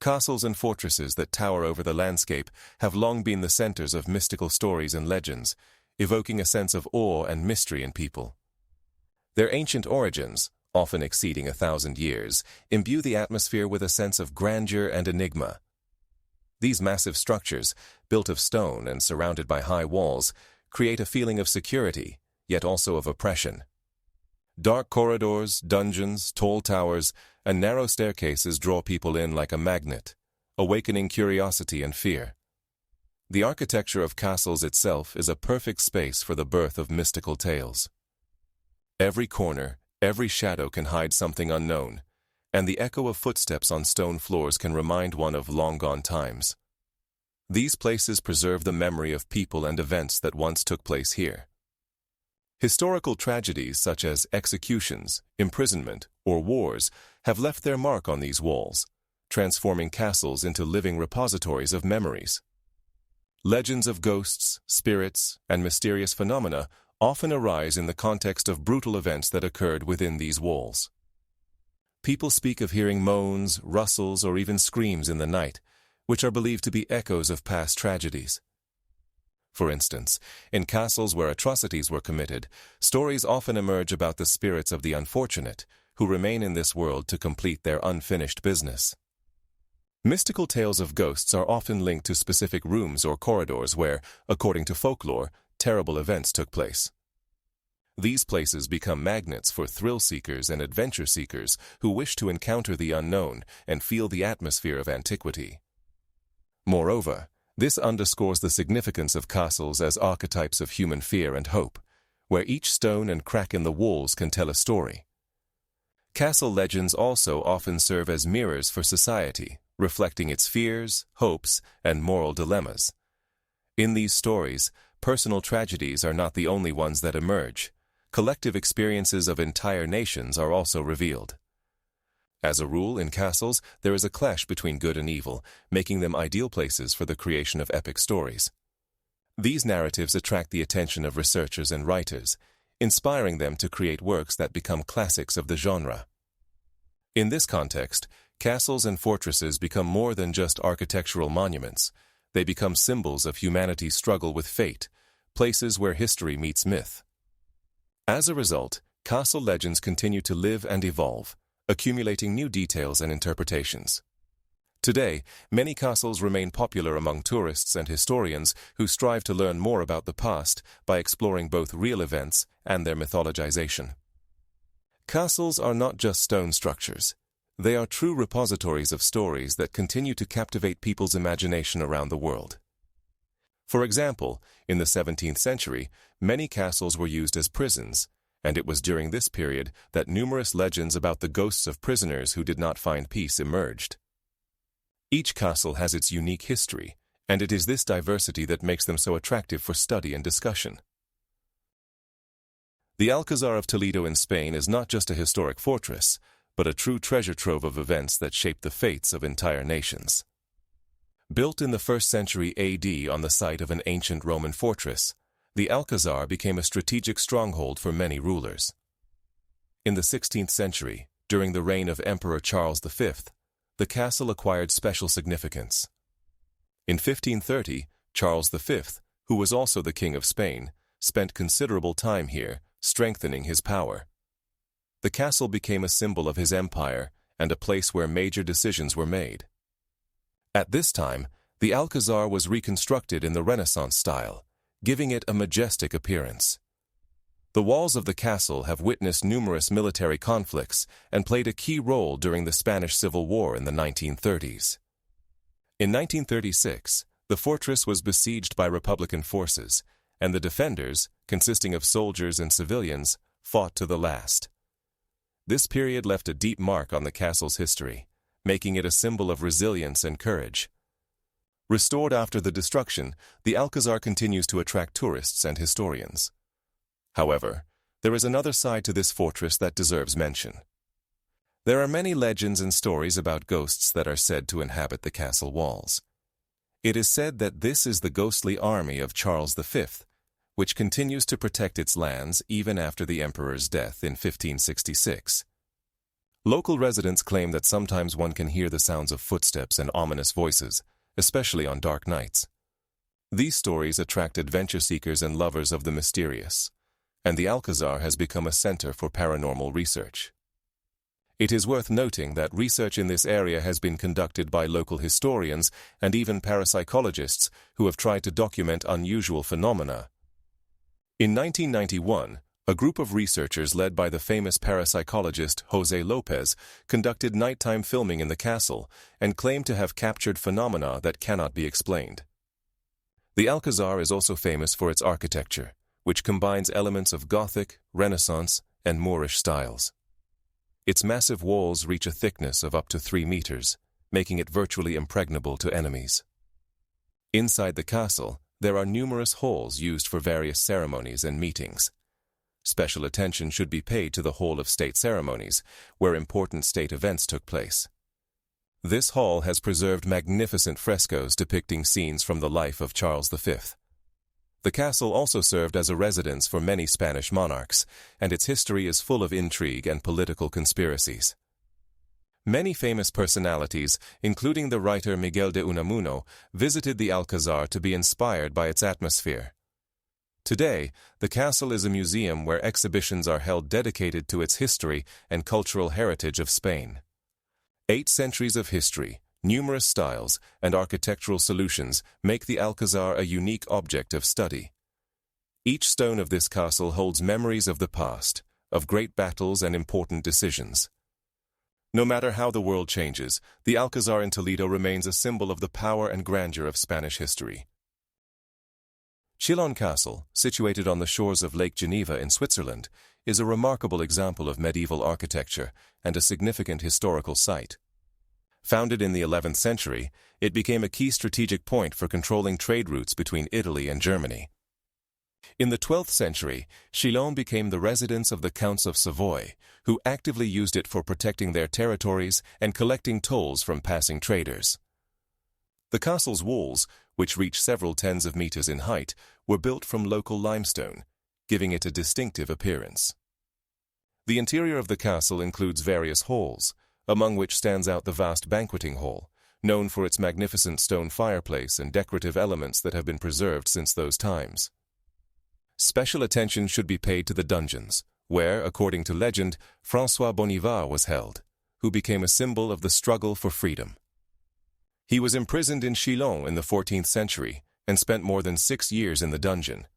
Castles and fortresses that tower over the landscape have long been the centers of mystical stories and legends, evoking a sense of awe and mystery in people. Their ancient origins, often exceeding 1,000 years, imbue the atmosphere with a sense of grandeur and enigma. These massive structures, built of stone and surrounded by high walls, create a feeling of security, yet also of oppression. Dark corridors, dungeons, tall towers, and narrow staircases draw people in like a magnet, awakening curiosity and fear. The architecture of castles itself is a perfect space for the birth of mystical tales. Every corner, every shadow can hide something unknown, and the echo of footsteps on stone floors can remind one of long-gone times. These places preserve the memory of people and events that once took place here. Historical tragedies such as executions, imprisonment, or wars have left their mark on these walls, transforming castles into living repositories of memories. Legends of ghosts, spirits, and mysterious phenomena often arise in the context of brutal events that occurred within these walls. People speak of hearing moans, rustles, or even screams in the night, which are believed to be echoes of past tragedies. For instance, in castles where atrocities were committed, stories often emerge about the spirits of the unfortunate, who remain in this world to complete their unfinished business. Mystical tales of ghosts are often linked to specific rooms or corridors where, according to folklore, terrible events took place. These places become magnets for thrill seekers and adventure seekers who wish to encounter the unknown and feel the atmosphere of antiquity. Moreover, this underscores the significance of castles as archetypes of human fear and hope, where each stone and crack in the walls can tell a story. Castle legends also often serve as mirrors for society, reflecting its fears, hopes, and moral dilemmas. In these stories, personal tragedies are not the only ones that emerge. Collective experiences of entire nations are also revealed. As a rule, in castles, there is a clash between good and evil, making them ideal places for the creation of epic stories. These narratives attract the attention of researchers and writers, inspiring them to create works that become classics of the genre. In this context, castles and fortresses become more than just architectural monuments. They become symbols of humanity's struggle with fate, places where history meets myth. As a result, castle legends continue to live and evolve, accumulating new details and interpretations. Today, many castles remain popular among tourists and historians who strive to learn more about the past by exploring both real events and their mythologization. Castles are not just stone structures. They are true repositories of stories that continue to captivate people's imagination around the world. For example, in the 17th century, many castles were used as prisons, and it was during this period that numerous legends about the ghosts of prisoners who did not find peace emerged. Each castle has its unique history, and it is this diversity that makes them so attractive for study and discussion. The Alcazar of Toledo in Spain is not just a historic fortress, but a true treasure trove of events that shaped the fates of entire nations. Built in the 1st century AD on the site of an ancient Roman fortress, the Alcazar became a strategic stronghold for many rulers. In the 16th century, during the reign of Emperor Charles V, the castle acquired special significance. In 1530, Charles V, who was also the King of Spain, spent considerable time here, strengthening his power. The castle became a symbol of his empire and a place where major decisions were made. At this time, the Alcazar was reconstructed in the Renaissance style, giving it a majestic appearance. The walls of the castle have witnessed numerous military conflicts and played a key role during the Spanish Civil War in the 1930s. In 1936, the fortress was besieged by Republican forces, and the defenders, consisting of soldiers and civilians, fought to the last. This period left a deep mark on the castle's history, making it a symbol of resilience and courage. Restored after the destruction, the Alcazar continues to attract tourists and historians. However, there is another side to this fortress that deserves mention. There are many legends and stories about ghosts that are said to inhabit the castle walls. It is said that this is the ghostly army of Charles V, which continues to protect its lands even after the emperor's death in 1566. Local residents claim that sometimes one can hear the sounds of footsteps and ominous voices, especially on dark nights. These stories attract adventure seekers and lovers of the mysterious, and the Alcazar has become a center for paranormal research. It is worth noting that research in this area has been conducted by local historians and even parapsychologists who have tried to document unusual phenomena. In 1991, a group of researchers led by the famous parapsychologist José López conducted nighttime filming in the castle and claimed to have captured phenomena that cannot be explained. The Alcazar is also famous for its architecture, which combines elements of Gothic, Renaissance, and Moorish styles. Its massive walls reach a thickness of up to 3 meters, making it virtually impregnable to enemies. Inside the castle, there are numerous halls used for various ceremonies and meetings. Special attention should be paid to the Hall of State Ceremonies, where important state events took place. This hall has preserved magnificent frescoes depicting scenes from the life of Charles V. The castle also served as a residence for many Spanish monarchs, and its history is full of intrigue and political conspiracies. Many famous personalities, including the writer Miguel de Unamuno, visited the Alcazar to be inspired by its atmosphere. Today, the castle is a museum where exhibitions are held dedicated to its history and cultural heritage of Spain. 8 centuries of history, numerous styles, and architectural solutions make the Alcazar a unique object of study. Each stone of this castle holds memories of the past, of great battles and important decisions. No matter how the world changes, the Alcazar in Toledo remains a symbol of the power and grandeur of Spanish history. Chillon Castle, situated on the shores of Lake Geneva in Switzerland, is a remarkable example of medieval architecture and a significant historical site. Founded in the 11th century, it became a key strategic point for controlling trade routes between Italy and Germany. In the 12th century, Chillon became the residence of the Counts of Savoy, who actively used it for protecting their territories and collecting tolls from passing traders. The castle's walls, which reach several tens of meters in height, were built from local limestone, giving it a distinctive appearance. The interior of the castle includes various halls, among which stands out the vast banqueting hall, known for its magnificent stone fireplace and decorative elements that have been preserved since those times. Special attention should be paid to the dungeons, where, according to legend, François Bonnivard was held, who became a symbol of the struggle for freedom. He was imprisoned in Chillon in the 14th century and spent more than 6 years in the dungeon.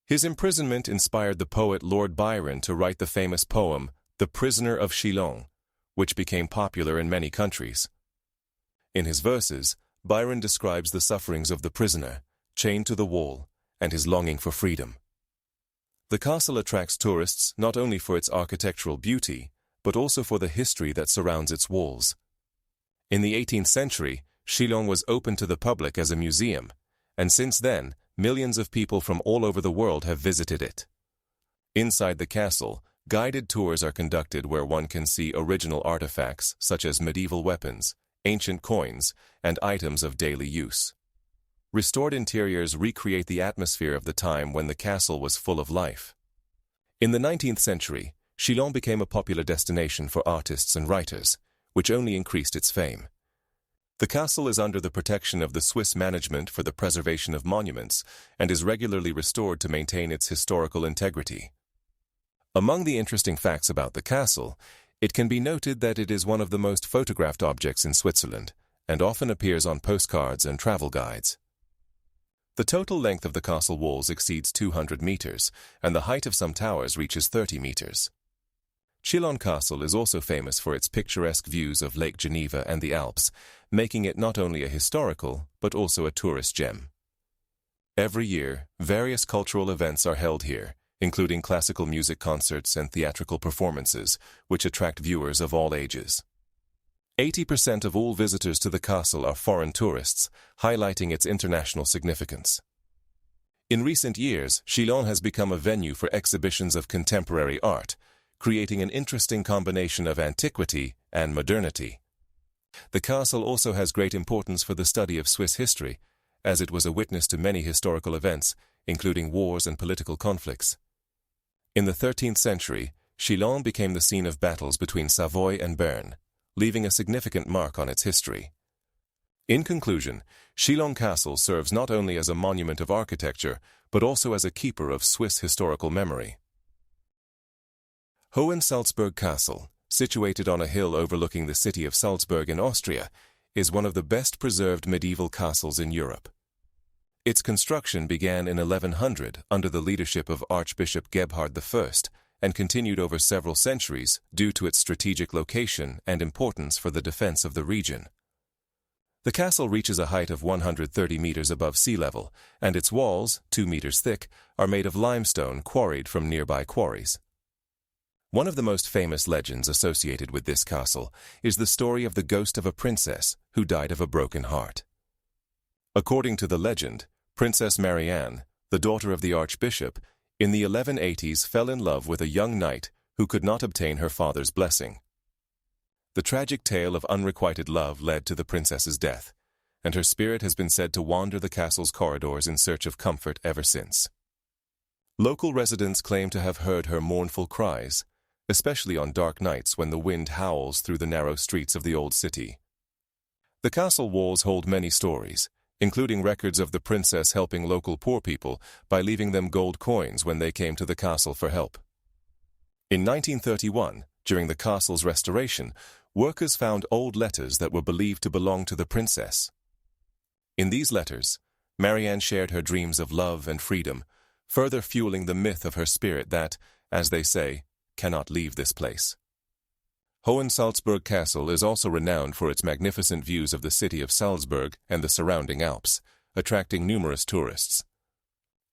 His imprisonment inspired the poet Lord Byron to write the famous poem, The Prisoner of Chillon, which became popular in many countries. In his verses, Byron describes the sufferings of the prisoner, chained to the wall, and his longing for freedom. The castle attracts tourists not only for its architectural beauty, but also for the history that surrounds its walls. In the 18th century, Chillon was open to the public as a museum, and since then, millions of people from all over the world have visited it. Inside the castle, guided tours are conducted where one can see original artifacts such as medieval weapons, ancient coins, and items of daily use. Restored interiors recreate the atmosphere of the time when the castle was full of life. In the 19th century, Chillon became a popular destination for artists and writers, which only increased its fame. The castle is under the protection of the Swiss Management for the Preservation of Monuments and is regularly restored to maintain its historical integrity. Among the interesting facts about the castle, it can be noted that it is one of the most photographed objects in Switzerland and often appears on postcards and travel guides. The total length of the castle walls exceeds 200 meters, and the height of some towers reaches 30 meters. Chillon Castle is also famous for its picturesque views of Lake Geneva and the Alps, making it not only a historical, but also a tourist gem. Every year, various cultural events are held here, including classical music concerts and theatrical performances, which attract viewers of all ages. 80% of all visitors to the castle are foreign tourists, highlighting its international significance. In recent years, Chillon has become a venue for exhibitions of contemporary art, creating an interesting combination of antiquity and modernity. The castle also has great importance for the study of Swiss history, as it was a witness to many historical events, including wars and political conflicts. In the 13th century, Chillon became the scene of battles between Savoy and Bern, leaving a significant mark on its history. In conclusion, Chillon Castle serves not only as a monument of architecture, but also as a keeper of Swiss historical memory. Hohensalzburg Castle, situated on a hill overlooking the city of Salzburg in Austria, is one of the best preserved medieval castles in Europe. Its construction began in 1100 under the leadership of Archbishop Gebhard I and continued over several centuries due to its strategic location and importance for the defense of the region. The castle reaches a height of 130 meters above sea level, and its walls, 2 meters thick, are made of limestone quarried from nearby quarries. One of the most famous legends associated with this castle is the story of the ghost of a princess who died of a broken heart. According to the legend, Princess Marianne, the daughter of the archbishop, in the 1180s fell in love with a young knight who could not obtain her father's blessing. The tragic tale of unrequited love led to the princess's death, and her spirit has been said to wander the castle's corridors in search of comfort ever since. Local residents claim to have heard her mournful cries, especially on dark nights when the wind howls through the narrow streets of the old city. The castle walls hold many stories, including records of the princess helping local poor people by leaving them gold coins when they came to the castle for help. In 1931, during the castle's restoration, workers found old letters that were believed to belong to the princess. In these letters, Marianne shared her dreams of love and freedom, further fueling the myth of her spirit that, as they say, cannot leave this place. Hohensalzburg Castle is also renowned for its magnificent views of the city of Salzburg and the surrounding Alps, attracting numerous tourists.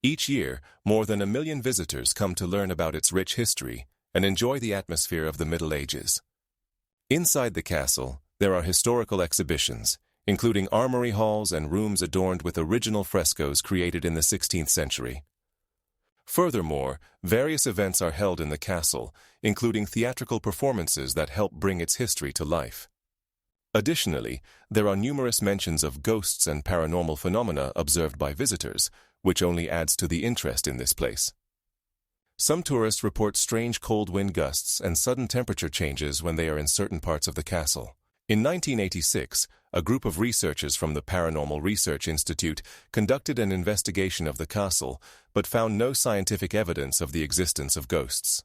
Each year, more than 1 million visitors come to learn about its rich history and enjoy the atmosphere of the Middle Ages. Inside the castle, there are historical exhibitions, including armory halls and rooms adorned with original frescoes created in the 16th century. Furthermore, various events are held in the castle, including theatrical performances that help bring its history to life. Additionally, there are numerous mentions of ghosts and paranormal phenomena observed by visitors, which only adds to the interest in this place. Some tourists report strange cold wind gusts and sudden temperature changes when they are in certain parts of the castle. In 1986, a group of researchers from the Paranormal Research Institute conducted an investigation of the castle, but found no scientific evidence of the existence of ghosts.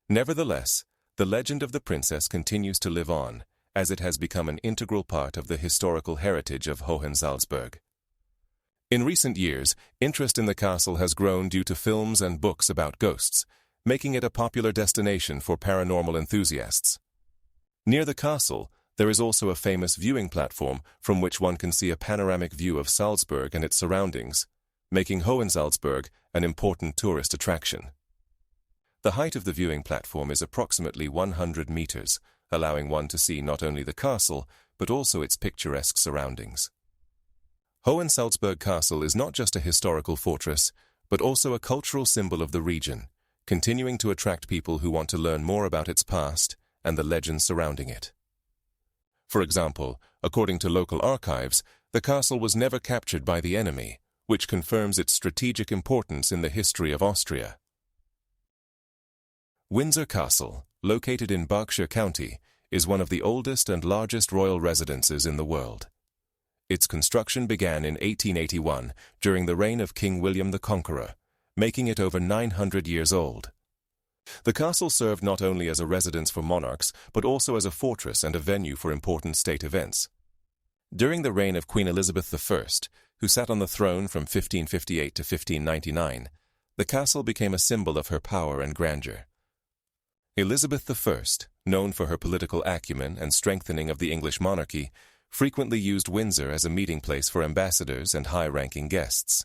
Nevertheless, the legend of the princess continues to live on, as it has become an integral part of the historical heritage of Hohensalzburg. In recent years, interest in the castle has grown due to films and books about ghosts, making it a popular destination for paranormal enthusiasts. Near the castle, there is also a famous viewing platform from which one can see a panoramic view of Salzburg and its surroundings, making Hohensalzburg an important tourist attraction. The height of the viewing platform is approximately 100 meters, allowing one to see not only the castle, but also its picturesque surroundings. Hohensalzburg Castle is not just a historical fortress, but also a cultural symbol of the region, continuing to attract people who want to learn more about its past and the legends surrounding it. For example, according to local archives, the castle was never captured by the enemy, which confirms its strategic importance in the history of Austria. Windsor Castle, located in Berkshire County, is one of the oldest and largest royal residences in the world. Its construction began in 1881 during the reign of King William the Conqueror, making it over 900 years old. The castle served not only as a residence for monarchs, but also as a fortress and a venue for important state events. During the reign of Queen Elizabeth I, who sat on the throne from 1558 to 1599, the castle became a symbol of her power and grandeur. Elizabeth I, known for her political acumen and strengthening of the English monarchy, frequently used Windsor as a meeting place for ambassadors and high-ranking guests.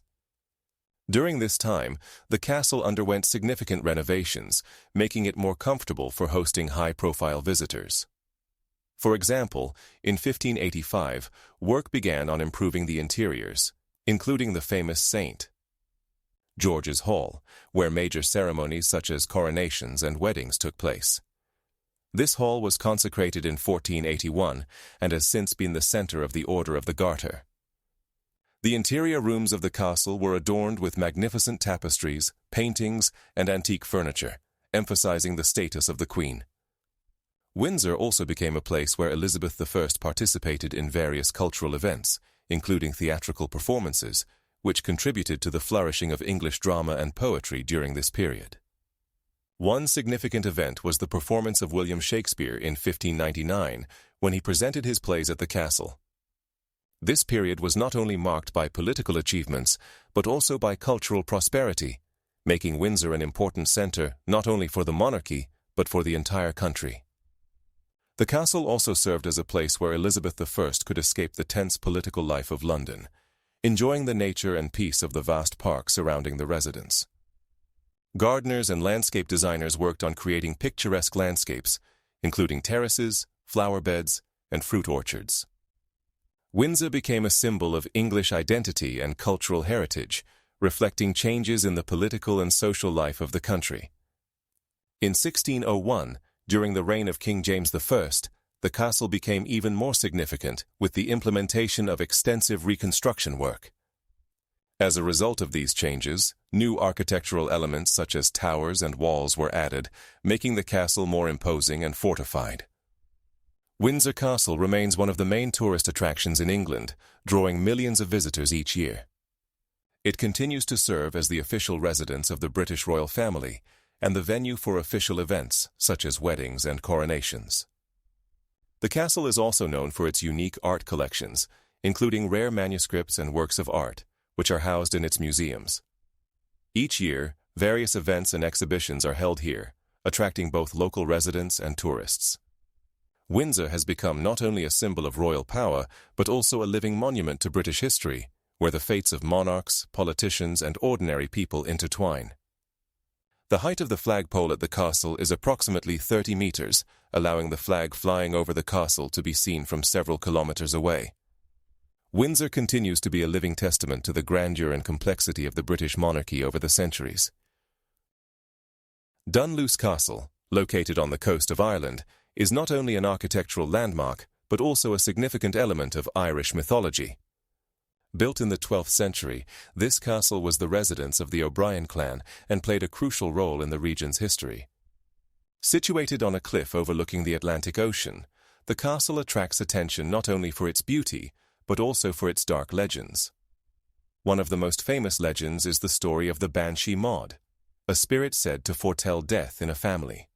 During this time, the castle underwent significant renovations, making it more comfortable for hosting high-profile visitors. For example, in 1585, work began on improving the interiors, including the famous St. George's Hall, where major ceremonies such as coronations and weddings took place. This hall was consecrated in 1481 and has since been the center of the Order of the Garter. The interior rooms of the castle were adorned with magnificent tapestries, paintings, and antique furniture, emphasizing the status of the Queen. Windsor also became a place where Elizabeth I participated in various cultural events, including theatrical performances, which contributed to the flourishing of English drama and poetry during this period. One significant event was the performance of William Shakespeare in 1599, when he presented his plays at the castle. This period was not only marked by political achievements, but also by cultural prosperity, making Windsor an important center not only for the monarchy, but for the entire country. The castle also served as a place where Elizabeth I could escape the tense political life of London, enjoying the nature and peace of the vast park surrounding the residence. Gardeners and landscape designers worked on creating picturesque landscapes, including terraces, flower beds, and fruit orchards. Windsor became a symbol of English identity and cultural heritage, reflecting changes in the political and social life of the country. In 1601, during the reign of King James I, the castle became even more significant with the implementation of extensive reconstruction work. As a result of these changes, new architectural elements such as towers and walls were added, making the castle more imposing and fortified. Windsor Castle remains one of the main tourist attractions in England, drawing millions of visitors each year. It continues to serve as the official residence of the British royal family and the venue for official events such as weddings and coronations. The castle is also known for its unique art collections, including rare manuscripts and works of art, which are housed in its museums. Each year, various events and exhibitions are held here, attracting both local residents and tourists. Windsor has become not only a symbol of royal power, but also a living monument to British history, where the fates of monarchs, politicians, and ordinary people intertwine. The height of the flagpole at the castle is approximately 30 meters, allowing the flag flying over the castle to be seen from several kilometers away. Windsor continues to be a living testament to the grandeur and complexity of the British monarchy over the centuries. Dunluce Castle, located on the coast of Ireland, is not only an architectural landmark, but also a significant element of Irish mythology. Built in the 12th century, this castle was the residence of the O'Brien clan and played a crucial role in the region's history. Situated on a cliff overlooking the Atlantic Ocean, the castle attracts attention not only for its beauty, but also for its dark legends. One of the most famous legends is the story of the Banshee Maud, a spirit said to foretell death in a family.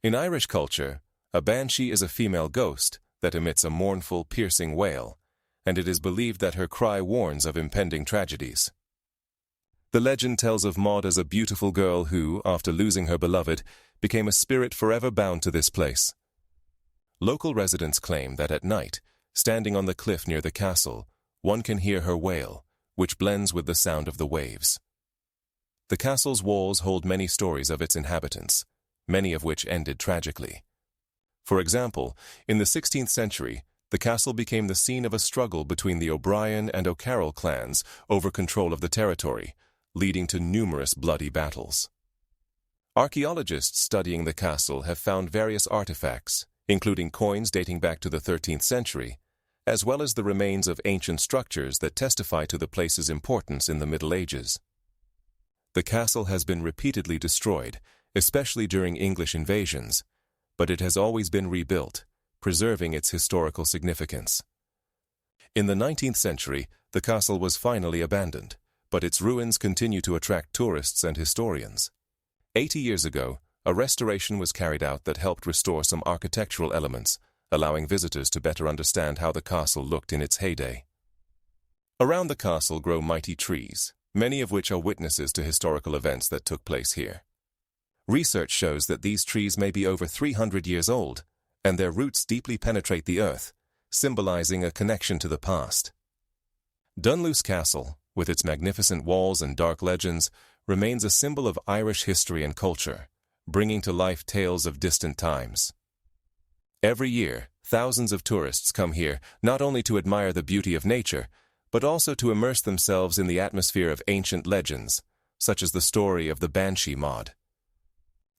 In Irish culture, a banshee is a female ghost that emits a mournful, piercing wail, and it is believed that her cry warns of impending tragedies. The legend tells of Maud as a beautiful girl who, after losing her beloved, became a spirit forever bound to this place. Local residents claim that at night, standing on the cliff near the castle, one can hear her wail, which blends with the sound of the waves. The castle's walls hold many stories of its inhabitants, many of which ended tragically. For example, in the 16th century, the castle became the scene of a struggle between the O'Brien and O'Carroll clans over control of the territory, leading to numerous bloody battles. Archaeologists studying the castle have found various artifacts, including coins dating back to the 13th century, as well as the remains of ancient structures that testify to the place's importance in the Middle Ages. The castle has been repeatedly destroyed, especially during English invasions, but it has always been rebuilt, preserving its historical significance. In the 19th century, the castle was finally abandoned, but its ruins continue to attract tourists and historians. 80 years ago, a restoration was carried out that helped restore some architectural elements, allowing visitors to better understand how the castle looked in its heyday. Around the castle grow mighty trees, many of which are witnesses to historical events that took place here. Research shows that these trees may be over 300 years old, and their roots deeply penetrate the earth, symbolizing a connection to the past. Dunluce Castle, with its magnificent walls and dark legends, remains a symbol of Irish history and culture, bringing to life tales of distant times. Every year, thousands of tourists come here not only to admire the beauty of nature, but also to immerse themselves in the atmosphere of ancient legends, such as the story of the Banshee Maud.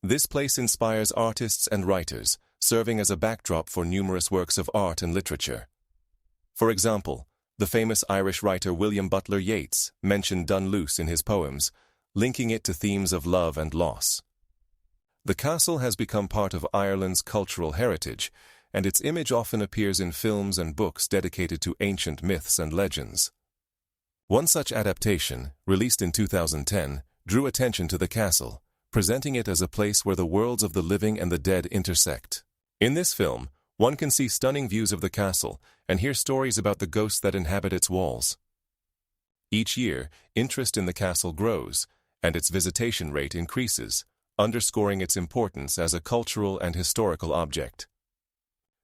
This place inspires artists and writers, serving as a backdrop for numerous works of art and literature. For example, the famous Irish writer William Butler Yeats mentioned Dunluce in his poems, linking it to themes of love and loss. The castle has become part of Ireland's cultural heritage, and its image often appears in films and books dedicated to ancient myths and legends. One such adaptation, released in 2010, drew attention to the castle, presenting it as a place where the worlds of the living and the dead intersect. In this film, one can see stunning views of the castle and hear stories about the ghosts that inhabit its walls. Each year, interest in the castle grows, and its visitation rate increases, underscoring its importance as a cultural and historical object.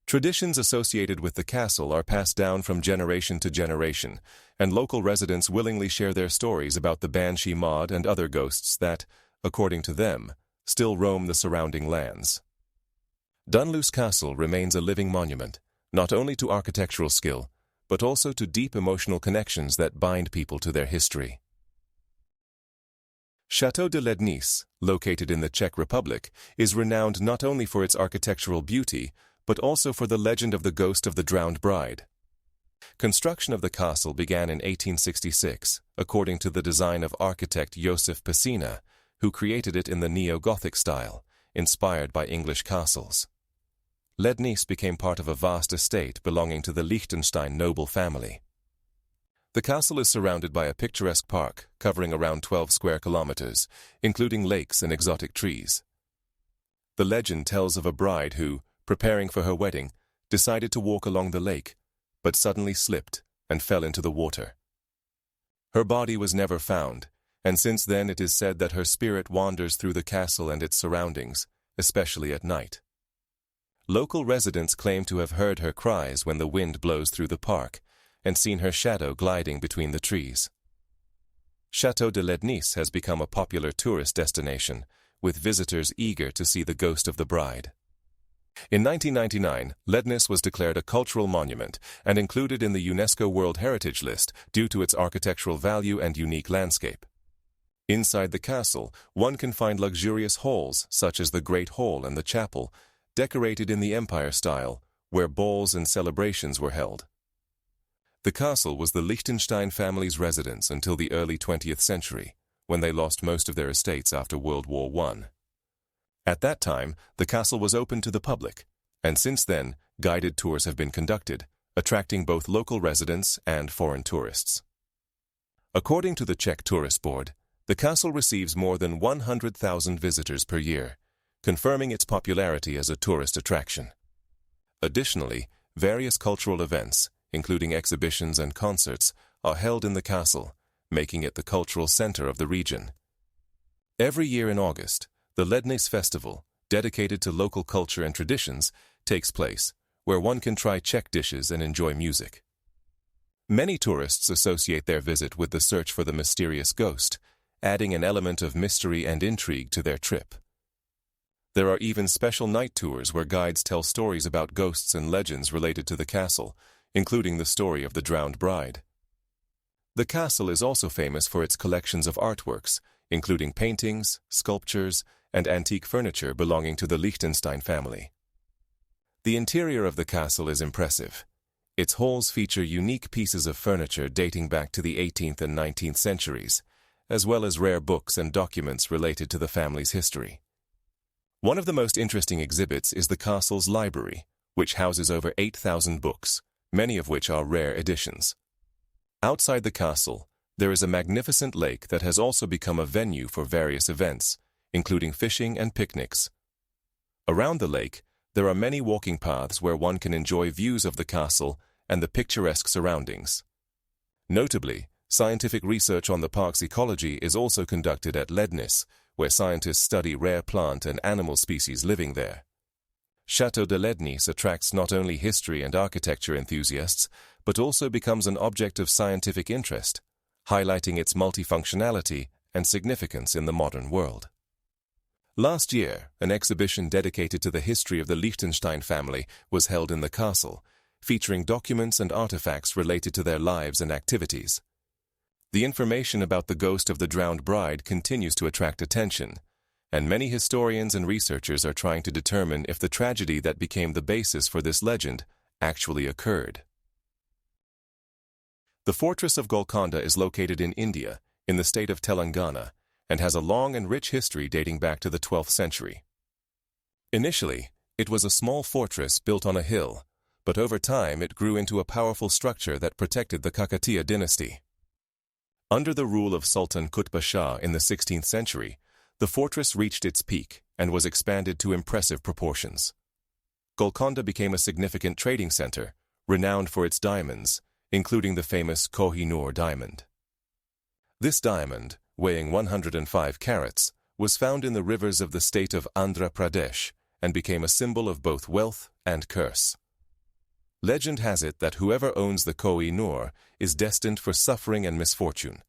Traditions associated with the castle are passed down from generation to generation, and local residents willingly share their stories about the Banshee Maud and other ghosts that, according to them, still roam the surrounding lands. Dunluce Castle remains a living monument, not only to architectural skill, but also to deep emotional connections that bind people to their history. Château de Lednice, located in the Czech Republic, is renowned not only for its architectural beauty, but also for the legend of the ghost of the drowned bride. Construction of the castle began in 1866, according to the design of architect Joseph Pecina, who created it in the neo-Gothic style, inspired by English castles. Lednice became part of a vast estate belonging to the Liechtenstein noble family. The castle is surrounded by a picturesque park covering around 12 square kilometers, including lakes and exotic trees. The legend tells of a bride who, preparing for her wedding, decided to walk along the lake, but suddenly slipped and fell into the water. Her body was never found, and since then it is said that her spirit wanders through the castle and its surroundings, especially at night. Local residents claim to have heard her cries when the wind blows through the park, and seen her shadow gliding between the trees. Château de Lednice has become a popular tourist destination, with visitors eager to see the ghost of the bride. In 1999, Lednice was declared a cultural monument and included in the UNESCO World Heritage List due to its architectural value and unique landscape. Inside the castle, one can find luxurious halls, such as the Great Hall and the chapel, decorated in the Empire style, where balls and celebrations were held. The castle was the Liechtenstein family's residence until the early 20th century, when they lost most of their estates after World War I. At that time, the castle was open to the public, and since then, guided tours have been conducted, attracting both local residents and foreign tourists. According to the Czech Tourist Board, the castle receives more than 100,000 visitors per year, confirming its popularity as a tourist attraction. Additionally, various cultural events, including exhibitions and concerts, are held in the castle, making it the cultural center of the region. Every year in August, the Lednice Festival, dedicated to local culture and traditions, takes place, where one can try Czech dishes and enjoy music. Many tourists associate their visit with the search for the mysterious ghost, adding an element of mystery and intrigue to their trip. There are even special night tours where guides tell stories about ghosts and legends related to the castle, including the story of the drowned bride. The castle is also famous for its collections of artworks, including paintings, sculptures, and antique furniture belonging to the Liechtenstein family. The interior of the castle is impressive. Its halls feature unique pieces of furniture dating back to the 18th and 19th centuries, as well as rare books and documents related to the family's history. One of the most interesting exhibits is the castle's library, which houses over 8,000 books, many of which are rare editions. Outside the castle, there is a magnificent lake that has also become a venue for various events, including fishing and picnics. Around the lake, there are many walking paths where one can enjoy views of the castle and the picturesque surroundings. Notably, scientific research on the park's ecology is also conducted at Lednice, where scientists study rare plant and animal species living there. Château de Lednice attracts not only history and architecture enthusiasts, but also becomes an object of scientific interest, highlighting its multifunctionality and significance in the modern world. Last year, an exhibition dedicated to the history of the Liechtenstein family was held in the castle, featuring documents and artifacts related to their lives and activities. The information about the ghost of the drowned bride continues to attract attention, and many historians and researchers are trying to determine if the tragedy that became the basis for this legend actually occurred. The fortress of Golconda is located in India, in the state of Telangana, and has a long and rich history dating back to the 12th century. Initially, it was a small fortress built on a hill, but over time it grew into a powerful structure that protected the Kakatiya dynasty. Under the rule of Sultan Qutb Shah in the 16th century, the fortress reached its peak and was expanded to impressive proportions. Golconda became a significant trading center, renowned for its diamonds, including the famous Koh-i-Noor diamond. This diamond, weighing 105 carats, was found in the rivers of the state of Andhra Pradesh and became a symbol of both wealth and curse. Legend has it that whoever owns the Koh-i-Noor is destined for suffering and misfortune.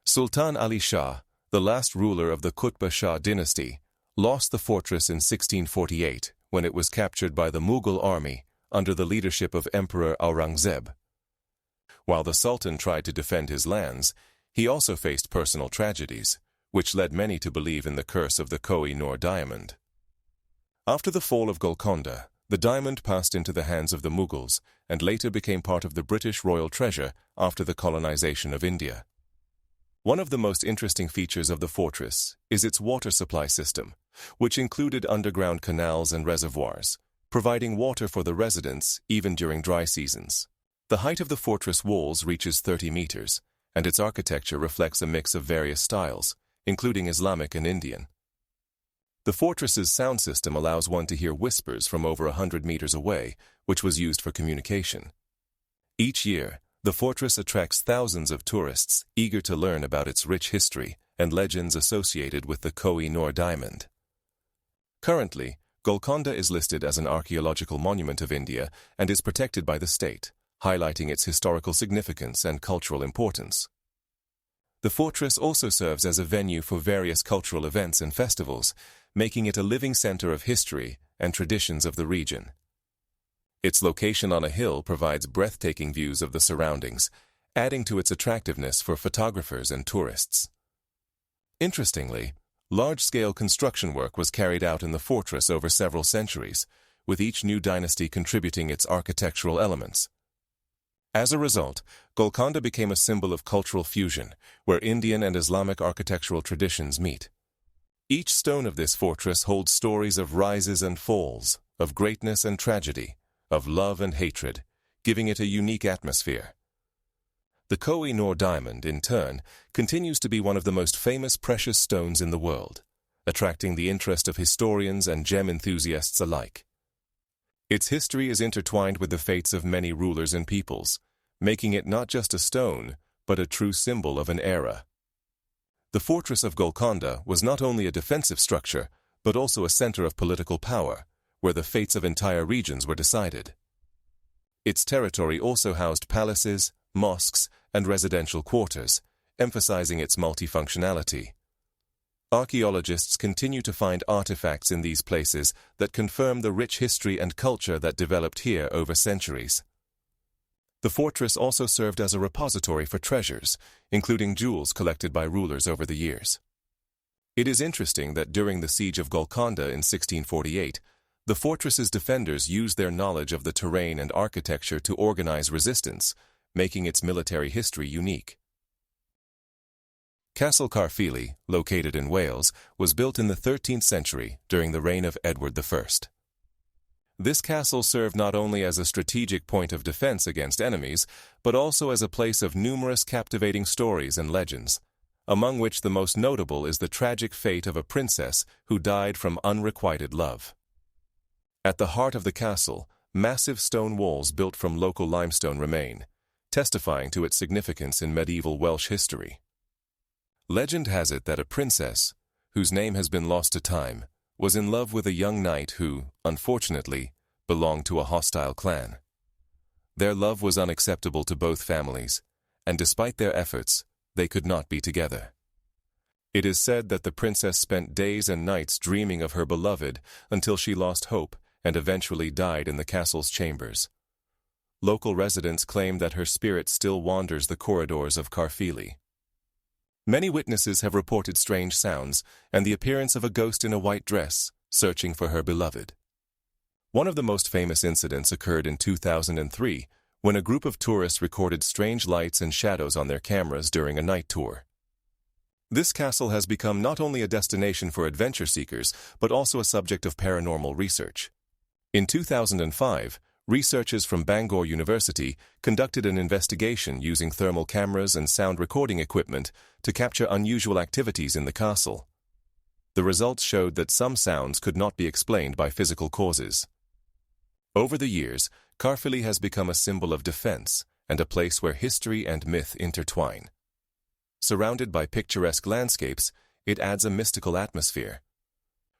Sultan Ali Shah, the last ruler of the Qutb Shah dynasty, lost the fortress in 1648 when it was captured by the Mughal army under the leadership of Emperor Aurangzeb. While the Sultan tried to defend his lands, he also faced personal tragedies, which led many to believe in the curse of the Koh-i-Noor diamond. After the fall of Golconda, the diamond passed into the hands of the Mughals and later became part of the British royal treasure after the colonization of India. One of the most interesting features of the fortress is its water supply system, which included underground canals and reservoirs, providing water for the residents even during dry seasons. The height of the fortress walls reaches 30 meters, and its architecture reflects a mix of various styles, including Islamic and Indian. The fortress's sound system allows one to hear whispers from over 100 meters away, which was used for communication. Each year, the fortress attracts thousands of tourists eager to learn about its rich history and legends associated with the Koh-i-Noor diamond. Currently, Golconda is listed as an archaeological monument of India and is protected by the state, highlighting its historical significance and cultural importance. The fortress also serves as a venue for various cultural events and festivals, making it a living center of history and traditions of the region. Its location on a hill provides breathtaking views of the surroundings, adding to its attractiveness for photographers and tourists. Interestingly, large-scale construction work was carried out in the fortress over several centuries, with each new dynasty contributing its architectural elements. As a result, Golconda became a symbol of cultural fusion, where Indian and Islamic architectural traditions meet. Each stone of this fortress holds stories of rises and falls, of greatness and tragedy, of love and hatred, giving it a unique atmosphere. The Koh-i-Noor diamond, in turn, continues to be one of the most famous precious stones in the world, attracting the interest of historians and gem enthusiasts alike. Its history is intertwined with the fates of many rulers and peoples, making it not just a stone, but a true symbol of an era. The fortress of Golconda was not only a defensive structure, but also a center of political power, where the fates of entire regions were decided. Its territory also housed palaces, mosques, and residential quarters, emphasizing its multifunctionality. Archaeologists continue to find artifacts in these places that confirm the rich history and culture that developed here over centuries. The fortress also served as a repository for treasures, including jewels collected by rulers over the years. It is interesting that during the siege of Golconda in 1648, the fortress's defenders used their knowledge of the terrain and architecture to organize resistance, making its military history unique. Castle Caerphilly, located in Wales, was built in the 13th century during the reign of Edward I. This castle served not only as a strategic point of defense against enemies, but also as a place of numerous captivating stories and legends, among which the most notable is the tragic fate of a princess who died from unrequited love. At the heart of the castle, massive stone walls built from local limestone remain, testifying to its significance in medieval Welsh history. Legend has it that a princess, whose name has been lost to time, was in love with a young knight who, unfortunately, belonged to a hostile clan. Their love was unacceptable to both families, and despite their efforts, they could not be together. It is said that the princess spent days and nights dreaming of her beloved until she lost hope and eventually died in the castle's chambers. Local residents claim that her spirit still wanders the corridors of Caerphilly. Many witnesses have reported strange sounds and the appearance of a ghost in a white dress, searching for her beloved. One of the most famous incidents occurred in 2003, when a group of tourists recorded strange lights and shadows on their cameras during a night tour. This castle has become not only a destination for adventure seekers, but also a subject of paranormal research. In 2005, researchers from Bangor University conducted an investigation using thermal cameras and sound recording equipment to capture unusual activities in the castle. The results showed that some sounds could not be explained by physical causes. Over the years, Caerphilly has become a symbol of defense and a place where history and myth intertwine. Surrounded by picturesque landscapes, it adds a mystical atmosphere.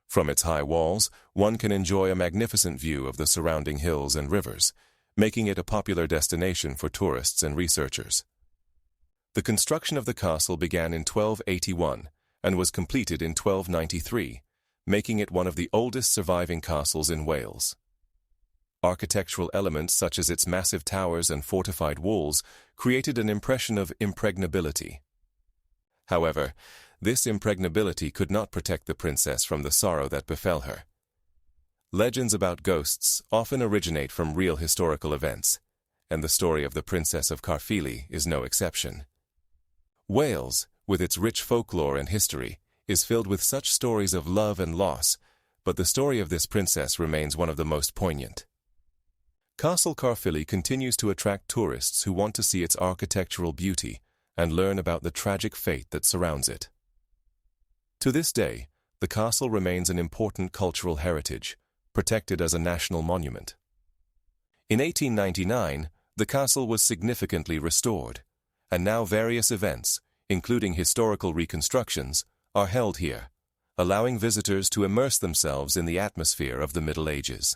From its high walls, one can enjoy a magnificent view of the surrounding hills and rivers, making it a popular destination for tourists and researchers. The construction of the castle began in 1281 and was completed in 1293, making it one of the oldest surviving castles in Wales. Architectural elements such as its massive towers and fortified walls created an impression of impregnability. However, this impregnability could not protect the princess from the sorrow that befell her. Legends about ghosts often originate from real historical events, and the story of the Princess of Caerphilly is no exception. Wales, with its rich folklore and history, is filled with such stories of love and loss, but the story of this princess remains one of the most poignant. Castle Caerphilly continues to attract tourists who want to see its architectural beauty and learn about the tragic fate that surrounds it. To this day, the castle remains an important cultural heritage, protected as a national monument. In 1899, the castle was significantly restored, and now various events, including historical reconstructions, are held here, allowing visitors to immerse themselves in the atmosphere of the Middle Ages.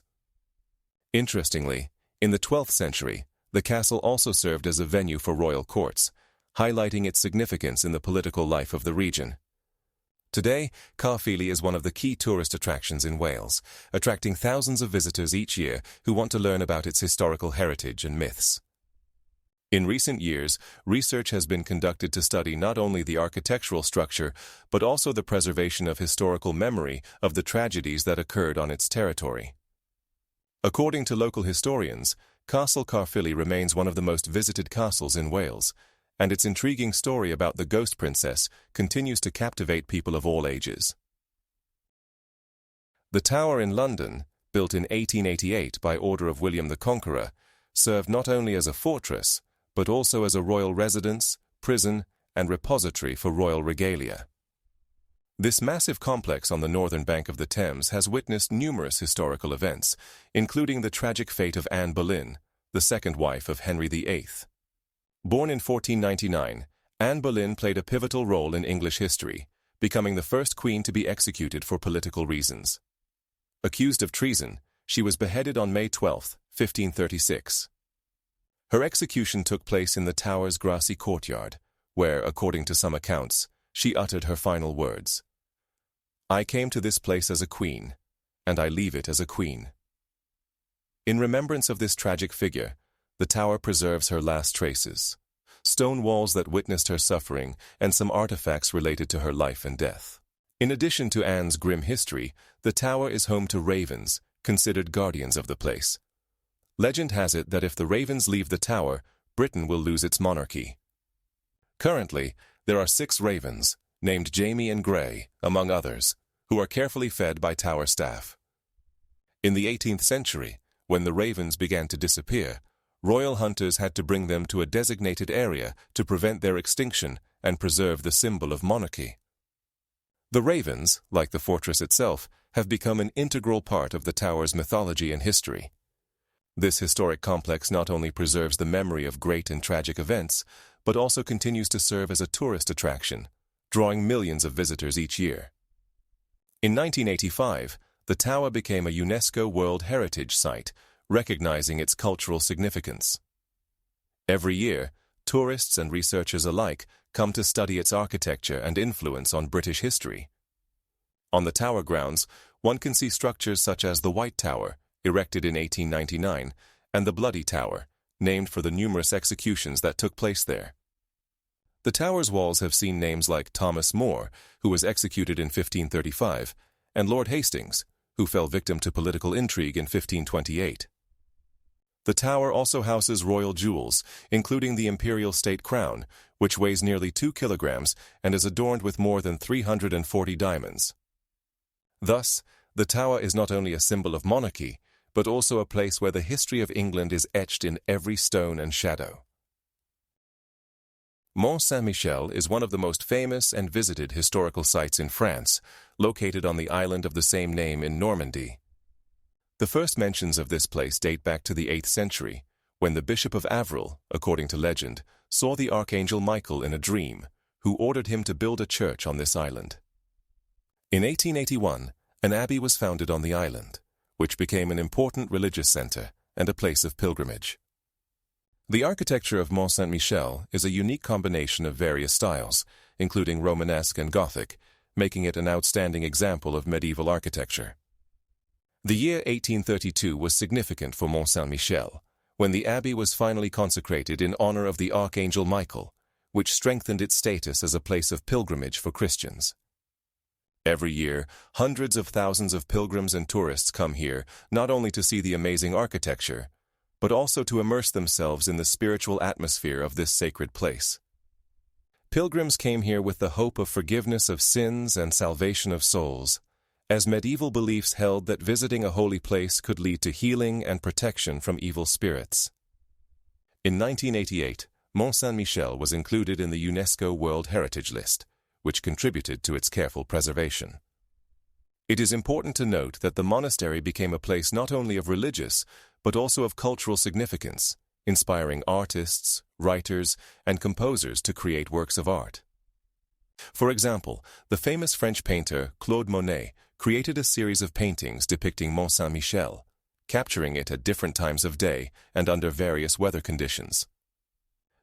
Interestingly, in the 12th century, the castle also served as a venue for royal courts, highlighting its significance in the political life of the region. Today, Caerphilly is one of the key tourist attractions in Wales, attracting thousands of visitors each year who want to learn about its historical heritage and myths. In recent years, research has been conducted to study not only the architectural structure, but also the preservation of historical memory of the tragedies that occurred on its territory. According to local historians, Castle Caerphilly remains one of the most visited castles in Wales, and its intriguing story about the Ghost Princess continues to captivate people of all ages. The Tower in London, built in 1888 by order of William the Conqueror, served not only as a fortress, but also as a royal residence, prison, and repository for royal regalia. This massive complex on the northern bank of the Thames has witnessed numerous historical events, including the tragic fate of Anne Boleyn, the second wife of Henry VIII. Born in 1499, Anne Boleyn played a pivotal role in English history, becoming the first queen to be executed for political reasons. Accused of treason, she was beheaded on May 12, 1536. Her execution took place in the Tower's grassy courtyard, where, according to some accounts, she uttered her final words. "I came to this place as a queen, and I leave it as a queen." In remembrance of this tragic figure, the Tower preserves her last traces, stone walls that witnessed her suffering, and some artifacts related to her life and death. In addition to Anne's grim history, the Tower is home to ravens, considered guardians of the place. Legend has it that if the ravens leave the Tower, Britain will lose its monarchy. Currently, there are 6 ravens, named Jamie and Gray, among others, who are carefully fed by Tower staff. In the 18th century, when the ravens began to disappear, royal hunters had to bring them to a designated area to prevent their extinction and preserve the symbol of monarchy. The ravens, like the fortress itself, have become an integral part of the Tower's mythology and history. This historic complex not only preserves the memory of great and tragic events, but also continues to serve as a tourist attraction, drawing millions of visitors each year. In 1985, the Tower became a UNESCO World Heritage Site, recognizing its cultural significance. Every year, tourists and researchers alike come to study its architecture and influence on British history. On the Tower grounds, one can see structures such as the White Tower, erected in 1899, and the Bloody Tower, named for the numerous executions that took place there. The Tower's walls have seen names like Thomas More, who was executed in 1535, and Lord Hastings, who fell victim to political intrigue in 1528. The tower also houses royal jewels, including the imperial state crown, which weighs nearly 2 kilograms and is adorned with more than 340 diamonds. Thus, the tower is not only a symbol of monarchy, but also a place where the history of England is etched in every stone and shadow. Mont Saint-Michel is one of the most famous and visited historical sites in France, located on the island of the same name in Normandy. The first mentions of this place date back to the 8th century, when the Bishop of Avril, according to legend, saw the Archangel Michael in a dream, who ordered him to build a church on this island. In 1881, an abbey was founded on the island, which became an important religious center and a place of pilgrimage. The architecture of Mont Saint-Michel is a unique combination of various styles, including Romanesque and Gothic, making it an outstanding example of medieval architecture. The year 1832 was significant for Mont Saint-Michel, when the abbey was finally consecrated in honor of the Archangel Michael, which strengthened its status as a place of pilgrimage for Christians. Every year, hundreds of thousands of pilgrims and tourists come here not only to see the amazing architecture, but also to immerse themselves in the spiritual atmosphere of this sacred place. Pilgrims came here with the hope of forgiveness of sins and salvation of souls, as medieval beliefs held that visiting a holy place could lead to healing and protection from evil spirits. In 1988, Mont Saint-Michel was included in the UNESCO World Heritage List, which contributed to its careful preservation. It is important to note that the monastery became a place not only of religious, but also of cultural significance, inspiring artists, writers, and composers to create works of art. For example, the famous French painter Claude Monet created a series of paintings depicting Mont Saint-Michel, capturing it at different times of day and under various weather conditions.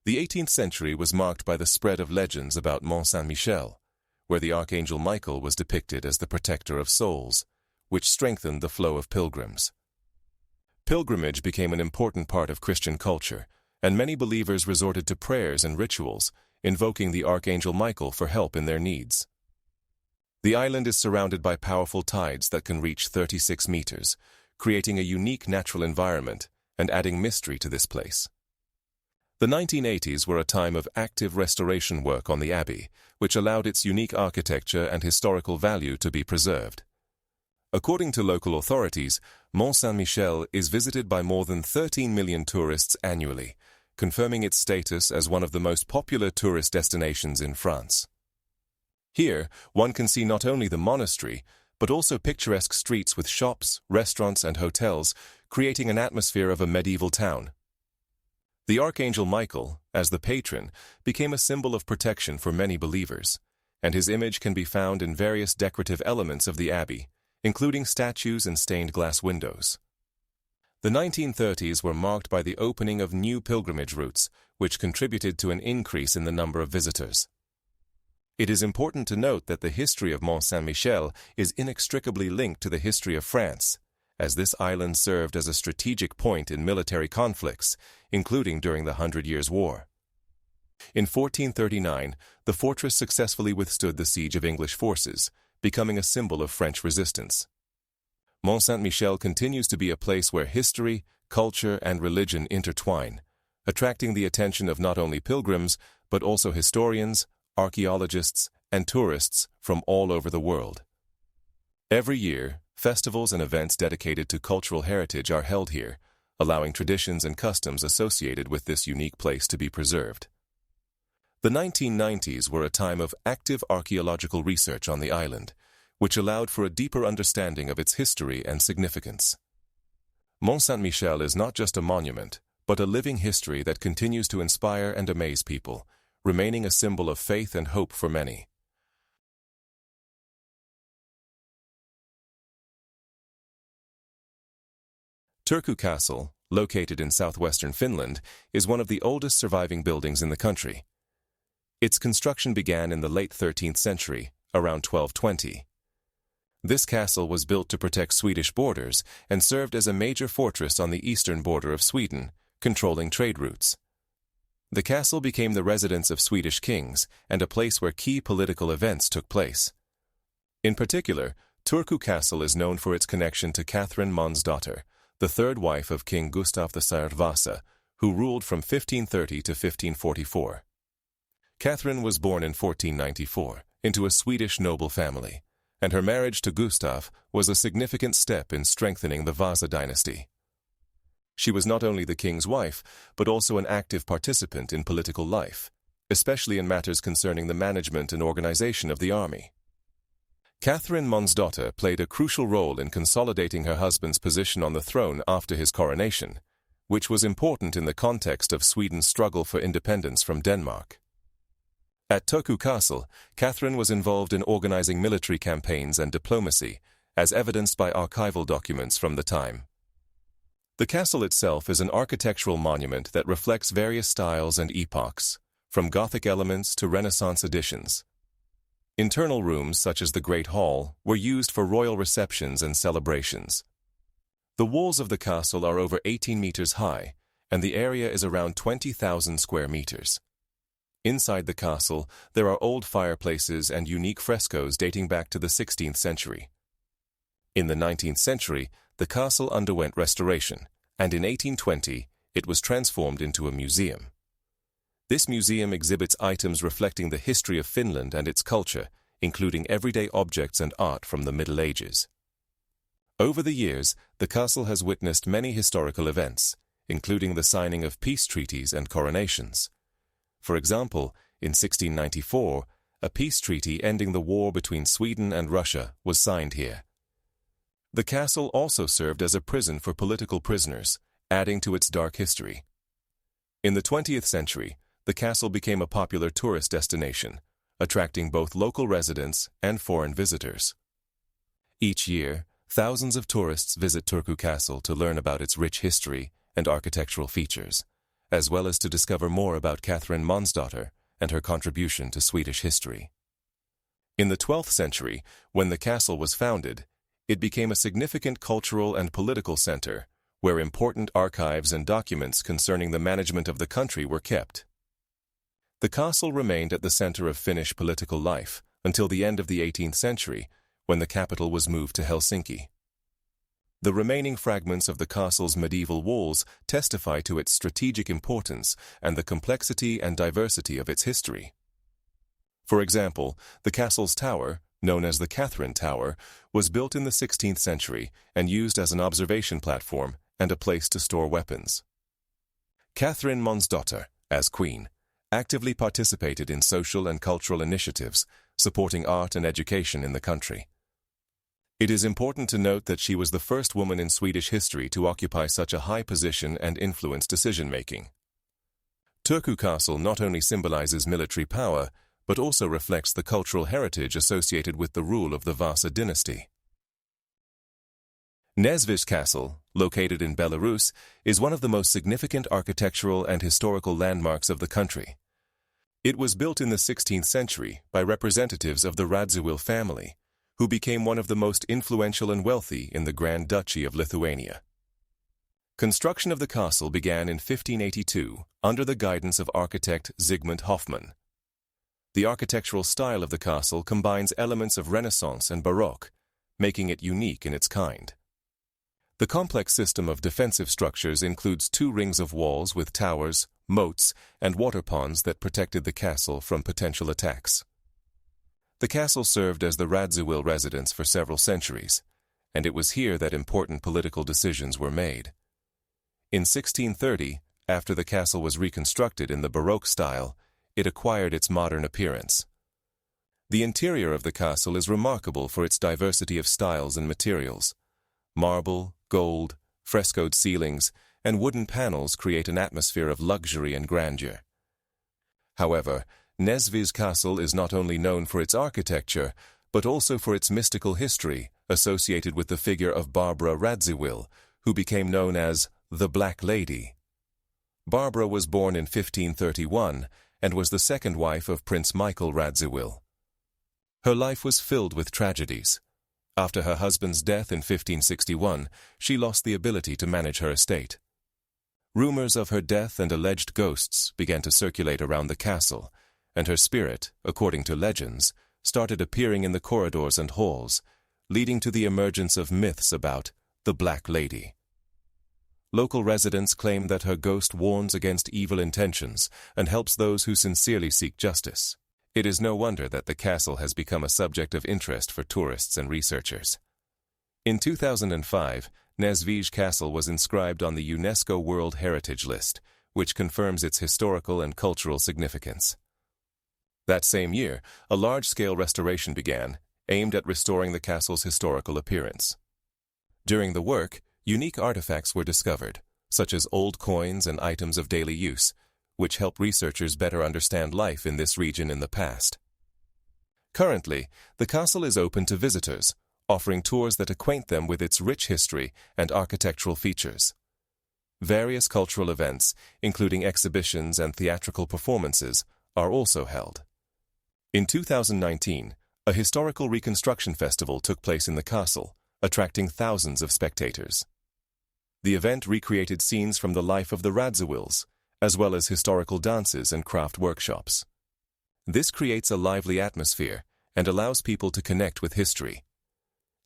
The 18th century was marked by the spread of legends about Mont Saint-Michel, where the Archangel Michael was depicted as the protector of souls, which strengthened the flow of pilgrims. Pilgrimage became an important part of Christian culture, and many believers resorted to prayers and rituals, invoking the Archangel Michael for help in their needs. The island is surrounded by powerful tides that can reach 36 meters, creating a unique natural environment and adding mystery to this place. The 1980s were a time of active restoration work on the abbey, which allowed its unique architecture and historical value to be preserved. According to local authorities, Mont Saint-Michel is visited by more than 13 million tourists annually, confirming its status as one of the most popular tourist destinations in France. Here, one can see not only the monastery, but also picturesque streets with shops, restaurants, and hotels, creating an atmosphere of a medieval town. The Archangel Michael, as the patron, became a symbol of protection for many believers, and his image can be found in various decorative elements of the abbey, including statues and stained glass windows. The 1930s were marked by the opening of new pilgrimage routes, which contributed to an increase in the number of visitors. It is important to note that the history of Mont Saint-Michel is inextricably linked to the history of France, as this island served as a strategic point in military conflicts, including during the 100 Years' War. In 1439, the fortress successfully withstood the siege of English forces, becoming a symbol of French resistance. Mont Saint-Michel continues to be a place where history, culture, and religion intertwine, attracting the attention of not only pilgrims, but also historians, archaeologists, and tourists from all over the world. Every year, festivals and events dedicated to cultural heritage are held here, allowing traditions and customs associated with this unique place to be preserved. The 1990s were a time of active archaeological research on the island, which allowed for a deeper understanding of its history and significance. Mont Saint-Michel is not just a monument, but a living history that continues to inspire and amaze people, remaining a symbol of faith and hope for many. Turku Castle, located in southwestern Finland, is one of the oldest surviving buildings in the country. Its construction began in the late 13th century, around 1220. This castle was built to protect Swedish borders and served as a major fortress on the eastern border of Sweden, controlling trade routes. The castle became the residence of Swedish kings and a place where key political events took place. In particular, Turku Castle is known for its connection to Catherine Mansdottir, the third wife of King Gustav III Vasa, who ruled from 1530 to 1544. Catherine was born in 1494 into a Swedish noble family, and her marriage to Gustav was a significant step in strengthening the Vasa dynasty. She was not only the king's wife, but also an active participant in political life, especially in matters concerning the management and organization of the army. Catherine Månsdotter played a crucial role in consolidating her husband's position on the throne after his coronation, which was important in the context of Sweden's struggle for independence from Denmark. At Turku Castle, Catherine was involved in organizing military campaigns and diplomacy, as evidenced by archival documents from the time. The castle itself is an architectural monument that reflects various styles and epochs, from Gothic elements to Renaissance additions. Internal rooms, such as the Great Hall, were used for royal receptions and celebrations. The walls of the castle are over 18 meters high, and the area is around 20,000 square meters. Inside the castle, there are old fireplaces and unique frescoes dating back to the 16th century. In the 19th century, the castle underwent restoration, and in 1820, it was transformed into a museum. This museum exhibits items reflecting the history of Finland and its culture, including everyday objects and art from the Middle Ages. Over the years, the castle has witnessed many historical events, including the signing of peace treaties and coronations. For example, in 1694, a peace treaty ending the war between Sweden and Russia was signed here. The castle also served as a prison for political prisoners, adding to its dark history. In the 20th century, the castle became a popular tourist destination, attracting both local residents and foreign visitors. Each year, thousands of tourists visit Turku Castle to learn about its rich history and architectural features, as well as to discover more about Catherine Månsdotter and her contribution to Swedish history. In the 12th century, when the castle was founded, it became a significant cultural and political center, where important archives and documents concerning the management of the country were kept. The castle remained at the center of Finnish political life until the end of the 18th century, when the capital was moved to Helsinki. The remaining fragments of the castle's medieval walls testify to its strategic importance and the complexity and diversity of its history. For example, the castle's tower, known as the Catherine Tower, was built in the 16th century and used as an observation platform and a place to store weapons. Catherine Månsdotter, as queen, actively participated in social and cultural initiatives, supporting art and education in the country. It is important to note that she was the first woman in Swedish history to occupy such a high position and influence decision-making. Turku Castle not only symbolizes military power, but also reflects the cultural heritage associated with the rule of the Vasa dynasty. Näsvish Castle, located in Belarus, is one of the most significant architectural and historical landmarks of the country. It was built in the 16th century by representatives of the Radziwill family, who became one of the most influential and wealthy in the Grand Duchy of Lithuania. Construction of the castle began in 1582 under the guidance of architect Zygmunt Hoffmann. The architectural style of the castle combines elements of Renaissance and Baroque, making it unique in its kind. The complex system of defensive structures includes 2 rings of walls with towers, moats, and water ponds that protected the castle from potential attacks. The castle served as the Radziwill residence for several centuries, and it was here that important political decisions were made. In 1630, after the castle was reconstructed in the Baroque style, it acquired its modern appearance. The interior of the castle is remarkable for its diversity of styles and materials. Marble, gold, frescoed ceilings, and wooden panels create an atmosphere of luxury and grandeur. However, Näsvish Castle is not only known for its architecture, but also for its mystical history associated with the figure of Barbara Radziwill, who became known as the Black Lady. Barbara was born in 1531 and was the second wife of Prince Michael Radziwill. Her life was filled with tragedies. After her husband's death in 1561, she lost the ability to manage her estate. Rumors of her death and alleged ghosts began to circulate around the castle, and her spirit, according to legends, started appearing in the corridors and halls, leading to the emergence of myths about the Black Lady. Local residents claim that her ghost warns against evil intentions and helps those who sincerely seek justice. It is no wonder that the castle has become a subject of interest for tourists and researchers. In 2005, Nesvij Castle was inscribed on the UNESCO World Heritage List, which confirms its historical and cultural significance. That same year, a large-scale restoration began, aimed at restoring the castle's historical appearance. During the work, unique artifacts were discovered, such as old coins and items of daily use, which help researchers better understand life in this region in the past. Currently, the castle is open to visitors, offering tours that acquaint them with its rich history and architectural features. Various cultural events, including exhibitions and theatrical performances, are also held. In 2019, a historical reconstruction festival took place in the castle, attracting thousands of spectators. The event recreated scenes from the life of the Radziwills, as well as historical dances and craft workshops. This creates a lively atmosphere and allows people to connect with history.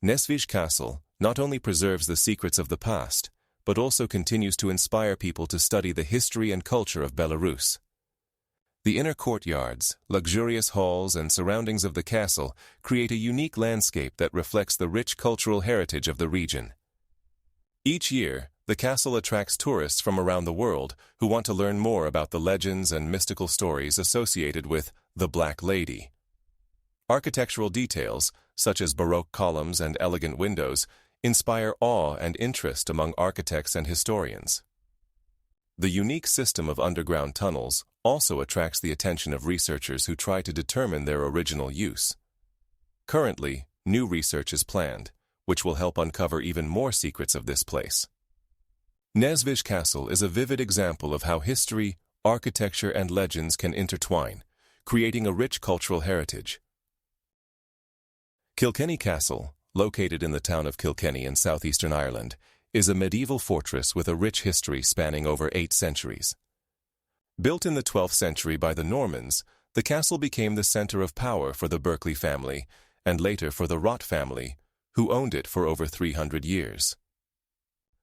Nesvij Castle not only preserves the secrets of the past, but also continues to inspire people to study the history and culture of Belarus. The inner courtyards, luxurious halls, and surroundings of the castle create a unique landscape that reflects the rich cultural heritage of the region. Each year, the castle attracts tourists from around the world who want to learn more about the legends and mystical stories associated with the Black Lady. Architectural details, such as Baroque columns and elegant windows, inspire awe and interest among architects and historians. The unique system of underground tunnels also attracts the attention of researchers who try to determine their original use. Currently, new research is planned, which will help uncover even more secrets of this place. Nesvij Castle is a vivid example of how history, architecture, and legends can intertwine, creating a rich cultural heritage. Kilkenny Castle, located in the town of Kilkenny in southeastern Ireland, is a medieval fortress with a rich history spanning over 8 centuries. Built in the 12th century by the Normans, the castle became the center of power for the Berkeley family and later for the Rott family, who owned it for over 300 years.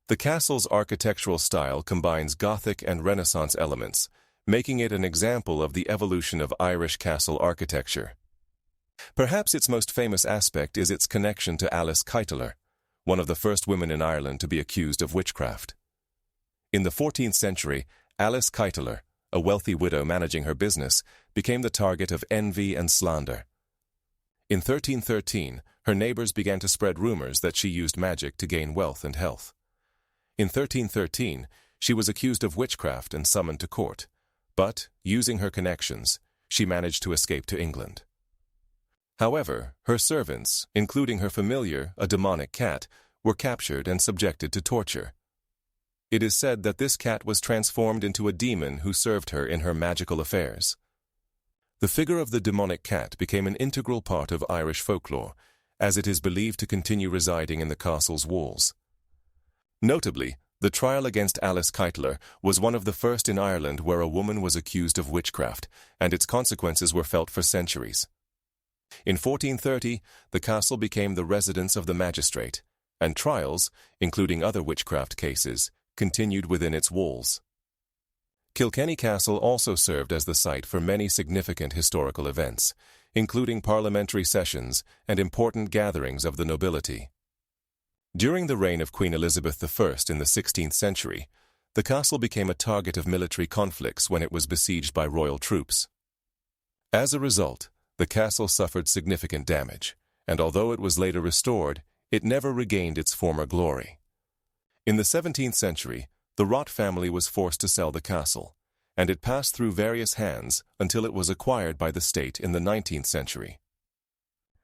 The castle's architectural style combines Gothic and Renaissance elements, making it an example of the evolution of Irish castle architecture. Perhaps its most famous aspect is its connection to Alice Kyteler, one of the first women in Ireland to be accused of witchcraft. In the 14th century, Alice Kyteler, a wealthy widow managing her business, became the target of envy and slander. In 1313, her neighbors began to spread rumors that she used magic to gain wealth and health. In 1313, she was accused of witchcraft and summoned to court, but, using her connections, she managed to escape to England. However, her servants, including her familiar, a demonic cat, were captured and subjected to torture. It is said that this cat was transformed into a demon who served her in her magical affairs. The figure of the demonic cat became an integral part of Irish folklore, as it is believed to continue residing in the castle's walls. Notably, the trial against Alice Kyteler was one of the first in Ireland where a woman was accused of witchcraft, and its consequences were felt for centuries. In 1430, the castle became the residence of the magistrate, and trials, including other witchcraft cases, continued within its walls. Kilkenny Castle also served as the site for many significant historical events, including parliamentary sessions and important gatherings of the nobility. During the reign of Queen Elizabeth I in the 16th century, the castle became a target of military conflicts when it was besieged by royal troops. As a result, the castle suffered significant damage, and although it was later restored, it never regained its former glory. In the 17th century, the Rott family was forced to sell the castle, and it passed through various hands until it was acquired by the state in the 19th century.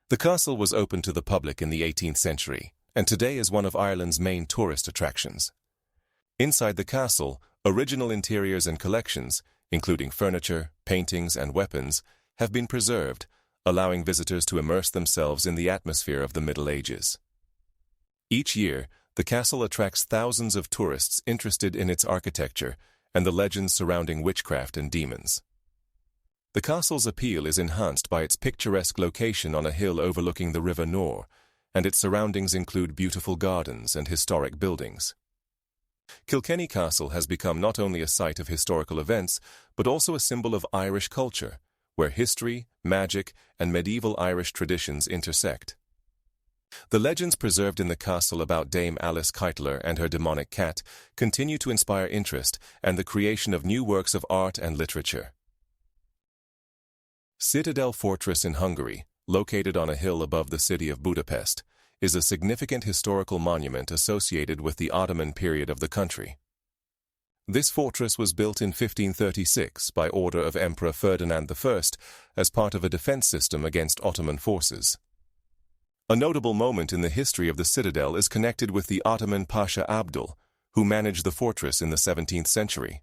The castle was open to the public in the 18th century, and today is one of Ireland's main tourist attractions. Inside the castle, original interiors and collections, including furniture, paintings, and weapons, have been preserved, allowing visitors to immerse themselves in the atmosphere of the Middle Ages. Each year, the castle attracts thousands of tourists interested in its architecture and the legends surrounding witchcraft and demons. The castle's appeal is enhanced by its picturesque location on a hill overlooking the River Nore, and its surroundings include beautiful gardens and historic buildings. Kilkenny Castle has become not only a site of historical events, but also a symbol of Irish culture, where history, magic, and medieval Irish traditions intersect. The legends preserved in the castle about Dame Alice Keitler and her demonic cat continue to inspire interest and the creation of new works of art and literature. Citadel Fortress in Hungary, located on a hill above the city of Budapest, is a significant historical monument associated with the Ottoman period of the country. This fortress was built in 1536 by order of Emperor Ferdinand I as part of a defense system against Ottoman forces. A notable moment in the history of the citadel is connected with the Ottoman Pasha Abdul, who managed the fortress in the 17th century.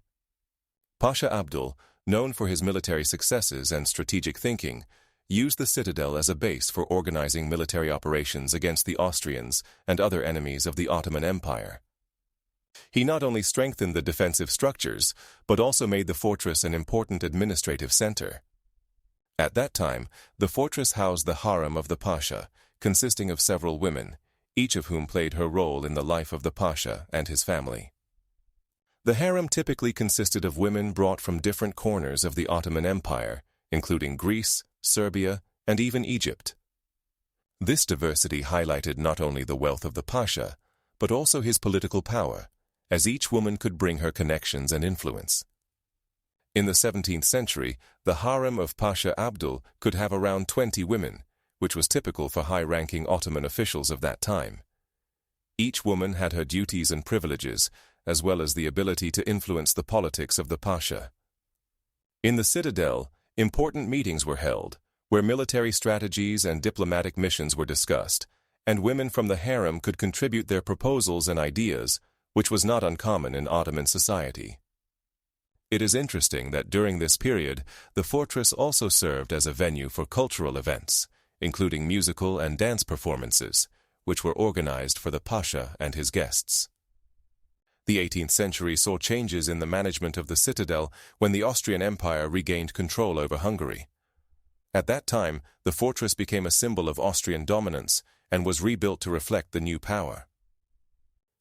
Pasha Abdul, known for his military successes and strategic thinking, used the citadel as a base for organizing military operations against the Austrians and other enemies of the Ottoman Empire. He not only strengthened the defensive structures, but also made the fortress an important administrative center. At that time, the fortress housed the harem of the Pasha, consisting of several women, each of whom played her role in the life of the Pasha and his family. The harem typically consisted of women brought from different corners of the Ottoman Empire, including Greece, Serbia, and even Egypt. This diversity highlighted not only the wealth of the Pasha, but also his political power, as each woman could bring her connections and influence. In the 17th century, the harem of Pasha Abdul could have around 20 women, which was typical for high-ranking Ottoman officials of that time. Each woman had her duties and privileges, as well as the ability to influence the politics of the Pasha. In the citadel, important meetings were held, where military strategies and diplomatic missions were discussed, and women from the harem could contribute their proposals and ideas, which was not uncommon in Ottoman society. It is interesting that during this period, the fortress also served as a venue for cultural events, including musical and dance performances, which were organized for the Pasha and his guests. The 18th century saw changes in the management of the citadel when the Austrian Empire regained control over Hungary. At that time, the fortress became a symbol of Austrian dominance and was rebuilt to reflect the new power.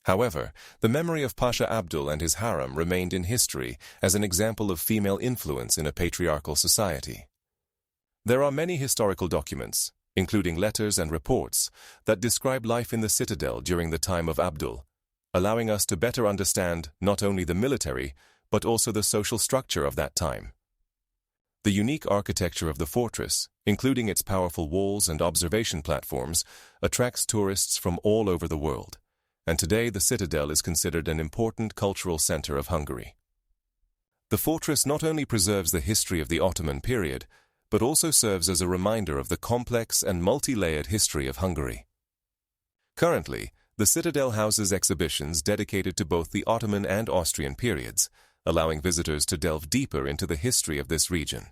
However, the memory of Pasha Abdul and his harem remained in history as an example of female influence in a patriarchal society. There are many historical documents, including letters and reports, that describe life in the citadel during the time of Abdul, allowing us to better understand not only the military, but also the social structure of that time. The unique architecture of the fortress, including its powerful walls and observation platforms, attracts tourists from all over the world, and today the citadel is considered an important cultural center of Hungary. The fortress not only preserves the history of the Ottoman period, but also serves as a reminder of the complex and multi-layered history of Hungary. Currently, the citadel houses exhibitions dedicated to both the Ottoman and Austrian periods, allowing visitors to delve deeper into the history of this region.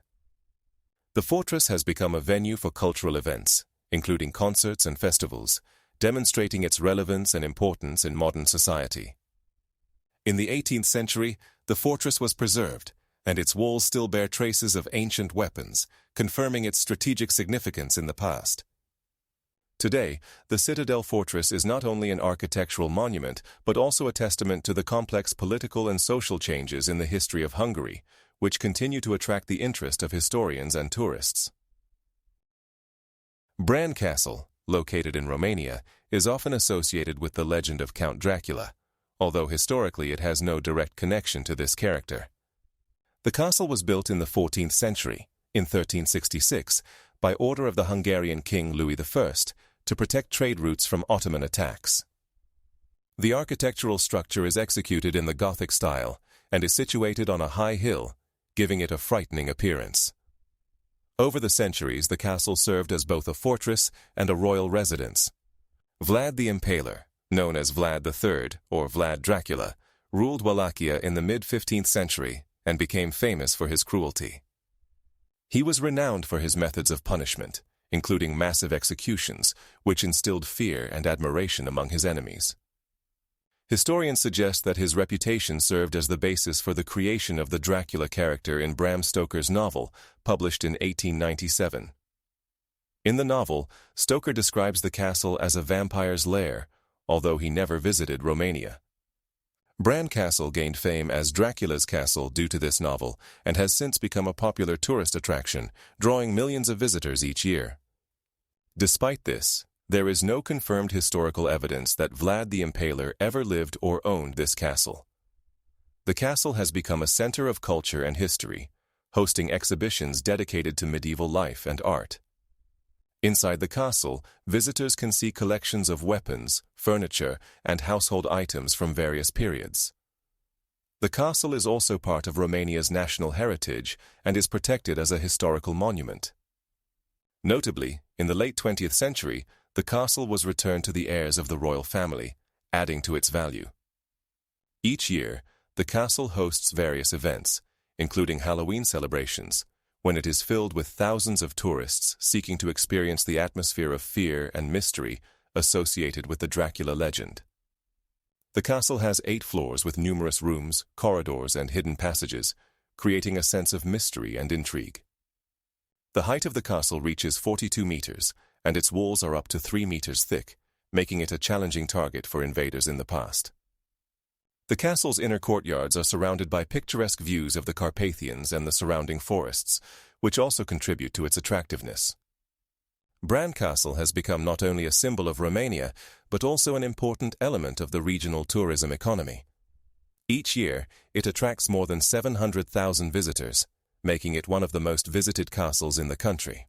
The fortress has become a venue for cultural events, including concerts and festivals, demonstrating its relevance and importance in modern society. In the 18th century, the fortress was preserved, and its walls still bear traces of ancient weapons, confirming its strategic significance in the past. Today, the Citadel Fortress is not only an architectural monument, but also a testament to the complex political and social changes in the history of Hungary, which continue to attract the interest of historians and tourists. Bran Castle, located in Romania, is often associated with the legend of Count Dracula, although historically it has no direct connection to this character. The castle was built in the 14th century, in 1366, by order of the Hungarian king Louis I, to protect trade routes from Ottoman attacks. The architectural structure is executed in the Gothic style and is situated on a high hill, giving it a frightening appearance. Over the centuries, the castle served as both a fortress and a royal residence. Vlad the Impaler, known as Vlad III or Vlad Dracula, ruled Wallachia in the mid-15th century and became famous for his cruelty. He was renowned for his methods of punishment, including massive executions, which instilled fear and admiration among his enemies. Historians suggest that his reputation served as the basis for the creation of the Dracula character in Bram Stoker's novel, published in 1897. In the novel, Stoker describes the castle as a vampire's lair, although he never visited Romania. Bran Castle gained fame as Dracula's castle due to this novel and has since become a popular tourist attraction, drawing millions of visitors each year. Despite this, there is no confirmed historical evidence that Vlad the Impaler ever lived or owned this castle. The castle has become a center of culture and history, hosting exhibitions dedicated to medieval life and art. Inside the castle, visitors can see collections of weapons, furniture, and household items from various periods. The castle is also part of Romania's national heritage and is protected as a historical monument. Notably, in the late 20th century, the castle was returned to the heirs of the royal family, adding to its value. Each year, the castle hosts various events, including Halloween celebrations, when it is filled with thousands of tourists seeking to experience the atmosphere of fear and mystery associated with the Dracula legend. The castle has 8 floors with numerous rooms, corridors, and hidden passages, creating a sense of mystery and intrigue. The height of the castle reaches 42 meters, and its walls are up to 3 meters thick, making it a challenging target for invaders in the past. The castle's inner courtyards are surrounded by picturesque views of the Carpathians and the surrounding forests, which also contribute to its attractiveness. Bran Castle has become not only a symbol of Romania, but also an important element of the regional tourism economy. Each year, it attracts more than 700,000 visitors, making it one of the most visited castles in the country.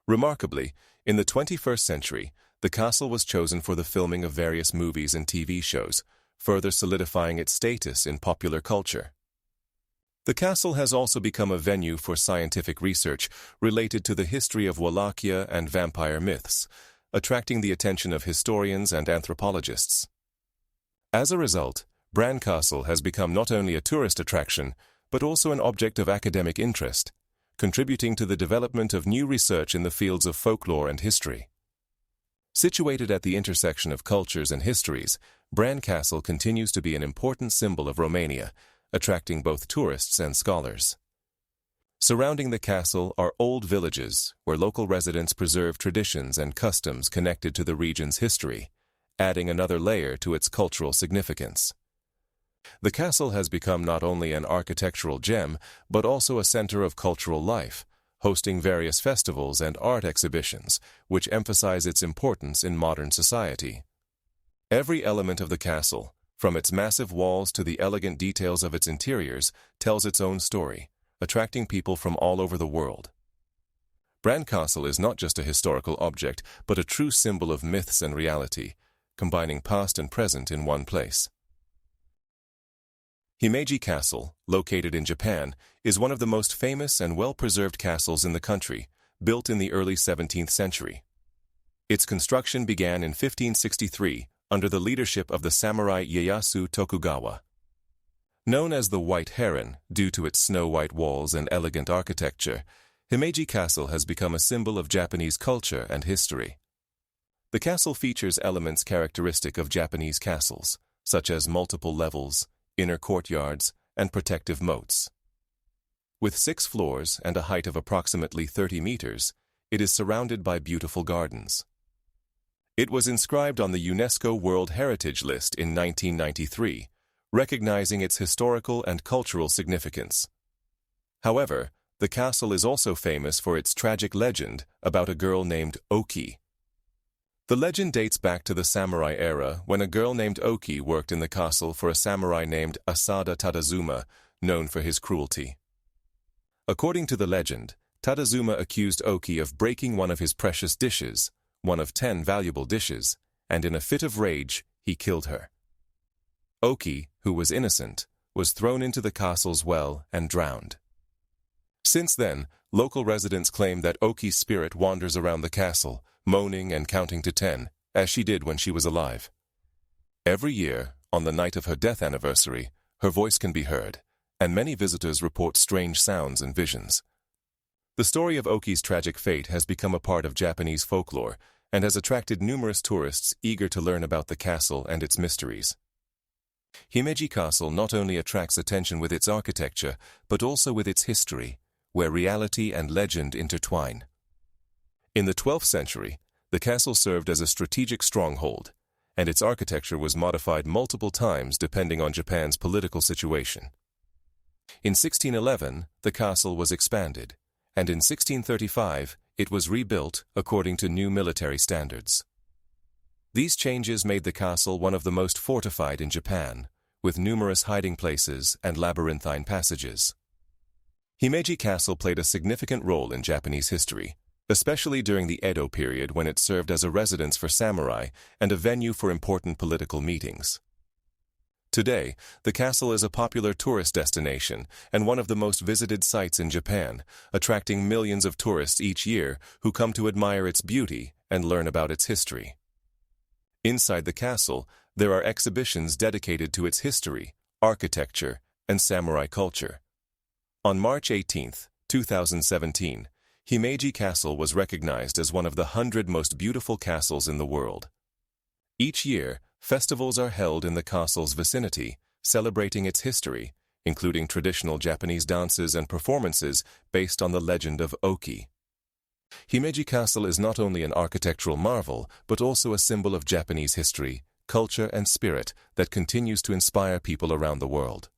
Remarkably, in the 21st century, the castle was chosen for the filming of various movies and TV shows, further solidifying its status in popular culture. The castle has also become a venue for scientific research related to the history of Wallachia and vampire myths, attracting the attention of historians and anthropologists. As a result, Bran Castle has become not only a tourist attraction, but also an object of academic interest, contributing to the development of new research in the fields of folklore and history. Situated at the intersection of cultures and histories, Bran Castle continues to be an important symbol of Romania, attracting both tourists and scholars. Surrounding the castle are old villages where local residents preserve traditions and customs connected to the region's history, adding another layer to its cultural significance. The castle has become not only an architectural gem, but also a center of cultural life, hosting various festivals and art exhibitions, which emphasize its importance in modern society. Every element of the castle, from its massive walls to the elegant details of its interiors, tells its own story, attracting people from all over the world. Bran Castle is not just a historical object, but a true symbol of myths and reality, combining past and present in one place. Himeji Castle, located in Japan, is one of the most famous and well-preserved castles in the country, built in the early 17th century. Its construction began in 1563 under the leadership of the samurai Ieyasu Tokugawa. Known as the White Heron due to its snow-white walls and elegant architecture, Himeji Castle has become a symbol of Japanese culture and history. The castle features elements characteristic of Japanese castles, such as multiple levels, inner courtyards, and protective moats. With 6 floors and a height of approximately 30 meters, it is surrounded by beautiful gardens. It was inscribed on the UNESCO World Heritage List in 1993, recognizing its historical and cultural significance. However, the castle is also famous for its tragic legend about a girl named Oki. The legend dates back to the samurai era when a girl named Oki worked in the castle for a samurai named Asada Tadazuma, known for his cruelty. According to the legend, Tadazuma accused Oki of breaking one of his precious dishes, one of 10 valuable dishes, and in a fit of rage, he killed her. Oki, who was innocent, was thrown into the castle's well and drowned. Since then, local residents claim that Oki's spirit wanders around the castle, moaning and counting to 10, as she did when she was alive. Every year, on the night of her death anniversary, her voice can be heard, and many visitors report strange sounds and visions. The story of Oki's tragic fate has become a part of Japanese folklore and has attracted numerous tourists eager to learn about the castle and its mysteries. Himeji Castle not only attracts attention with its architecture, but also with its history, where reality and legend intertwine. In the 12th century, the castle served as a strategic stronghold, and its architecture was modified multiple times depending on Japan's political situation. In 1611, the castle was expanded, and in 1635, it was rebuilt according to new military standards. These changes made the castle one of the most fortified in Japan, with numerous hiding places and labyrinthine passages. Himeji Castle played a significant role in Japanese history, especially during the Edo period when it served as a residence for samurai and a venue for important political meetings. Today, the castle is a popular tourist destination and one of the most visited sites in Japan, attracting millions of tourists each year who come to admire its beauty and learn about its history. Inside the castle, there are exhibitions dedicated to its history, architecture, and samurai culture. On March 18, 2017, Himeji Castle was recognized as one of the 100 most beautiful castles in the world. Each year, festivals are held in the castle's vicinity, celebrating its history, including traditional Japanese dances and performances based on the legend of Oki. Himeji Castle is not only an architectural marvel, but also a symbol of Japanese history, culture, and spirit that continues to inspire people around the world.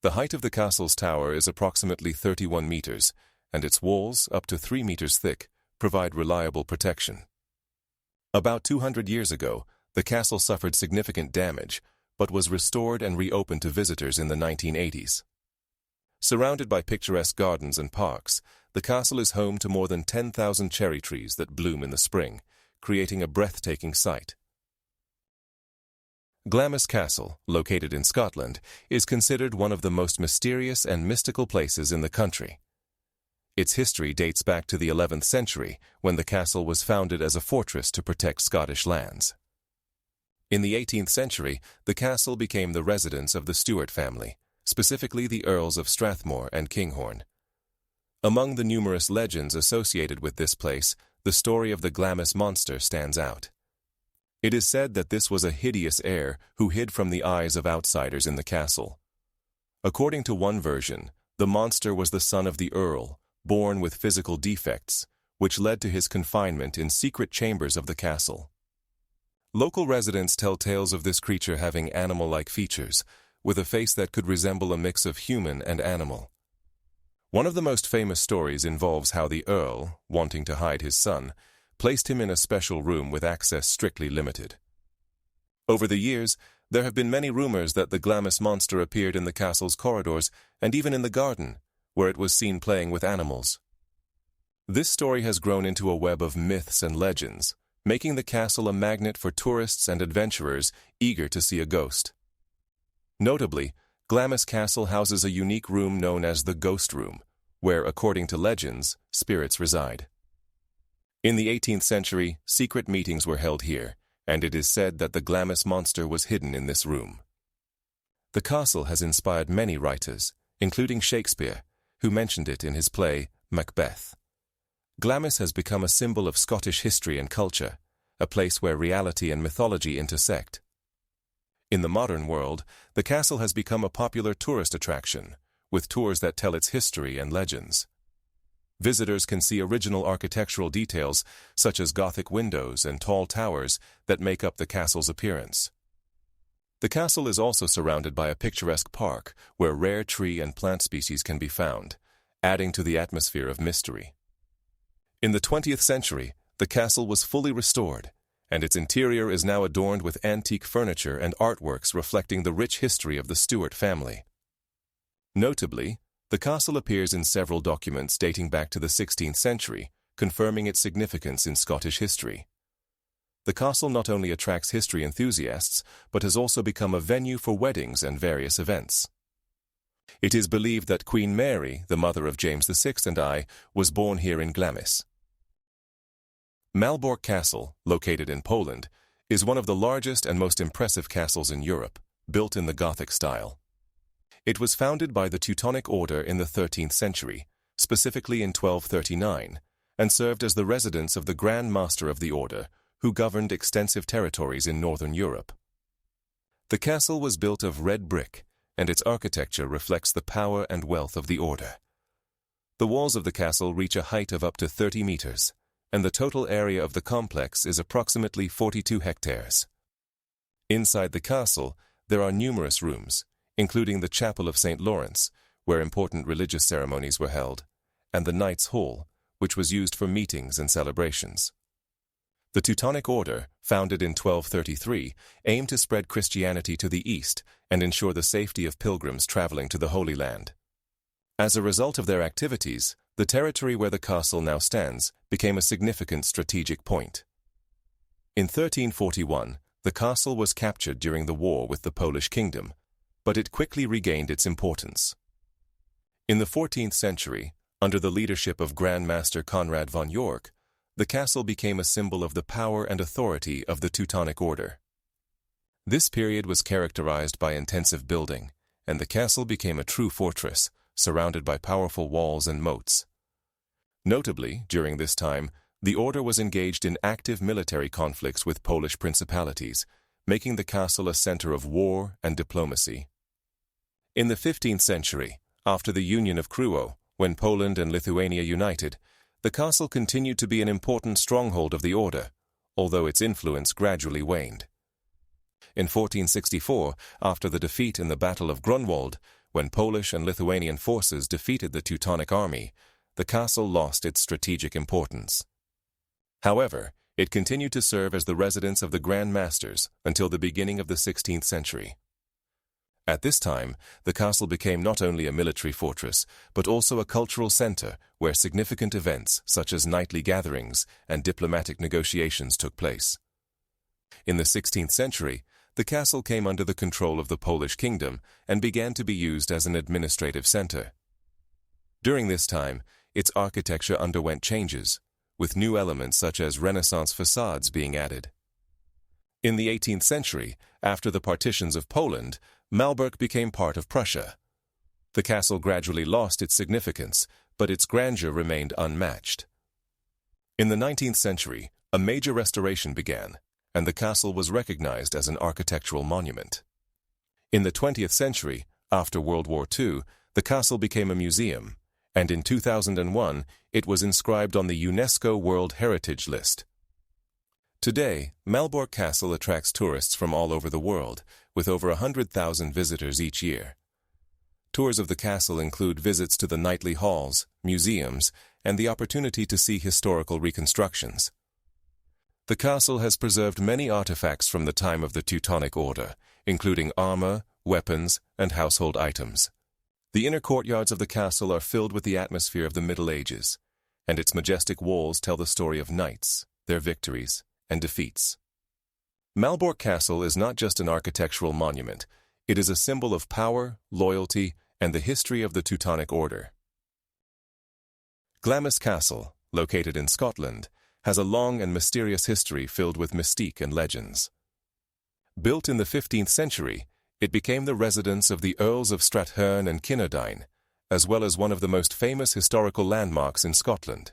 The height of the castle's tower is approximately 31 meters, and its walls, up to 3 meters thick, provide reliable protection. About 200 years ago, the castle suffered significant damage, but was restored and reopened to visitors in the 1980s. Surrounded by picturesque gardens and parks, the castle is home to more than 10,000 cherry trees that bloom in the spring, creating a breathtaking sight. Glamis Castle, located in Scotland, is considered one of the most mysterious and mystical places in the country. Its history dates back to the 11th century, when the castle was founded as a fortress to protect Scottish lands. In the 18th century, the castle became the residence of the Stuart family, specifically the Earls of Strathmore and Kinghorn. Among the numerous legends associated with this place, the story of the Glamis monster stands out. It is said that this was a hideous heir who hid from the eyes of outsiders in the castle. According to one version, the monster was the son of the Earl, born with physical defects, which led to his confinement in secret chambers of the castle. Local residents tell tales of this creature having animal-like features, with a face that could resemble a mix of human and animal. One of the most famous stories involves how the Earl, wanting to hide his son, placed him in a special room with access strictly limited. Over the years, there have been many rumors that the Glamis monster appeared in the castle's corridors and even in the garden, where it was seen playing with animals. This story has grown into a web of myths and legends, making the castle a magnet for tourists and adventurers eager to see a ghost. Notably, Glamis Castle houses a unique room known as the Ghost Room, where, according to legends, spirits reside. In the 18th century, secret meetings were held here, and it is said that the Glamis monster was hidden in this room. The castle has inspired many writers, including Shakespeare, who mentioned it in his play Macbeth. Glamis has become a symbol of Scottish history and culture, a place where reality and mythology intersect. In the modern world, the castle has become a popular tourist attraction, with tours that tell its history and legends. Visitors can see original architectural details, such as Gothic windows and tall towers, that make up the castle's appearance. The castle is also surrounded by a picturesque park, where rare tree and plant species can be found, adding to the atmosphere of mystery. In the 20th century, the castle was fully restored, and its interior is now adorned with antique furniture and artworks reflecting the rich history of the Stuart family. Notably, the castle appears in several documents dating back to the 16th century, confirming its significance in Scottish history. The castle not only attracts history enthusiasts, but has also become a venue for weddings and various events. It is believed that Queen Mary, the mother of James VI and I, was born here in Glamis. Malbork Castle, located in Poland, is one of the largest and most impressive castles in Europe, built in the Gothic style. It was founded by the Teutonic Order in the 13th century, specifically in 1239, and served as the residence of the Grand Master of the Order, who governed extensive territories in northern Europe. The castle was built of red brick, and its architecture reflects the power and wealth of the order. The walls of the castle reach a height of up to 30 meters, and the total area of the complex is approximately 42 hectares. Inside the castle, there are numerous rooms, including the Chapel of St. Lawrence, where important religious ceremonies were held, and the Knights' Hall, which was used for meetings and celebrations. The Teutonic Order, founded in 1233, aimed to spread Christianity to the east and ensure the safety of pilgrims traveling to the Holy Land. As a result of their activities, the territory where the castle now stands became a significant strategic point. In 1341, the castle was captured during the war with the Polish kingdom, but it quickly regained its importance. In the 14th century, under the leadership of Grand Master Conrad von York, the castle became a symbol of the power and authority of the Teutonic Order. This period was characterized by intensive building, and the castle became a true fortress, surrounded by powerful walls and moats. Notably, during this time, the order was engaged in active military conflicts with Polish principalities, making the castle a center of war and diplomacy. In the 15th century, after the Union of Krzywo, when Poland and Lithuania united, the castle continued to be an important stronghold of the order, although its influence gradually waned. In 1464, after the defeat in the Battle of Grunwald, when Polish and Lithuanian forces defeated the Teutonic army, the castle lost its strategic importance. However, it continued to serve as the residence of the Grand Masters until the beginning of the 16th century. At this time, the castle became not only a military fortress, but also a cultural center where significant events such as knightly gatherings and diplomatic negotiations took place. In the 16th century, the castle came under the control of the Polish kingdom and began to be used as an administrative center. During this time, its architecture underwent changes, with new elements such as Renaissance facades being added. In the 18th century, after the partitions of Poland, Malbork became part of Prussia. The castle gradually lost its significance, but its grandeur remained unmatched. In the 19th century, a major restoration began, and the castle was recognized as an architectural monument. In the 20th century, after World War II, the castle became a museum, and in 2001, it was inscribed on the UNESCO World Heritage List. Today, Malbork Castle attracts tourists from all over the world, with over 100,000 visitors each year. Tours of the castle include visits to the knightly halls, museums, and the opportunity to see historical reconstructions. The castle has preserved many artifacts from the time of the Teutonic Order, including armor, weapons, and household items. The inner courtyards of the castle are filled with the atmosphere of the Middle Ages, and its majestic walls tell the story of knights, their victories, and defeats. Malbork Castle is not just an architectural monument, it is a symbol of power, loyalty, and the history of the Teutonic Order. Glamis Castle, located in Scotland, has a long and mysterious history filled with mystique and legends. Built in the 15th century, it became the residence of the Earls of Strathearn and Kinnerdyne, as well as one of the most famous historical landmarks in Scotland.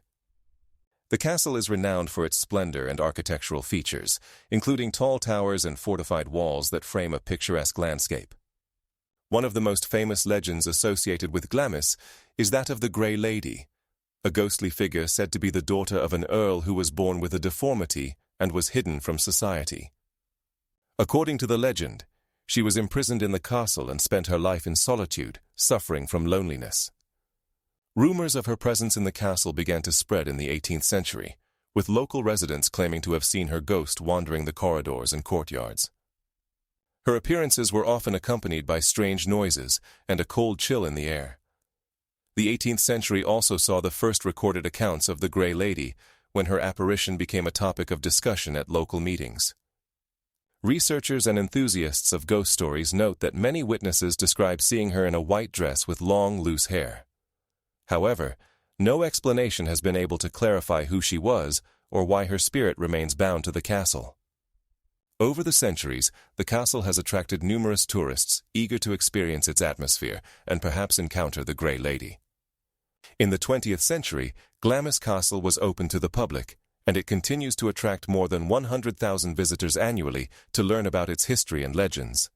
The castle is renowned for its splendor and architectural features, including tall towers and fortified walls that frame a picturesque landscape. One of the most famous legends associated with Glamis is that of the Grey Lady, a ghostly figure said to be the daughter of an earl who was born with a deformity and was hidden from society. According to the legend, she was imprisoned in the castle and spent her life in solitude, suffering from loneliness. Rumors of her presence in the castle began to spread in the 18th century, with local residents claiming to have seen her ghost wandering the corridors and courtyards. Her appearances were often accompanied by strange noises and a cold chill in the air. The 18th century also saw the first recorded accounts of the Grey Lady, when her apparition became a topic of discussion at local meetings. Researchers and enthusiasts of ghost stories note that many witnesses describe seeing her in a white dress with long, loose hair. However, no explanation has been able to clarify who she was or why her spirit remains bound to the castle. Over the centuries, the castle has attracted numerous tourists eager to experience its atmosphere and perhaps encounter the Grey Lady. In the 20th century, Glamis Castle was open to the public, and it continues to attract more than 100,000 visitors annually to learn about its history and legends.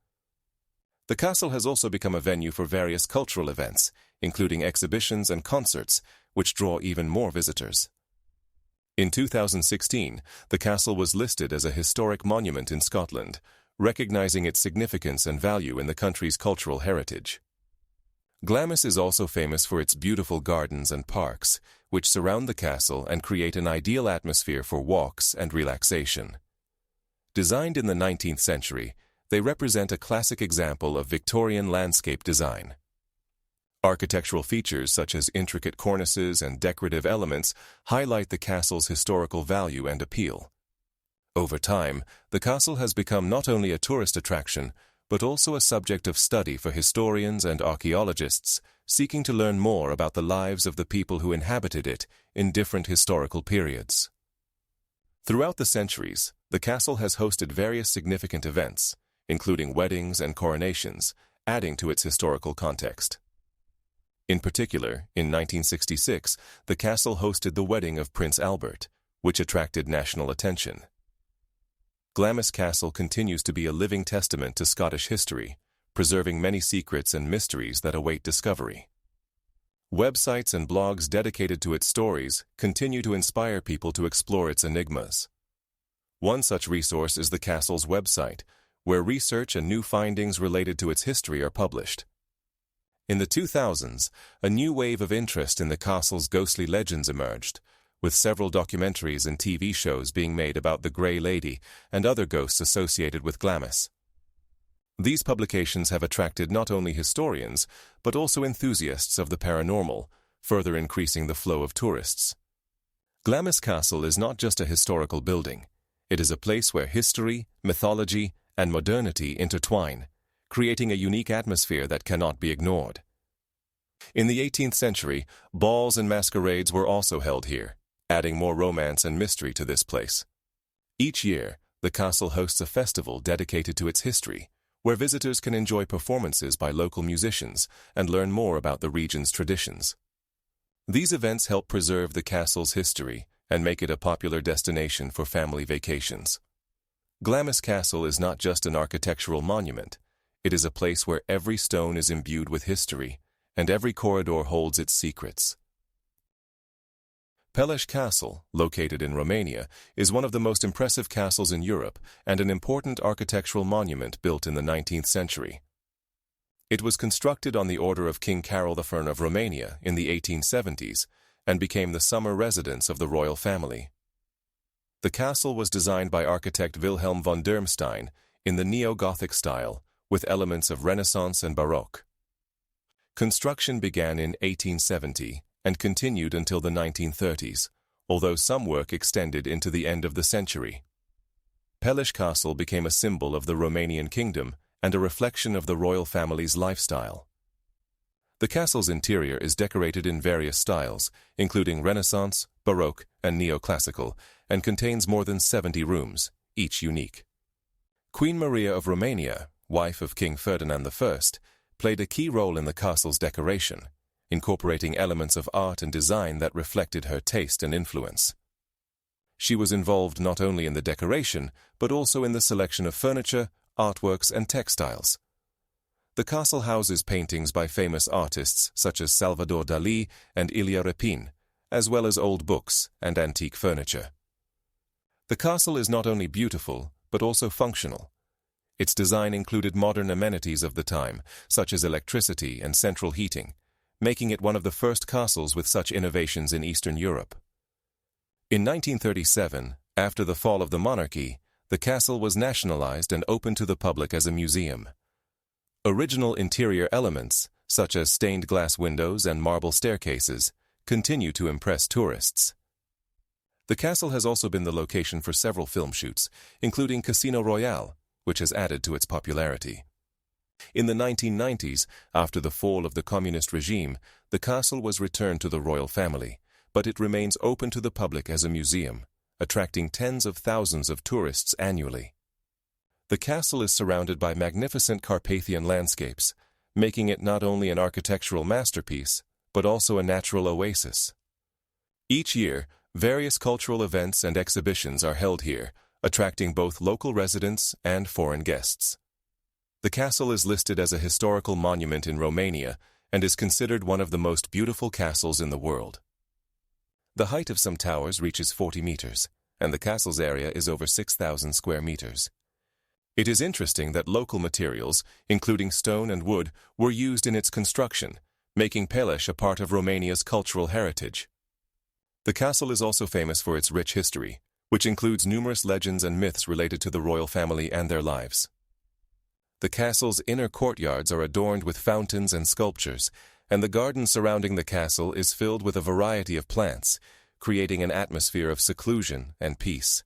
The castle has also become a venue for various cultural events, including exhibitions and concerts, which draw even more visitors. In 2016, the castle was listed as a historic monument in Scotland, recognizing its significance and value in the country's cultural heritage. Glamis is also famous for its beautiful gardens and parks, which surround the castle and create an ideal atmosphere for walks and relaxation. Designed in the 19th century, they represent a classic example of Victorian landscape design. Architectural features such as intricate cornices and decorative elements highlight the castle's historical value and appeal. Over time, the castle has become not only a tourist attraction, but also a subject of study for historians and archaeologists seeking to learn more about the lives of the people who inhabited it in different historical periods. Throughout the centuries, the castle has hosted various significant events, including weddings and coronations, adding to its historical context. In particular, in 1966, the castle hosted the wedding of Prince Albert, which attracted national attention. Glamis Castle continues to be a living testament to Scottish history, preserving many secrets and mysteries that await discovery. Websites and blogs dedicated to its stories continue to inspire people to explore its enigmas. One such resource is the castle's website, where research and new findings related to its history are published. In the 2000s, a new wave of interest in the castle's ghostly legends emerged, with several documentaries and TV shows being made about the Grey Lady and other ghosts associated with Glamis. These publications have attracted not only historians, but also enthusiasts of the paranormal, further increasing the flow of tourists. Glamis Castle is not just a historical building. It is a place where history, mythology, and modernity intertwine, creating a unique atmosphere that cannot be ignored. In the 18th century, balls and masquerades were also held here, adding more romance and mystery to this place. Each year, the castle hosts a festival dedicated to its history, where visitors can enjoy performances by local musicians and learn more about the region's traditions. These events help preserve the castle's history and make it a popular destination for family vacations. Glamis Castle is not just an architectural monument. It is a place where every stone is imbued with history, and every corridor holds its secrets. Peles Castle, located in Romania, is one of the most impressive castles in Europe and an important architectural monument built in the 19th century. It was constructed on the order of King Carol I of Romania in the 1870s and became the summer residence of the royal family. The castle was designed by architect Wilhelm von Dermstein in the neo-Gothic style, with elements of Renaissance and Baroque. Construction began in 1870 and continued until the 1930s, although some work extended into the end of the century. Peles Castle became a symbol of the Romanian kingdom and a reflection of the royal family's lifestyle. The castle's interior is decorated in various styles, including Renaissance, Baroque, and Neoclassical, and contains more than 70 rooms, each unique. Queen Maria of Romania, wife of King Ferdinand I, played a key role in the castle's decoration, incorporating elements of art and design that reflected her taste and influence. She was involved not only in the decoration, but also in the selection of furniture, artworks, and textiles. The castle houses paintings by famous artists such as Salvador Dalí and Ilya Repin, as well as old books and antique furniture. The castle is not only beautiful, but also functional. Its design included modern amenities of the time, such as electricity and central heating, making it one of the first castles with such innovations in Eastern Europe. In 1937, after the fall of the monarchy, the castle was nationalized and opened to the public as a museum. Original interior elements, such as stained glass windows and marble staircases, continue to impress tourists. The castle has also been the location for several film shoots, including Casino Royale, which has added to its popularity. In the 1990s, after the fall of the communist regime, the castle was returned to the royal family, but it remains open to the public as a museum, attracting tens of thousands of tourists annually. The castle is surrounded by magnificent Carpathian landscapes, making it not only an architectural masterpiece, but also a natural oasis. Each year, various cultural events and exhibitions are held here, attracting both local residents and foreign guests. The castle is listed as a historical monument in Romania and is considered one of the most beautiful castles in the world. The height of some towers reaches 40 meters, and the castle's area is over 6,000 square meters. It is interesting that local materials, including stone and wood, were used in its construction, making Peleș a part of Romania's cultural heritage. The castle is also famous for its rich history, which includes numerous legends and myths related to the royal family and their lives. The castle's inner courtyards are adorned with fountains and sculptures, and the garden surrounding the castle is filled with a variety of plants, creating an atmosphere of seclusion and peace.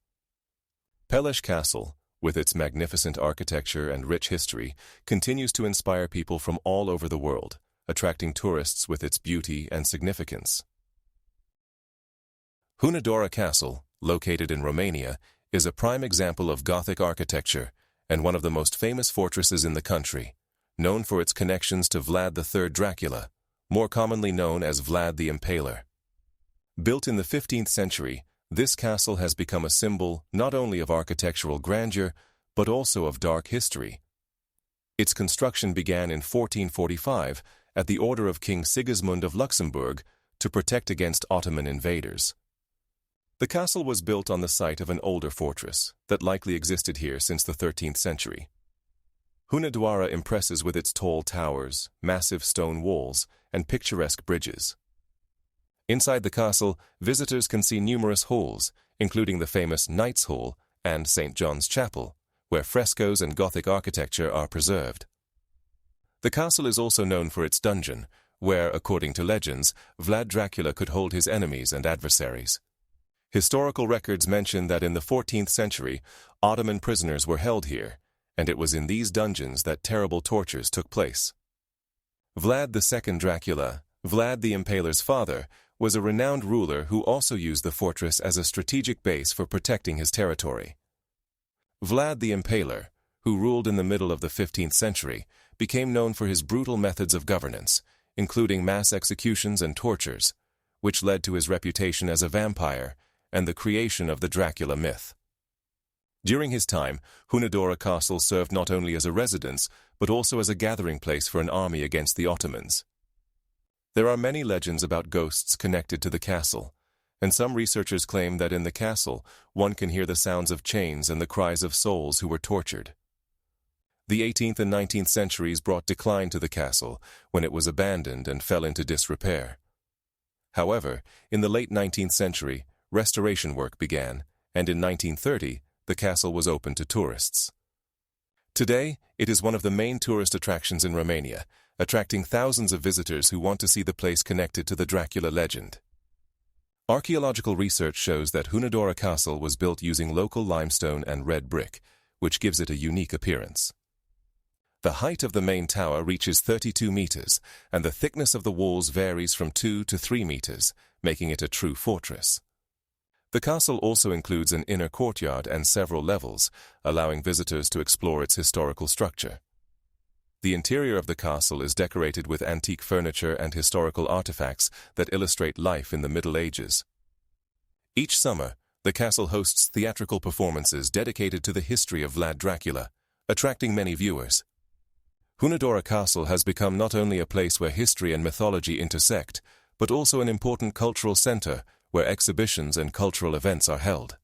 Peleș Castle, with its magnificent architecture and rich history, continues to inspire people from all over the world, attracting tourists with its beauty and significance. Hunedoara Castle, located in Romania, is a prime example of Gothic architecture and one of the most famous fortresses in the country, known for its connections to Vlad III Dracula, more commonly known as Vlad the Impaler. Built in the 15th century, this castle has become a symbol not only of architectural grandeur, but also of dark history. Its construction began in 1445 at the order of King Sigismund of Luxembourg to protect against Ottoman invaders. The castle was built on the site of an older fortress that likely existed here since the 13th century. Hunedoara impresses with its tall towers, massive stone walls, and picturesque bridges. Inside the castle, visitors can see numerous halls, including the famous Knights' Hall and St. John's Chapel, where frescoes and Gothic architecture are preserved. The castle is also known for its dungeon, where, according to legends, Vlad Dracula could hold his enemies and adversaries. Historical records mention that in the 14th century, Ottoman prisoners were held here, and it was in these dungeons that terrible tortures took place. Vlad II Dracula, Vlad the Impaler's father, was a renowned ruler who also used the fortress as a strategic base for protecting his territory. Vlad the Impaler, who ruled in the middle of the 15th century, became known for his brutal methods of governance, including mass executions and tortures, which led to his reputation as a vampire and the creation of the Dracula myth. During his time, Hunedoara Castle served not only as a residence, but also as a gathering place for an army against the Ottomans. There are many legends about ghosts connected to the castle, and some researchers claim that in the castle one can hear the sounds of chains and the cries of souls who were tortured. The 18th and 19th centuries brought decline to the castle when it was abandoned and fell into disrepair. However, in the late 19th century, restoration work began, and in 1930, the castle was open to tourists. Today, it is one of the main tourist attractions in Romania, attracting thousands of visitors who want to see the place connected to the Dracula legend. Archaeological research shows that Hunedoara Castle was built using local limestone and red brick, which gives it a unique appearance. The height of the main tower reaches 32 meters, and the thickness of the walls varies from 2 to 3 meters, making it a true fortress. The castle also includes an inner courtyard and several levels, allowing visitors to explore its historical structure. The interior of the castle is decorated with antique furniture and historical artifacts that illustrate life in the Middle Ages. Each summer, the castle hosts theatrical performances dedicated to the history of Vlad Dracula, attracting many viewers. Hunedoara Castle has become not only a place where history and mythology intersect, but also an important cultural center where exhibitions and cultural events are held.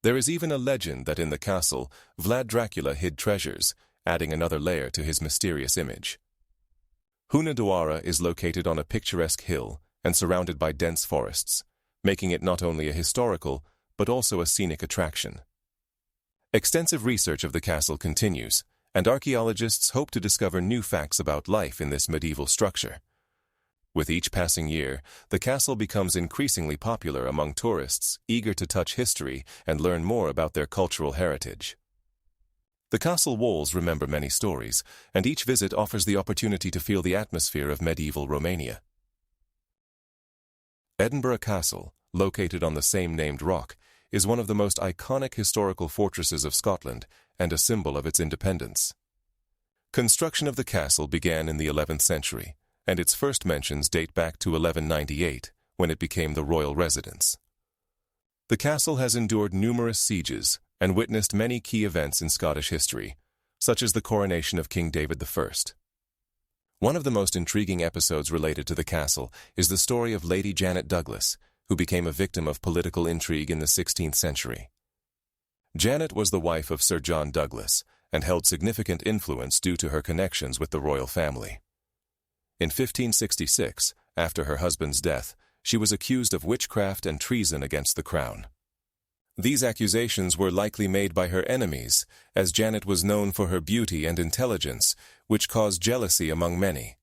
There is even a legend that in the castle, Vlad Dracula hid treasures, adding another layer to his mysterious image. Hunedoara is located on a picturesque hill and surrounded by dense forests, making it not only a historical, but also a scenic attraction. Extensive research of the castle continues, and archaeologists hope to discover new facts about life in this medieval structure. With each passing year, the castle becomes increasingly popular among tourists eager to touch history and learn more about their cultural heritage. The castle walls remember many stories, and each visit offers the opportunity to feel the atmosphere of medieval Romania. Edinburgh Castle, located on the same named rock, is one of the most iconic historical fortresses of Scotland and a symbol of its independence. Construction of the castle began in the 11th century, and its first mentions date back to 1198, when it became the royal residence. The castle has endured numerous sieges and witnessed many key events in Scottish history, such as the coronation of King David I. One of the most intriguing episodes related to the castle is the story of Lady Janet Douglas, who became a victim of political intrigue in the 16th century. Janet was the wife of Sir John Douglas and held significant influence due to her connections with the royal family. In 1566, after her husband's death, she was accused of witchcraft and treason against the crown. These accusations were likely made by her enemies, as Janet was known for her beauty and intelligence, which caused jealousy among many.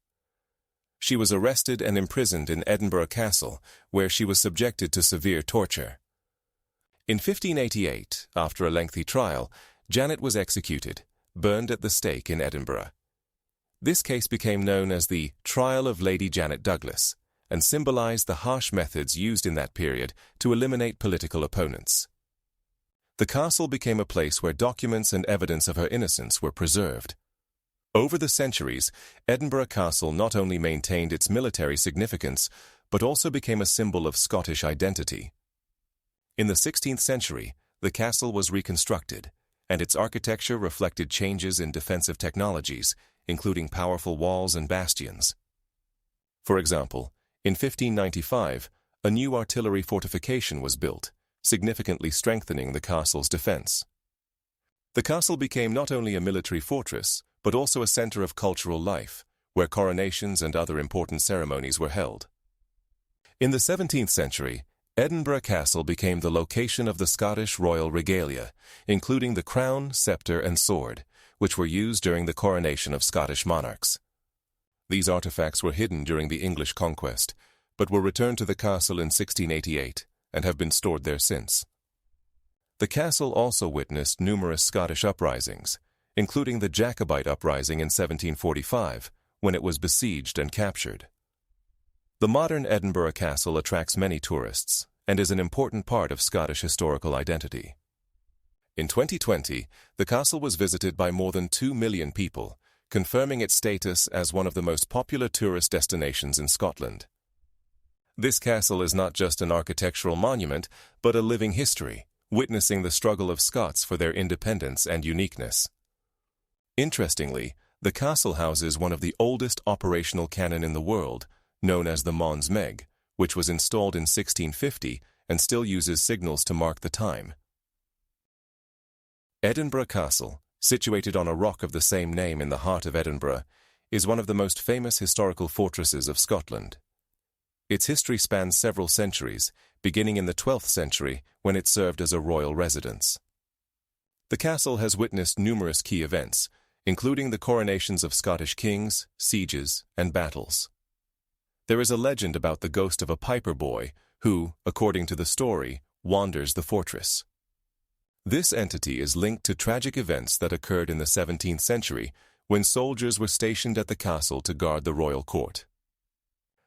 She was arrested and imprisoned in Edinburgh Castle, where she was subjected to severe torture. In 1588, after a lengthy trial, Janet was executed, burned at the stake in Edinburgh. This case became known as the Trial of Lady Janet Douglas, and symbolized the harsh methods used in that period to eliminate political opponents. The castle became a place where documents and evidence of her innocence were preserved. Over the centuries, Edinburgh Castle not only maintained its military significance, but also became a symbol of Scottish identity. In the 16th century, the castle was reconstructed, and its architecture reflected changes in defensive technologies, including powerful walls and bastions. For example, in 1595, a new artillery fortification was built, significantly strengthening the castle's defense. The castle became not only a military fortress, but also a center of cultural life, where coronations and other important ceremonies were held. In the 17th century, Edinburgh Castle became the location of the Scottish royal regalia, including the crown, scepter, and sword, which were used during the coronation of Scottish monarchs. These artifacts were hidden during the English conquest, but were returned to the castle in 1688 and have been stored there since. The castle also witnessed numerous Scottish uprisings, including the Jacobite uprising in 1745, when it was besieged and captured. The modern Edinburgh Castle attracts many tourists and is an important part of Scottish historical identity. In 2020, the castle was visited by more than 2 million people, confirming its status as one of the most popular tourist destinations in Scotland. This castle is not just an architectural monument, but a living history, witnessing the struggle of Scots for their independence and uniqueness. Interestingly, the castle houses one of the oldest operational cannon in the world, known as the Mons Meg, which was installed in 1650 and still uses signals to mark the time. Edinburgh Castle, situated on a rock of the same name in the heart of Edinburgh, is one of the most famous historical fortresses of Scotland. Its history spans several centuries, beginning in the 12th century when it served as a royal residence. The castle has witnessed numerous key events, including the coronations of Scottish kings, sieges, and battles. There is a legend about the ghost of a piper boy who, according to the story, wanders the fortress. This entity is linked to tragic events that occurred in the 17th century when soldiers were stationed at the castle to guard the royal court.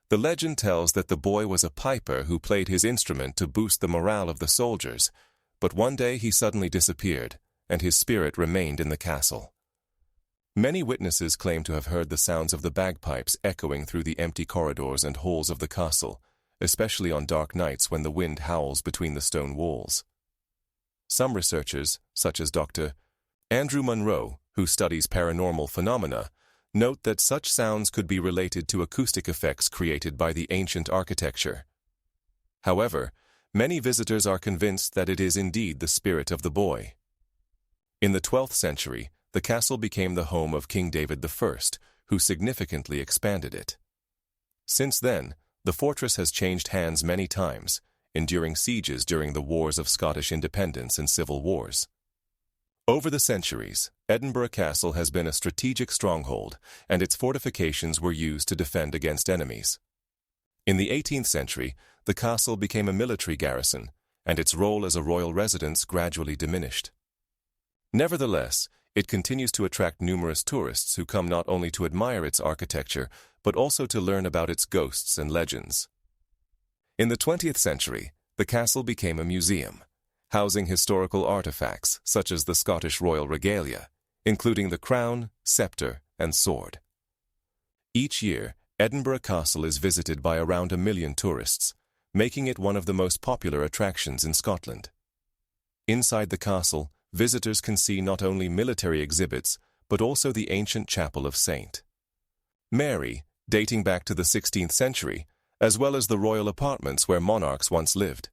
The legend tells that the boy was a piper who played his instrument to boost the morale of the soldiers, but one day he suddenly disappeared, and his spirit remained in the castle. Many witnesses claim to have heard the sounds of the bagpipes echoing through the empty corridors and halls of the castle, especially on dark nights when the wind howls between the stone walls. Some researchers, such as Dr. Andrew Munro, who studies paranormal phenomena, note that such sounds could be related to acoustic effects created by the ancient architecture. However, many visitors are convinced that it is indeed the spirit of the boy. In the 12th century, the castle became the home of King David I, who significantly expanded it. Since then, the fortress has changed hands many times, enduring sieges during the wars of Scottish independence and civil wars. Over the centuries, Edinburgh Castle has been a strategic stronghold, and its fortifications were used to defend against enemies. In the 18th century, the castle became a military garrison, and its role as a royal residence gradually diminished. Nevertheless, it continues to attract numerous tourists who come not only to admire its architecture, but also to learn about its ghosts and legends. In the 20th century, the castle became a museum, housing historical artifacts such as the Scottish royal regalia, including the crown, scepter, and sword. Each year, Edinburgh Castle is visited by around 1 million tourists, making it one of the most popular attractions in Scotland. Inside the castle, visitors can see not only military exhibits, but also the ancient chapel of St. Mary, dating back to the 16th century, as well as the royal apartments where monarchs once lived.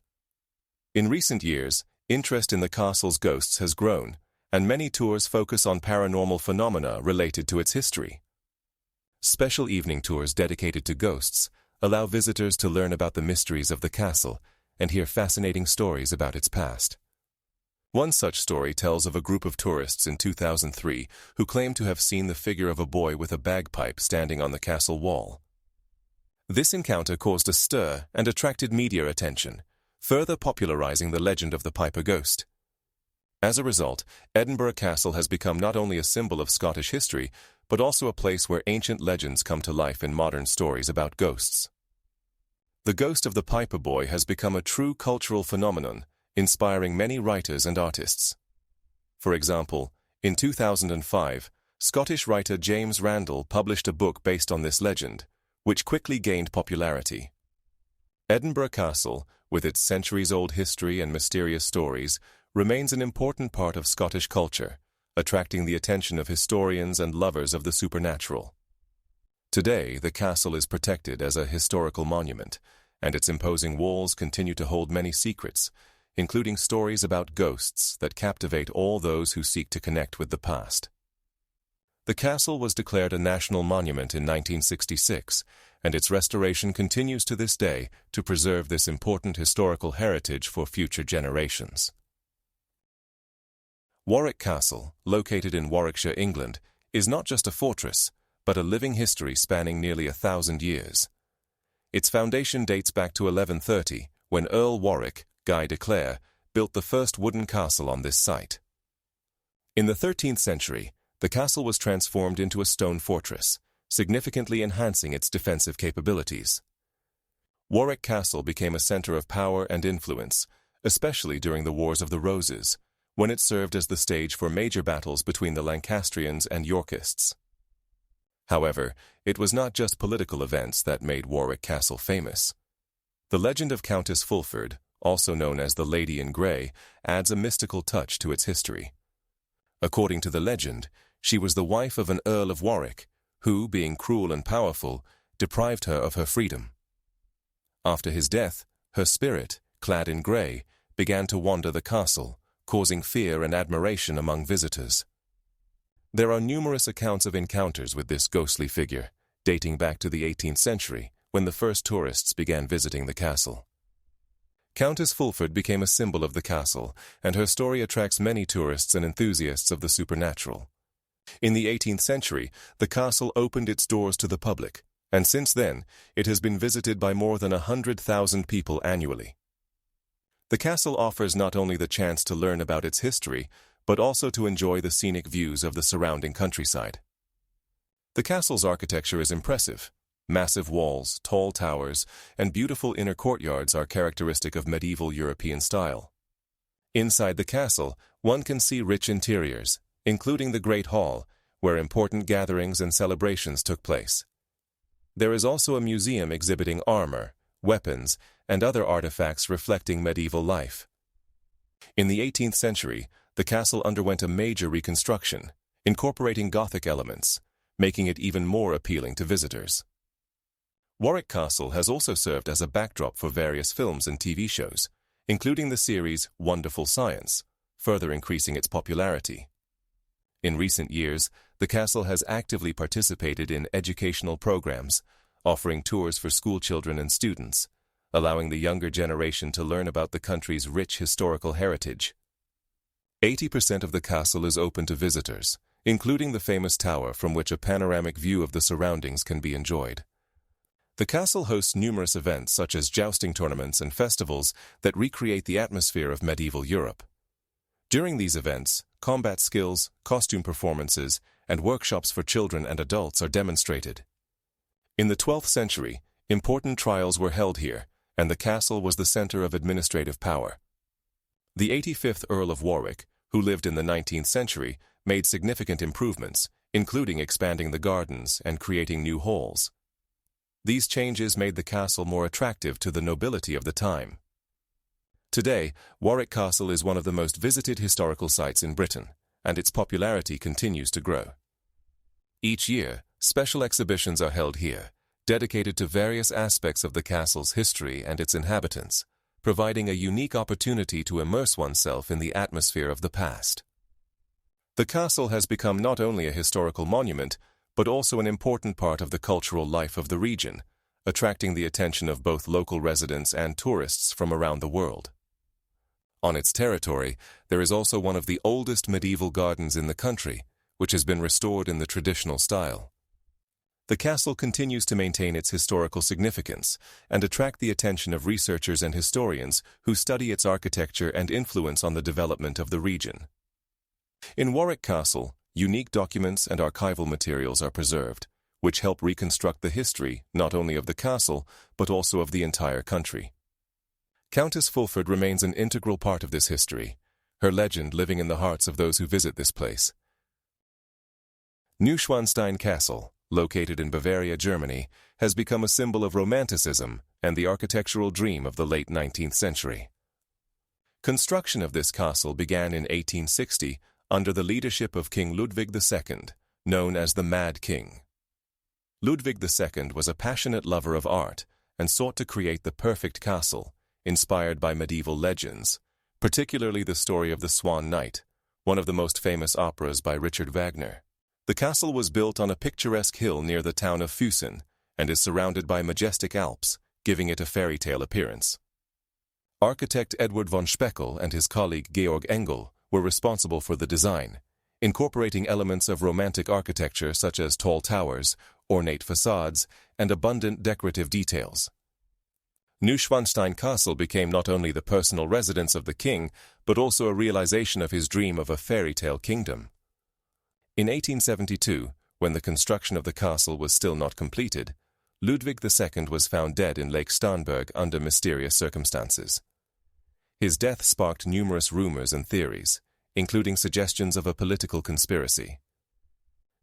In recent years, interest in the castle's ghosts has grown, and many tours focus on paranormal phenomena related to its history. Special evening tours dedicated to ghosts allow visitors to learn about the mysteries of the castle and hear fascinating stories about its past. One such story tells of a group of tourists in 2003 who claimed to have seen the figure of a boy with a bagpipe standing on the castle wall. This encounter caused a stir and attracted media attention, further popularizing the legend of the Piper ghost. As a result, Edinburgh Castle has become not only a symbol of Scottish history, but also a place where ancient legends come to life in modern stories about ghosts. The ghost of the Piper Boy has become a true cultural phenomenon, inspiring many writers and artists. For example, in 2005, Scottish writer James Randall published a book based on this legend, which quickly gained popularity. Edinburgh Castle, with its centuries-old history and mysterious stories, remains an important part of Scottish culture, attracting the attention of historians and lovers of the supernatural. Today, the castle is protected as a historical monument, and its imposing walls continue to hold many secrets, including stories about ghosts that captivate all those who seek to connect with the past. The castle was declared a national monument in 1966, and its restoration continues to this day to preserve this important historical heritage for future generations. Warwick Castle, located in Warwickshire, England, is not just a fortress, but a living history spanning nearly 1,000 years. Its foundation dates back to 1130, when Earl Warwick, Guy de Clare, built the first wooden castle on this site. In the 13th century, the castle was transformed into a stone fortress, significantly enhancing its defensive capabilities. Warwick Castle became a center of power and influence, especially during the Wars of the Roses, when it served as the stage for major battles between the Lancastrians and Yorkists. However, it was not just political events that made Warwick Castle famous. The legend of Countess Fulford, also known as the Lady in Grey, adds a mystical touch to its history. According to the legend, she was the wife of an Earl of Warwick, who, being cruel and powerful, deprived her of her freedom. After his death, her spirit, clad in grey, began to wander the castle, causing fear and admiration among visitors. There are numerous accounts of encounters with this ghostly figure, dating back to the 18th century, when the first tourists began visiting the castle. Countess Fulford became a symbol of the castle, and her story attracts many tourists and enthusiasts of the supernatural. In the 18th century, the castle opened its doors to the public, and since then, it has been visited by more than 100,000 people annually. The castle offers not only the chance to learn about its history, but also to enjoy the scenic views of the surrounding countryside. The castle's architecture is impressive. Massive walls, tall towers, and beautiful inner courtyards are characteristic of medieval European style. Inside the castle, one can see rich interiors, including the Great Hall, where important gatherings and celebrations took place. There is also a museum exhibiting armor, weapons, and other artifacts reflecting medieval life. In the 18th century, the castle underwent a major reconstruction, incorporating Gothic elements, making it even more appealing to visitors. Warwick Castle has also served as a backdrop for various films and TV shows, including the series Wonderful Science, further increasing its popularity. In recent years, the castle has actively participated in educational programs, offering tours for schoolchildren and students, allowing the younger generation to learn about the country's rich historical heritage. 80% of the castle is open to visitors, including the famous tower from which a panoramic view of the surroundings can be enjoyed. The castle hosts numerous events such as jousting tournaments and festivals that recreate the atmosphere of medieval Europe. During these events, combat skills, costume performances, and workshops for children and adults are demonstrated. In the 12th century, important trials were held here, and the castle was the center of administrative power. The 85th Earl of Warwick, who lived in the 19th century, made significant improvements, including expanding the gardens and creating new halls. These changes made the castle more attractive to the nobility of the time. Today, Warwick Castle is one of the most visited historical sites in Britain, and its popularity continues to grow. Each year, special exhibitions are held here, dedicated to various aspects of the castle's history and its inhabitants, providing a unique opportunity to immerse oneself in the atmosphere of the past. The castle has become not only a historical monument, but also an important part of the cultural life of the region, attracting the attention of both local residents and tourists from around the world. On its territory, there is also one of the oldest medieval gardens in the country, which has been restored in the traditional style. The castle continues to maintain its historical significance and attract the attention of researchers and historians who study its architecture and influence on the development of the region. In Warwick Castle, unique documents and archival materials are preserved, which help reconstruct the history not only of the castle, but also of the entire country. Countess Fulford remains an integral part of this history, her legend living in the hearts of those who visit this place. Neuschwanstein Castle, located in Bavaria, Germany, has become a symbol of Romanticism and the architectural dream of the late 19th century. Construction of this castle began in 1860 under the leadership of King Ludwig II, known as the Mad King. Ludwig II was a passionate lover of art and sought to create the perfect castle, inspired by medieval legends, particularly the story of the Swan Knight, one of the most famous operas by Richard Wagner. The castle was built on a picturesque hill near the town of Füssen and is surrounded by majestic Alps, giving it a fairy tale appearance. Architect Edward von Speckel and his colleague Georg Engel were responsible for the design, incorporating elements of Romantic architecture such as tall towers, ornate facades, and abundant decorative details. Neuschwanstein Castle became not only the personal residence of the king, but also a realization of his dream of a fairy tale kingdom. In 1872, when the construction of the castle was still not completed, Ludwig II was found dead in Lake Starnberg under mysterious circumstances. His death sparked numerous rumors and theories, including suggestions of a political conspiracy.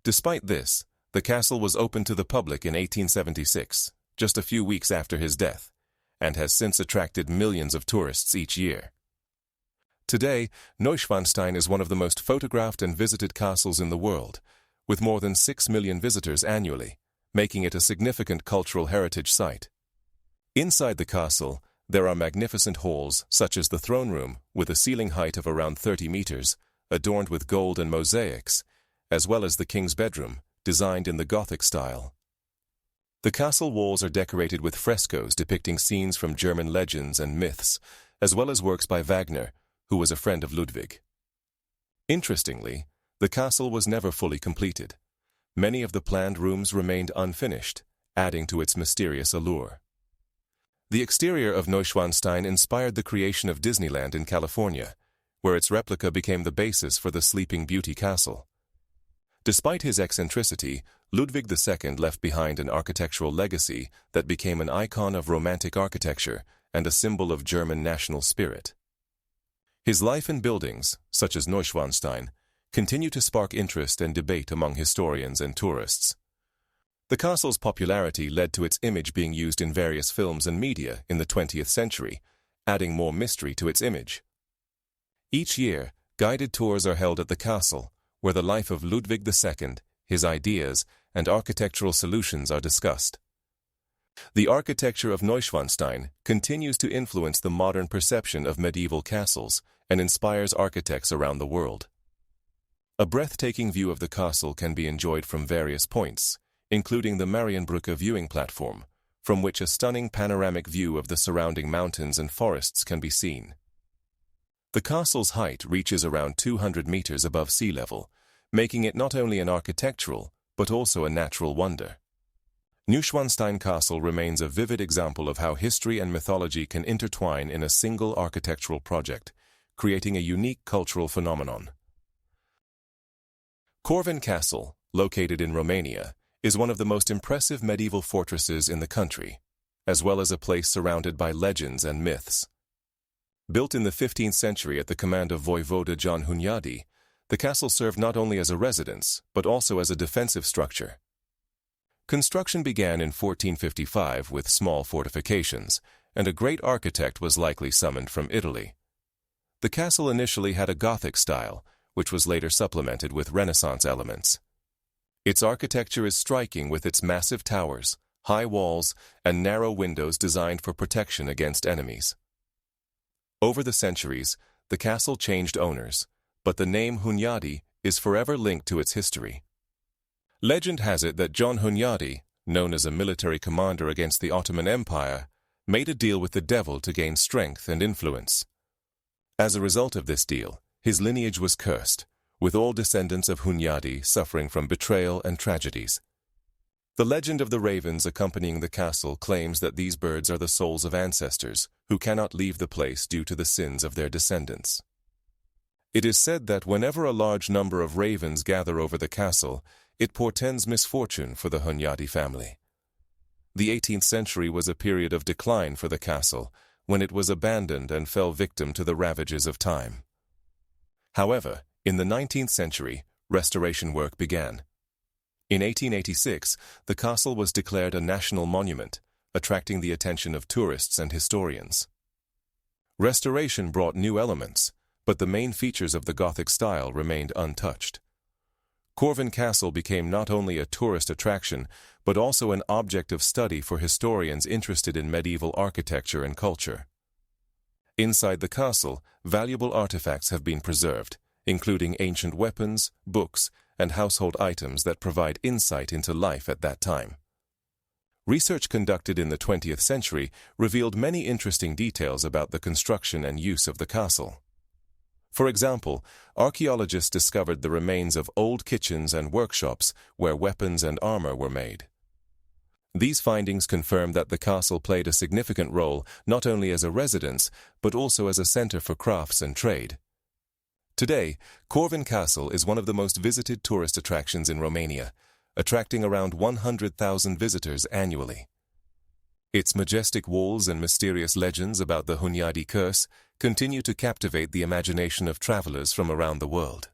Despite this, the castle was opened to the public in 1876, just a few weeks after his death, and has since attracted millions of tourists each year. Today, Neuschwanstein is one of the most photographed and visited castles in the world, with more than 6 million visitors annually, making it a significant cultural heritage site. Inside the castle, there are magnificent halls, such as the throne room, with a ceiling height of around 30 meters, adorned with gold and mosaics, as well as the king's bedroom, designed in the Gothic style. The castle walls are decorated with frescoes depicting scenes from German legends and myths, as well as works by Wagner, who was a friend of Ludwig. Interestingly, the castle was never fully completed. Many of the planned rooms remained unfinished, adding to its mysterious allure. The exterior of Neuschwanstein inspired the creation of Disneyland in California, where its replica became the basis for the Sleeping Beauty Castle. Despite his eccentricity, Ludwig II left behind an architectural legacy that became an icon of Romantic architecture and a symbol of German national spirit. His life and buildings, such as Neuschwanstein, continue to spark interest and debate among historians and tourists. The castle's popularity led to its image being used in various films and media in the 20th century, adding more mystery to its image. Each year, guided tours are held at the castle, where the life of Ludwig II, his ideas, and architectural solutions are discussed. The architecture of Neuschwanstein continues to influence the modern perception of medieval castles and inspires architects around the world. A breathtaking view of the castle can be enjoyed from various points, including the Marienbrücke viewing platform, from which a stunning panoramic view of the surrounding mountains and forests can be seen. The castle's height reaches around 200 meters above sea level, making it not only an architectural, but also a natural wonder. Neuschwanstein Castle remains a vivid example of how history and mythology can intertwine in a single architectural project, creating a unique cultural phenomenon. Corvin Castle, located in Romania, is one of the most impressive medieval fortresses in the country, as well as a place surrounded by legends and myths. Built in the 15th century at the command of Voivode John Hunyadi, the castle served not only as a residence, but also as a defensive structure. Construction began in 1455 with small fortifications, and a great architect was likely summoned from Italy. The castle initially had a Gothic style, which was later supplemented with Renaissance elements. Its architecture is striking with its massive towers, high walls, and narrow windows designed for protection against enemies. Over the centuries, the castle changed owners, but the name Hunyadi is forever linked to its history. Legend has it that John Hunyadi, known as a military commander against the Ottoman Empire, made a deal with the devil to gain strength and influence. As a result of this deal, his lineage was cursed, with all descendants of Hunyadi suffering from betrayal and tragedies. The legend of the ravens accompanying the castle claims that these birds are the souls of ancestors who cannot leave the place due to the sins of their descendants. It is said that whenever a large number of ravens gather over the castle, it portends misfortune for the Hunyadi family. The 18th century was a period of decline for the castle, when it was abandoned and fell victim to the ravages of time. However, in the 19th century, restoration work began. In 1886, the castle was declared a national monument, attracting the attention of tourists and historians. Restoration brought new elements, but the main features of the Gothic style remained untouched. Corvin Castle became not only a tourist attraction, but also an object of study for historians interested in medieval architecture and culture. Inside the castle, valuable artifacts have been preserved, including ancient weapons, books, and household items that provide insight into life at that time. Research conducted in the 20th century revealed many interesting details about the construction and use of the castle. For example, archaeologists discovered the remains of old kitchens and workshops where weapons and armor were made. These findings confirm that the castle played a significant role not only as a residence, but also as a center for crafts and trade. Today, Corvin Castle is one of the most visited tourist attractions in Romania, attracting around 100,000 visitors annually. Its majestic walls and mysterious legends about the Hunyadi curse continue to captivate the imagination of travelers from around the world.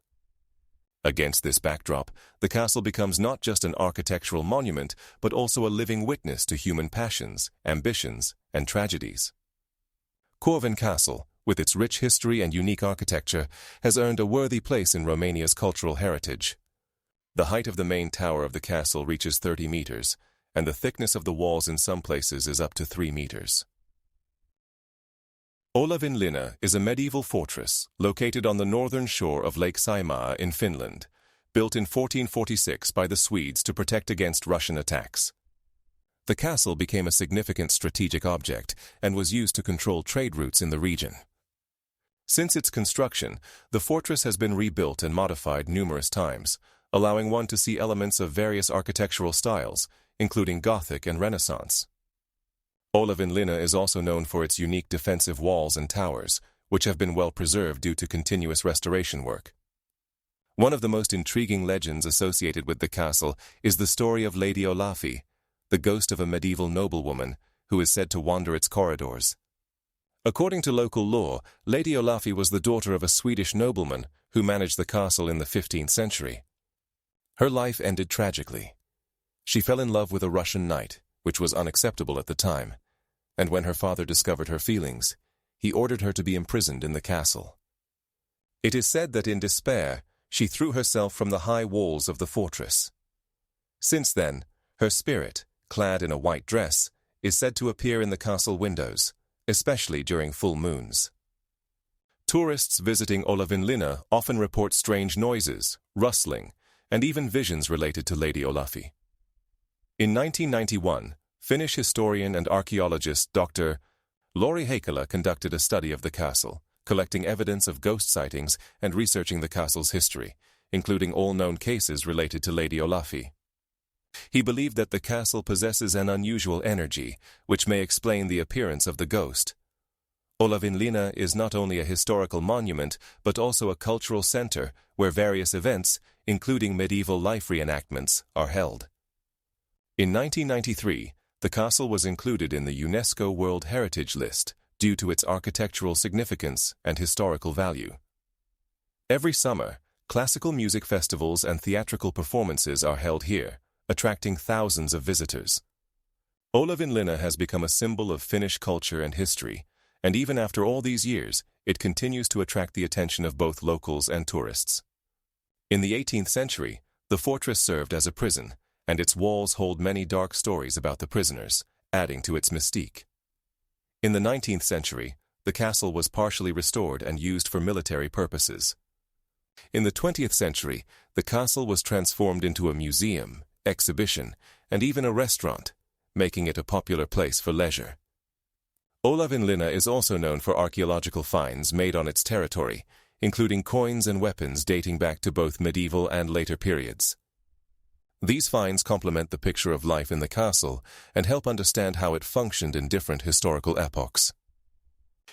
Against this backdrop, the castle becomes not just an architectural monument, but also a living witness to human passions, ambitions, and tragedies. Corvin Castle, with its rich history and unique architecture, has earned a worthy place in Romania's cultural heritage. The height of the main tower of the castle reaches 30 meters, and the thickness of the walls in some places is up to 3 meters. Olavinlinna is a medieval fortress located on the northern shore of Lake Saimaa in Finland, built in 1446 by the Swedes to protect against Russian attacks. The castle became a significant strategic object and was used to control trade routes in the region. Since its construction, the fortress has been rebuilt and modified numerous times, allowing one to see elements of various architectural styles, including Gothic and Renaissance. Olavinlinna is also known for its unique defensive walls and towers, which have been well preserved due to continuous restoration work. One of the most intriguing legends associated with the castle is the story of Lady Olafi, the ghost of a medieval noblewoman who is said to wander its corridors. According to local lore, Lady Olafi was the daughter of a Swedish nobleman who managed the castle in the 15th century. Her life ended tragically. She fell in love with a Russian knight, which was unacceptable at the time, and when her father discovered her feelings, he ordered her to be imprisoned in the castle. It is said that in despair, she threw herself from the high walls of the fortress. Since then, her spirit, clad in a white dress, is said to appear in the castle windows, especially during full moons. Tourists visiting Olavinlinna often report strange noises, rustling, and even visions related to Lady Olafi. In 1991, Finnish historian and archaeologist Dr. Lauri Heikkilä conducted a study of the castle, collecting evidence of ghost sightings and researching the castle's history, including all known cases related to Lady Olafi. He believed that the castle possesses an unusual energy, which may explain the appearance of the ghost. Olavinlinna is not only a historical monument, but also a cultural center where various events, including medieval life reenactments, are held. In 1993, the castle was included in the UNESCO World Heritage List due to its architectural significance and historical value. Every summer, classical music festivals and theatrical performances are held here, attracting thousands of visitors. Olavinlinna has become a symbol of Finnish culture and history, and even after all these years, it continues to attract the attention of both locals and tourists. In the 18th century, the fortress served as a prison, and its walls hold many dark stories about the prisoners, adding to its mystique. In the 19th century, the castle was partially restored and used for military purposes. In the 20th century, the castle was transformed into a museum, exhibition, and even a restaurant, making it a popular place for leisure. Olavinlinna is also known for archaeological finds made on its territory, including coins and weapons dating back to both medieval and later periods. These finds complement the picture of life in the castle and help understand how it functioned in different historical epochs.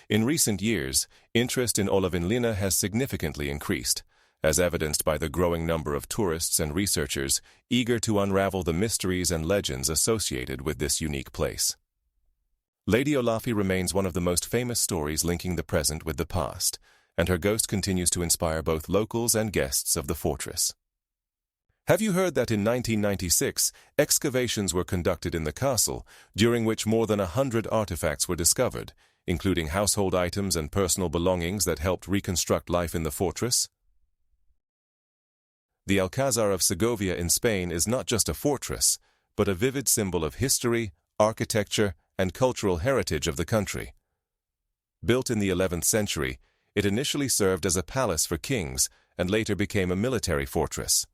In recent years, interest in Olavinlinna has significantly increased, as evidenced by the growing number of tourists and researchers eager to unravel the mysteries and legends associated with this unique place. Lady Olafi remains one of the most famous stories linking the present with the past, and her ghost continues to inspire both locals and guests of the fortress. Have you heard that in 1996, excavations were conducted in the castle, during which more than 100 artifacts were discovered, including household items and personal belongings that helped reconstruct life in the fortress? The Alcázar of Segovia in Spain is not just a fortress, but a vivid symbol of history, architecture, and cultural heritage of the country. Built in the 11th century, it initially served as a palace for kings and later became a military fortress.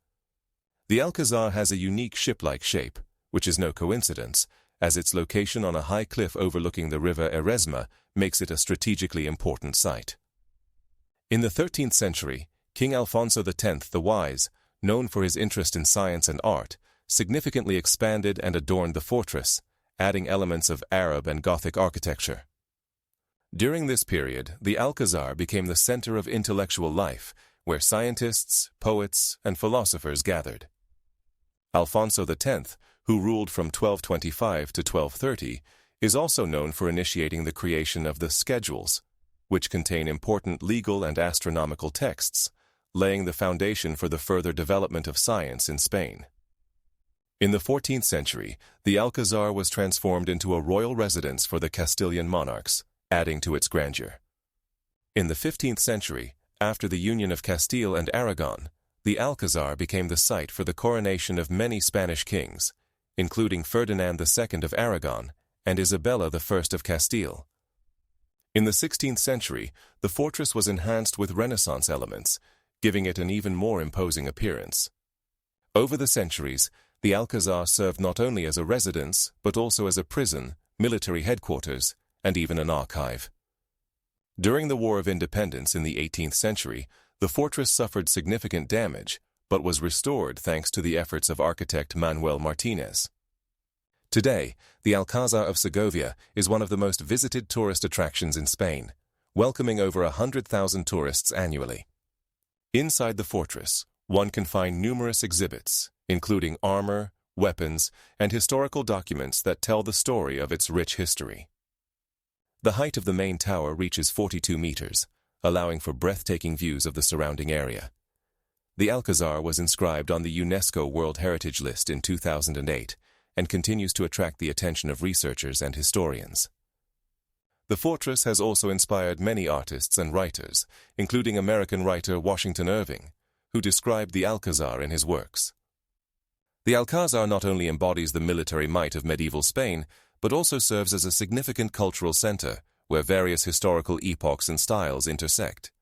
The Alcázar has a unique ship-like shape, which is no coincidence, as its location on a high cliff overlooking the river Eresma makes it a strategically important site. In the 13th century, King Alfonso X the Wise, known for his interest in science and art, significantly expanded and adorned the fortress, adding elements of Arab and Gothic architecture. During this period, the Alcázar became the center of intellectual life, where scientists, poets, and philosophers gathered. Alfonso X, who ruled from 1225 to 1230, is also known for initiating the creation of the Schedules, which contain important legal and astronomical texts, laying the foundation for the further development of science in Spain. In the 14th century, the Alcázar was transformed into a royal residence for the Castilian monarchs, adding to its grandeur. In the 15th century, after the union of Castile and Aragon, the Alcázar became the site for the coronation of many Spanish kings, including Ferdinand II of Aragon and Isabella I of Castile. In the 16th century, the fortress was enhanced with Renaissance elements, giving it an even more imposing appearance. Over the centuries, the Alcázar served not only as a residence, but also as a prison, military headquarters, and even an archive. During the War of Independence in the 18th century, the fortress suffered significant damage, but was restored thanks to the efforts of architect Manuel Martínez. Today, the Alcázar of Segovia is one of the most visited tourist attractions in Spain, welcoming over 100,000 tourists annually. Inside the fortress, one can find numerous exhibits, including armor, weapons, and historical documents that tell the story of its rich history. The height of the main tower reaches 42 meters, allowing for breathtaking views of the surrounding area. The Alcázar was inscribed on the UNESCO World Heritage List in 2008 and continues to attract the attention of researchers and historians. The fortress has also inspired many artists and writers, including American writer Washington Irving, who described the Alcázar in his works. The Alcázar not only embodies the military might of medieval Spain, but also serves as a significant cultural center where various historical epochs and styles intersect.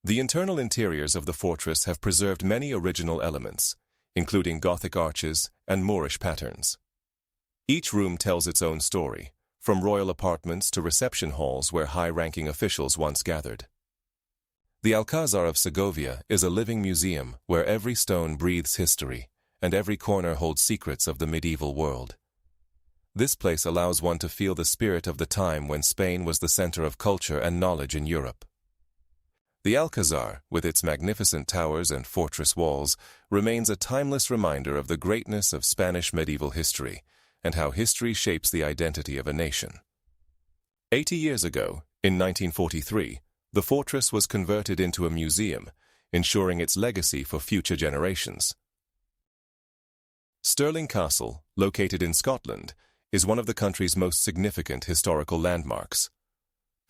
The internal interiors of the fortress have preserved many original elements, including Gothic arches and Moorish patterns. Each room tells its own story, from royal apartments to reception halls where high-ranking officials once gathered. The Alcázar of Segovia is a living museum where every stone breathes history, and every corner holds secrets of the medieval world. This place allows one to feel the spirit of the time when Spain was the center of culture and knowledge in Europe. The Alcázar, with its magnificent towers and fortress walls, remains a timeless reminder of the greatness of Spanish medieval history and how history shapes the identity of a nation. 80 years ago, in 1943, the fortress was converted into a museum, ensuring its legacy for future generations. Stirling Castle, located in Scotland, is one of the country's most significant historical landmarks.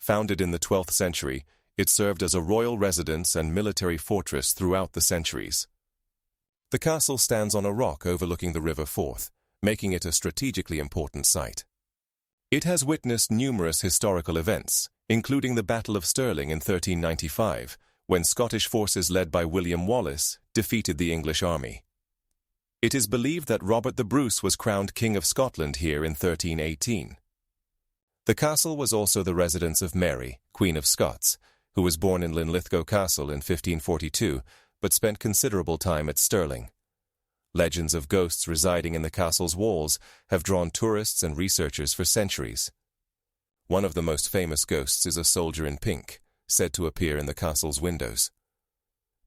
Founded in the 12th century, it served as a royal residence and military fortress throughout the centuries. The castle stands on a rock overlooking the River Forth, making it a strategically important site. It has witnessed numerous historical events, including the Battle of Stirling in 1395, when Scottish forces led by William Wallace defeated the English army. It is believed that Robert the Bruce was crowned King of Scotland here in 1318. The castle was also the residence of Mary, Queen of Scots, who was born in Linlithgow Castle in 1542, but spent considerable time at Stirling. Legends of ghosts residing in the castle's walls have drawn tourists and researchers for centuries. One of the most famous ghosts is a soldier in pink, said to appear in the castle's windows.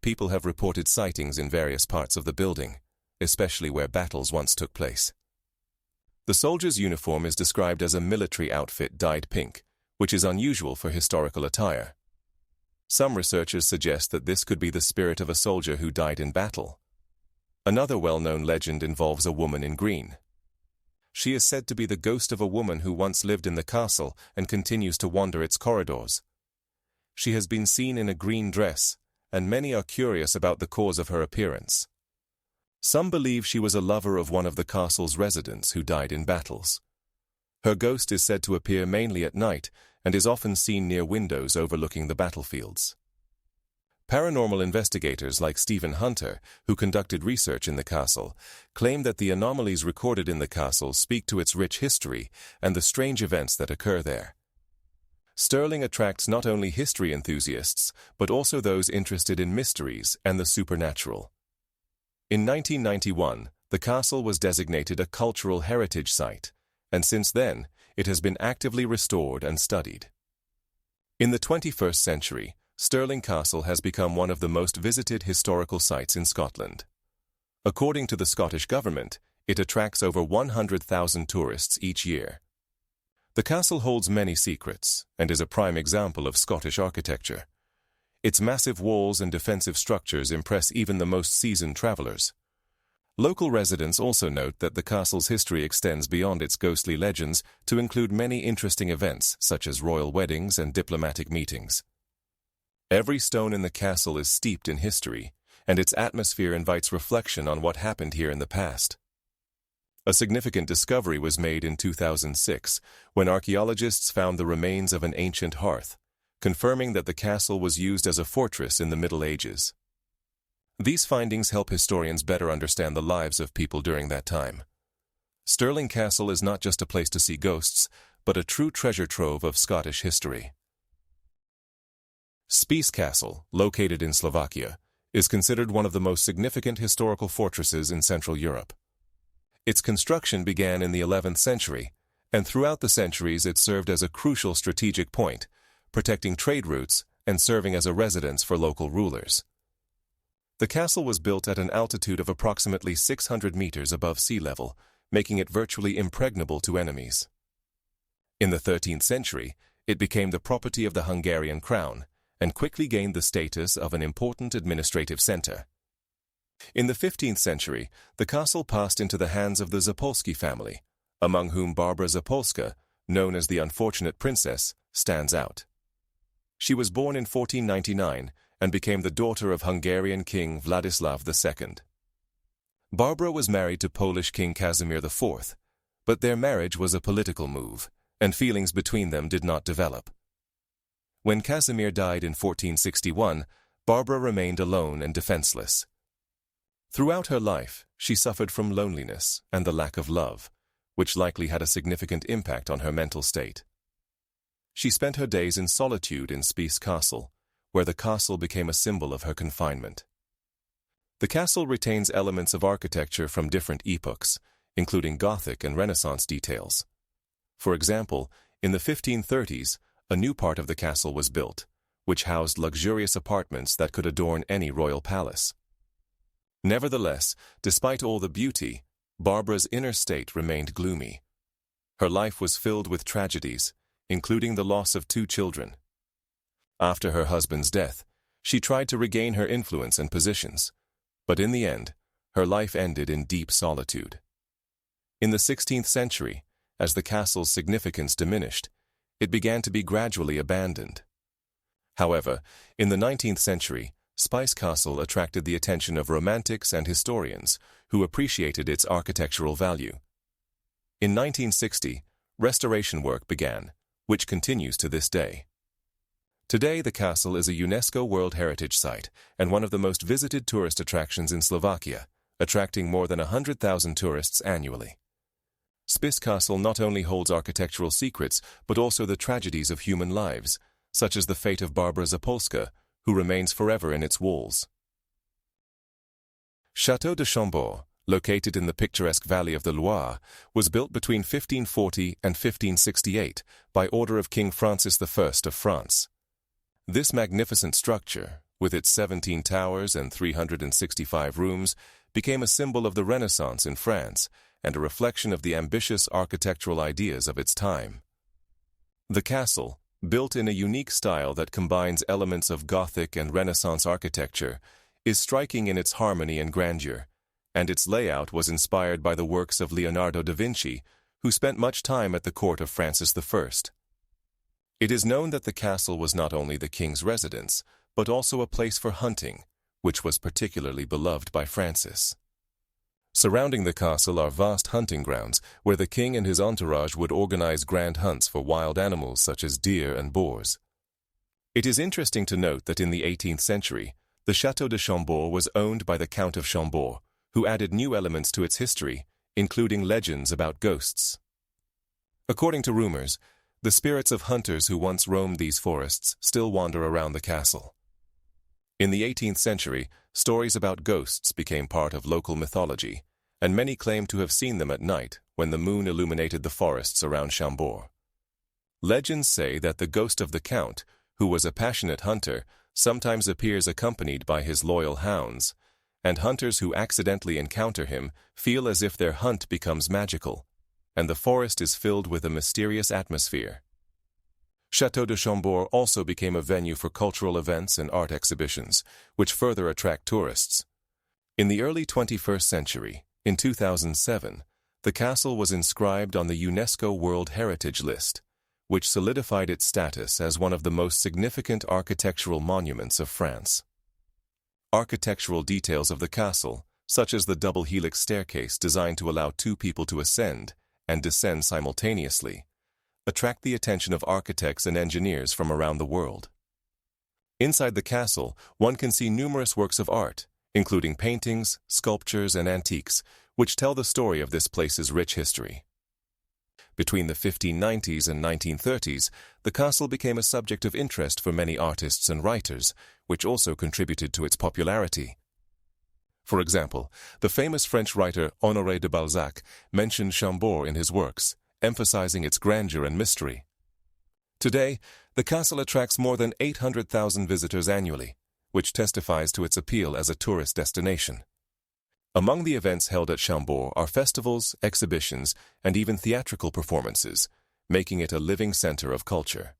People have reported sightings in various parts of the building, especially where battles once took place. The soldier's uniform is described as a military outfit dyed pink, which is unusual for historical attire. Some researchers suggest that this could be the spirit of a soldier who died in battle. Another well-known legend involves a woman in green. She is said to be the ghost of a woman who once lived in the castle and continues to wander its corridors. She has been seen in a green dress, and many are curious about the cause of her appearance. Some believe she was a lover of one of the castle's residents who died in battles. Her ghost is said to appear mainly at night and is often seen near windows overlooking the battlefields. Paranormal investigators like Stephen Hunter, who conducted research in the castle, claim that the anomalies recorded in the castle speak to its rich history and the strange events that occur there. Stirling attracts not only history enthusiasts, but also those interested in mysteries and the supernatural. In 1991, the castle was designated a cultural heritage site, and since then, it has been actively restored and studied. In the 21st century, Stirling Castle has become one of the most visited historical sites in Scotland. According to the Scottish Government, it attracts over 100,000 tourists each year. The castle holds many secrets and is a prime example of Scottish architecture. Its massive walls and defensive structures impress even the most seasoned travelers. Local residents also note that the castle's history extends beyond its ghostly legends to include many interesting events such as royal weddings and diplomatic meetings. Every stone in the castle is steeped in history, and its atmosphere invites reflection on what happened here in the past. A significant discovery was made in 2006 when archaeologists found the remains of an ancient hearth, confirming that the castle was used as a fortress in the Middle Ages. These findings help historians better understand the lives of people during that time. Stirling Castle is not just a place to see ghosts, but a true treasure trove of Scottish history. Spiš Castle, located in Slovakia, is considered one of the most significant historical fortresses in Central Europe. Its construction began in the 11th century, and throughout the centuries it served as a crucial strategic point, protecting trade routes and serving as a residence for local rulers. The castle was built at an altitude of approximately 600 meters above sea level, making it virtually impregnable to enemies. In the 13th century, it became the property of the Hungarian crown and quickly gained the status of an important administrative center. In the 15th century, the castle passed into the hands of the Zapolski family, among whom Barbara Zapolska, known as the Unfortunate Princess, stands out. She was born in 1499 and became the daughter of Hungarian King Vladislav II. Barbara was married to Polish King Casimir IV, but their marriage was a political move, and feelings between them did not develop. When Casimir died in 1461, Barbara remained alone and defenseless. Throughout her life, she suffered from loneliness and the lack of love, which likely had a significant impact on her mental state. She spent her days in solitude in Spiš Castle, where the castle became a symbol of her confinement. The castle retains elements of architecture from different epochs, including Gothic and Renaissance details. For example, in the 1530s, a new part of the castle was built, which housed luxurious apartments that could adorn any royal palace. Nevertheless, despite all the beauty, Barbara's inner state remained gloomy. Her life was filled with tragedies, including the loss of 2 children. After her husband's death, she tried to regain her influence and positions, but in the end, her life ended in deep solitude. In the 16th century, as the castle's significance diminished, it began to be gradually abandoned. However, in the 19th century, Spiš Castle attracted the attention of romantics and historians who appreciated its architectural value. In 1960, restoration work began, which continues to this day. Today, the castle is a UNESCO World Heritage Site and one of the most visited tourist attractions in Slovakia, attracting more than 100,000 tourists annually. Spiš Castle not only holds architectural secrets, but also the tragedies of human lives, such as the fate of Barbara Zapolska, who remains forever in its walls. Château de Chambord, located in the picturesque valley of the Loire, was built between 1540 and 1568 by order of King Francis I of France. This magnificent structure, with its 17 towers and 365 rooms, became a symbol of the Renaissance in France and a reflection of the ambitious architectural ideas of its time. The castle, built in a unique style that combines elements of Gothic and Renaissance architecture, is striking in its harmony and grandeur, and its layout was inspired by the works of Leonardo da Vinci, who spent much time at the court of Francis I. It is known that the castle was not only the king's residence, but also a place for hunting, which was particularly beloved by Francis. Surrounding the castle are vast hunting grounds where the king and his entourage would organize grand hunts for wild animals such as deer and boars. It is interesting to note that in the 18th century, the Château de Chambord was owned by the Count of Chambord, who added new elements to its history, including legends about ghosts. According to rumors, the spirits of hunters who once roamed these forests still wander around the castle. In the 18th century, stories about ghosts became part of local mythology, and many claim to have seen them at night when the moon illuminated the forests around Chambord. Legends say that the ghost of the Count, who was a passionate hunter, sometimes appears accompanied by his loyal hounds, and hunters who accidentally encounter him feel as if their hunt becomes magical, and the forest is filled with a mysterious atmosphere. Château de Chambord also became a venue for cultural events and art exhibitions, which further attract tourists. In the early 21st century, in 2007, the castle was inscribed on the UNESCO World Heritage List, which solidified its status as one of the most significant architectural monuments of France. Architectural details of the castle, such as the double helix staircase designed to allow two people to ascend and descend simultaneously, attract the attention of architects and engineers from around the world. Inside the castle, one can see numerous works of art, including paintings, sculptures, and antiques, which tell the story of this place's rich history. Between the 1590s and 1930s, the castle became a subject of interest for many artists and writers, which also contributed to its popularity. For example, the famous French writer Honoré de Balzac mentioned Chambord in his works, emphasizing its grandeur and mystery. Today, the castle attracts more than 800,000 visitors annually, which testifies to its appeal as a tourist destination. Among the events held at Chambord are festivals, exhibitions, and even theatrical performances, making it a living center of culture.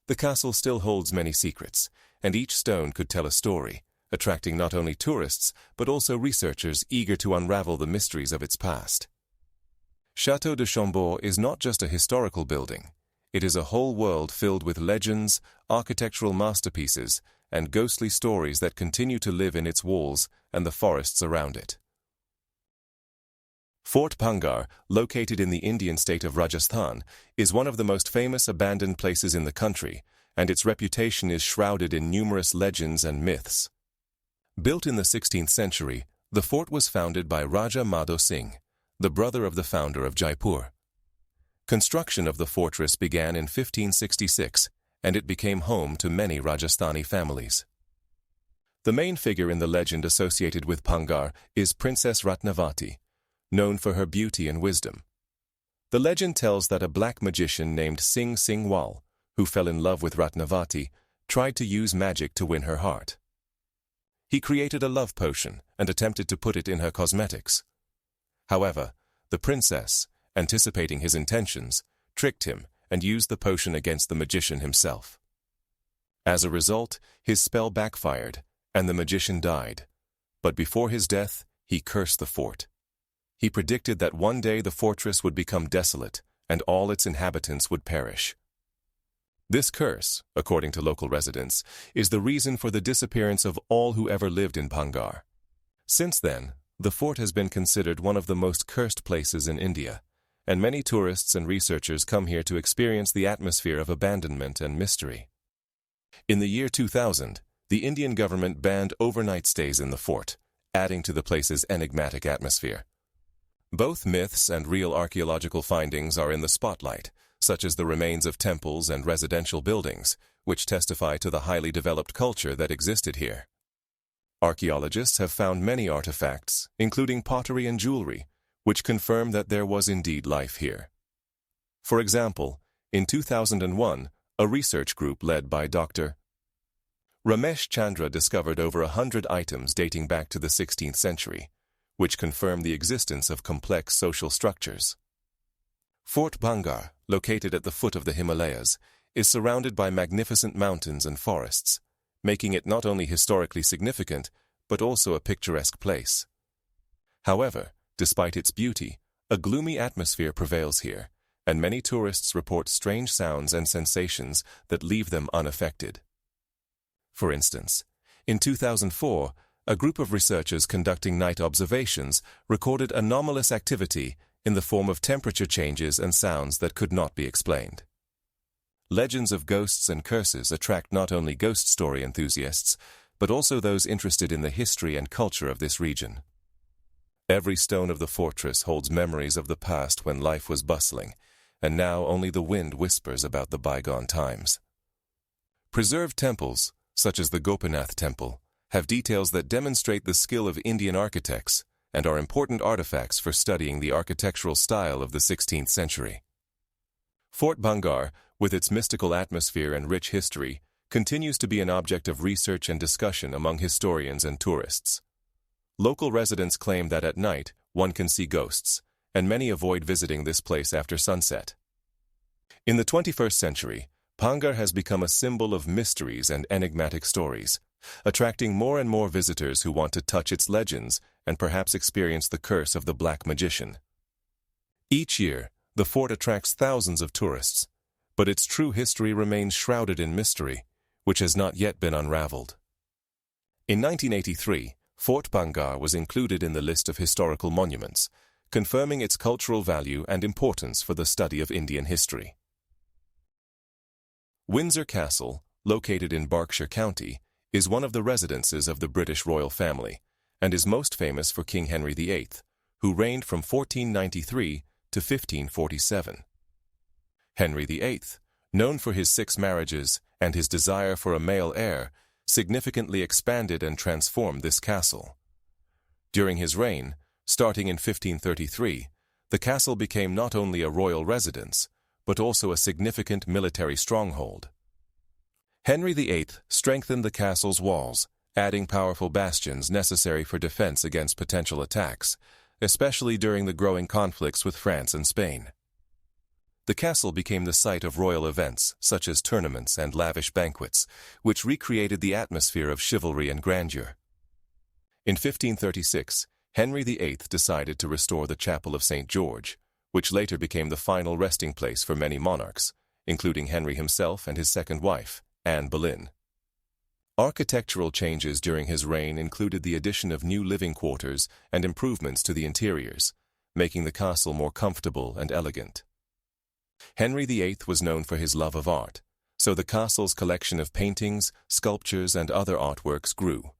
The castle still holds many secrets, and each stone could tell a story, attracting not only tourists, but also researchers eager to unravel the mysteries of its past. Château de Chambord is not just a historical building. It is a whole world filled with legends, architectural masterpieces, and ghostly stories that continue to live in its walls and the forests around it. Fort Bhangar, located in the Indian state of Rajasthan, is one of the most famous abandoned places in the country, and its reputation is shrouded in numerous legends and myths. Built in the 16th century, the fort was founded by Raja Madho Singh, the brother of the founder of Jaipur. Construction of the fortress began in 1566, and it became home to many Rajasthani families. The main figure in the legend associated with Bhangar is Princess Ratnavati, known for her beauty and wisdom. The legend tells that a black magician named Singh Singwal, who fell in love with Ratnavati, tried to use magic to win her heart. He created a love potion and attempted to put it in her cosmetics. However, the princess, anticipating his intentions, tricked him and used the potion against the magician himself. As a result, his spell backfired, and the magician died. But before his death, he cursed the fort. He predicted that one day the fortress would become desolate, and all its inhabitants would perish. This curse, according to local residents, is the reason for the disappearance of all who ever lived in Bhangar. Since then, the fort has been considered one of the most cursed places in India, and many tourists and researchers come here to experience the atmosphere of abandonment and mystery. In the year 2000, the Indian government banned overnight stays in the fort, adding to the place's enigmatic atmosphere. Both myths and real archaeological findings are in the spotlight, such as the remains of temples and residential buildings, which testify to the highly developed culture that existed here. Archaeologists have found many artifacts, including pottery and jewelry, which confirm that there was indeed life here. For example, in 2001, a research group led by Dr. Ramesh Chandra discovered over 100 items dating back to the 16th century, which confirm the existence of complex social structures. Fort Bhangar, located at the foot of the Himalayas, is surrounded by magnificent mountains and forests, making it not only historically significant, but also a picturesque place. However, despite its beauty, a gloomy atmosphere prevails here, and many tourists report strange sounds and sensations that leave them unaffected. For instance, in 2004, a group of researchers conducting night observations recorded anomalous activity in the form of temperature changes and sounds that could not be explained. Legends of ghosts and curses attract not only ghost story enthusiasts, but also those interested in the history and culture of this region. Every stone of the fortress holds memories of the past when life was bustling, and now only the wind whispers about the bygone times. Preserved temples, such as the Gopinath Temple, have details that demonstrate the skill of Indian architects and are important artifacts for studying the architectural style of the 16th century. Fort Bhangar, with its mystical atmosphere and rich history, continues to be an object of research and discussion among historians and tourists. Local residents claim that at night one can see ghosts, and many avoid visiting this place after sunset. In the 21st century, Bhangar has become a symbol of mysteries and enigmatic stories, attracting more and more visitors who want to touch its legends and perhaps experience the curse of the Black Magician. Each year, the fort attracts thousands of tourists, but its true history remains shrouded in mystery, which has not yet been unraveled. In 1983, Fort Bhangar was included in the list of historical monuments, confirming its cultural value and importance for the study of Indian history. Windsor Castle, located in Berkshire County, is one of the residences of the British royal family, and is most famous for King Henry VIII, who reigned from 1493 to 1547. Henry VIII, known for his 6 marriages and his desire for a male heir, significantly expanded and transformed this castle. During his reign, starting in 1533, the castle became not only a royal residence, but also a significant military stronghold. Henry VIII strengthened the castle's walls, adding powerful bastions necessary for defense against potential attacks, especially during the growing conflicts with France and Spain. The castle became the site of royal events, such as tournaments and lavish banquets, which recreated the atmosphere of chivalry and grandeur. In 1536, Henry VIII decided to restore the Chapel of St. George, which later became the final resting place for many monarchs, including Henry himself and his second wife, Anne Boleyn. Architectural changes during his reign included the addition of new living quarters and improvements to the interiors, making the castle more comfortable and elegant. Henry VIII was known for his love of art, so the castle's collection of paintings, sculptures, and other artworks grew.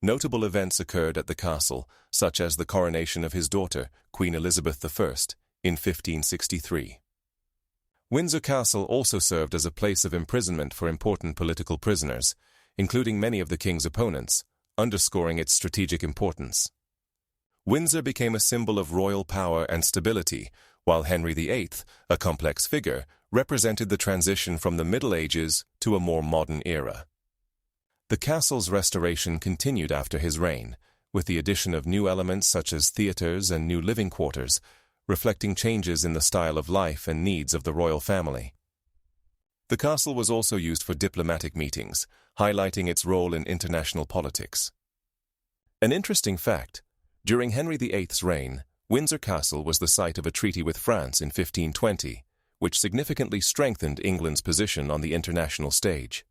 Notable events occurred at the castle, such as the coronation of his daughter, Queen Elizabeth I, in 1563. Windsor Castle also served as a place of imprisonment for important political prisoners, including many of the king's opponents, underscoring its strategic importance. Windsor became a symbol of royal power and stability, while Henry VIII, a complex figure, represented the transition from the Middle Ages to a more modern era. The castle's restoration continued after his reign, with the addition of new elements such as theaters and new living quarters, reflecting changes in the style of life and needs of the royal family. The castle was also used for diplomatic meetings, highlighting its role in international politics. An interesting fact: during Henry VIII's reign, Windsor Castle was the site of a treaty with France in 1520, which significantly strengthened England's position on the international stage.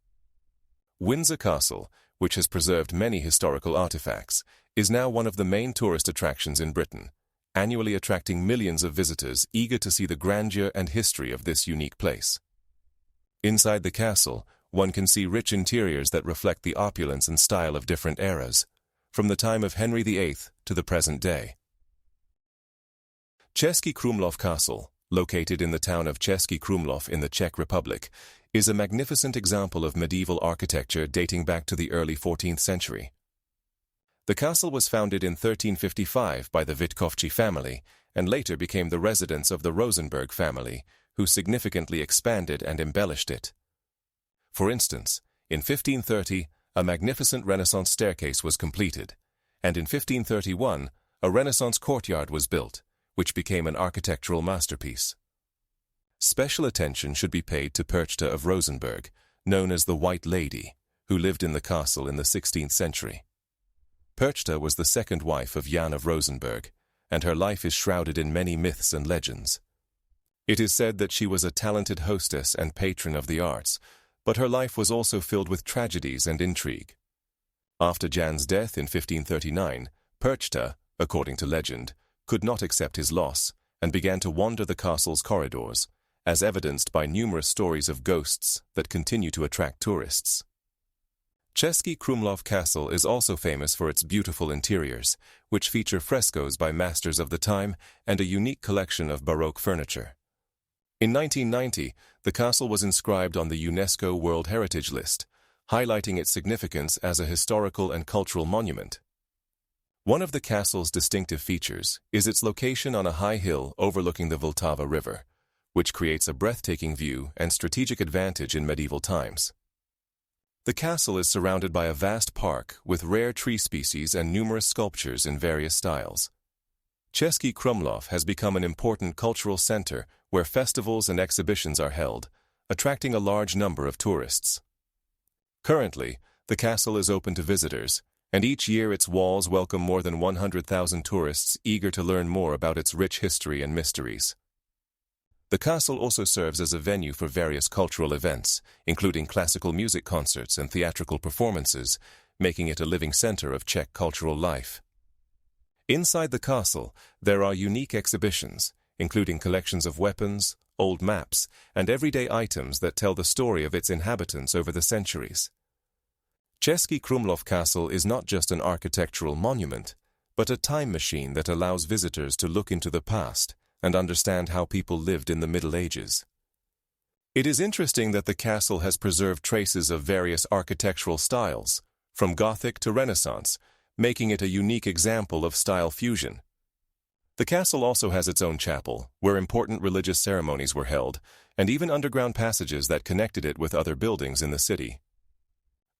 Windsor Castle, which has preserved many historical artifacts, is now one of the main tourist attractions in Britain, annually attracting millions of visitors eager to see the grandeur and history of this unique place. Inside the castle, one can see rich interiors that reflect the opulence and style of different eras, from the time of Henry VIII to the present day. Český Krumlov Castle, located in the town of Český Krumlov in the Czech Republic, is a magnificent example of medieval architecture dating back to the early 14th century. The castle was founded in 1355 by the Wittkowski family and later became the residence of the Rosenberg family, who significantly expanded and embellished it. For instance, in 1530, a magnificent Renaissance staircase was completed, and in 1531, a Renaissance courtyard was built, which became an architectural masterpiece. Special attention should be paid to Perchta of Rosenberg, known as the White Lady, who lived in the castle in the 16th century. Perchta was the second wife of Jan of Rosenberg, and her life is shrouded in many myths and legends. It is said that she was a talented hostess and patron of the arts, but her life was also filled with tragedies and intrigue. After Jan's death in 1539, Perchta, according to legend, could not accept his loss and began to wander the castle's corridors, as evidenced by numerous stories of ghosts that continue to attract tourists. Český Krumlov Castle is also famous for its beautiful interiors, which feature frescoes by masters of the time and a unique collection of Baroque furniture. In 1990, the castle was inscribed on the UNESCO World Heritage List, highlighting its significance as a historical and cultural monument. One of the castle's distinctive features is its location on a high hill overlooking the Vltava River, which creates a breathtaking view and strategic advantage in medieval times. The castle is surrounded by a vast park with rare tree species and numerous sculptures in various styles. Český Krumlov has become an important cultural center where festivals and exhibitions are held, attracting a large number of tourists. Currently, the castle is open to visitors, and each year its walls welcome more than 100,000 tourists eager to learn more about its rich history and mysteries. The castle also serves as a venue for various cultural events, including classical music concerts and theatrical performances, making it a living center of Czech cultural life. Inside the castle, there are unique exhibitions, including collections of weapons, old maps, and everyday items that tell the story of its inhabitants over the centuries. Český Krumlov Castle is not just an architectural monument, but a time machine that allows visitors to look into the past and understand how people lived in the Middle Ages. It is interesting that the castle has preserved traces of various architectural styles, from Gothic to Renaissance, making it a unique example of style fusion. The castle also has its own chapel, where important religious ceremonies were held, and even underground passages that connected it with other buildings in the city.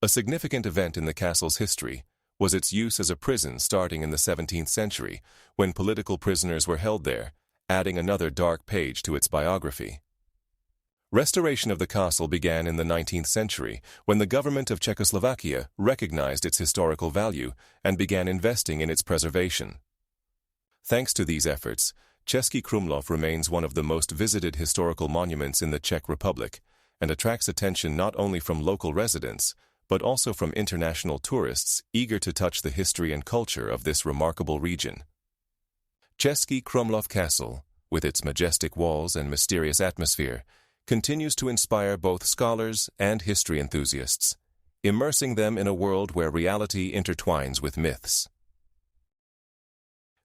A significant event in the castle's history was its use as a prison starting in the 17th century, when political prisoners were held there, adding another dark page to its biography. Restoration of the castle began in the 19th century, when the government of Czechoslovakia recognized its historical value and began investing in its preservation. Thanks to these efforts, Český Krumlov remains one of the most visited historical monuments in the Czech Republic and attracts attention not only from local residents, but also from international tourists eager to touch the history and culture of this remarkable region. Český Krumlov Castle, with its majestic walls and mysterious atmosphere, continues to inspire both scholars and history enthusiasts, immersing them in a world where reality intertwines with myths.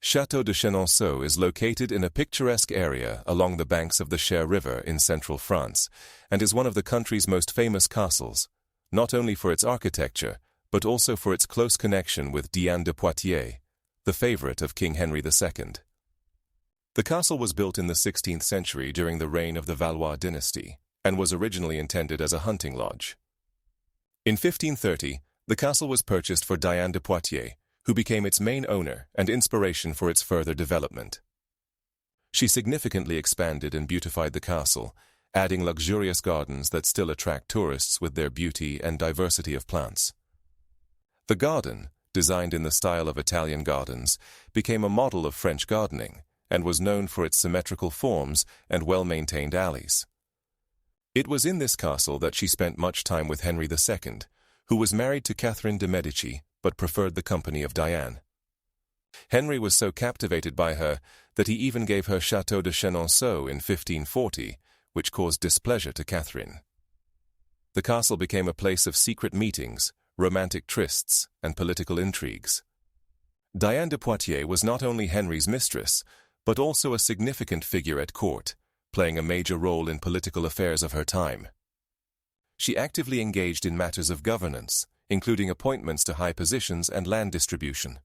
Château de Chenonceau is located in a picturesque area along the banks of the Cher River in central France and is one of the country's most famous castles, not only for its architecture, but also for its close connection with Diane de Poitiers, the favorite of King Henry II. The castle was built in the 16th century during the reign of the Valois dynasty and was originally intended as a hunting lodge. In 1530, the castle was purchased for Diane de Poitiers, who became its main owner and inspiration for its further development. She significantly expanded and beautified the castle, adding luxurious gardens that still attract tourists with their beauty and diversity of plants. The garden, designed in the style of Italian gardens, became a model of French gardening and was known for its symmetrical forms and well-maintained alleys. It was in this castle that she spent much time with Henry II, who was married to Catherine de' Medici but preferred the company of Diane. Henry was so captivated by her that he even gave her Château de Chenonceau in 1540, which caused displeasure to Catherine. the castle became a place of secret meetings, romantic trysts, and political intrigues. Diane de Poitiers was not only Henry's mistress, but also a significant figure at court, playing a major role in political affairs of her time. She actively engaged in matters of governance, including appointments to high positions and land distribution.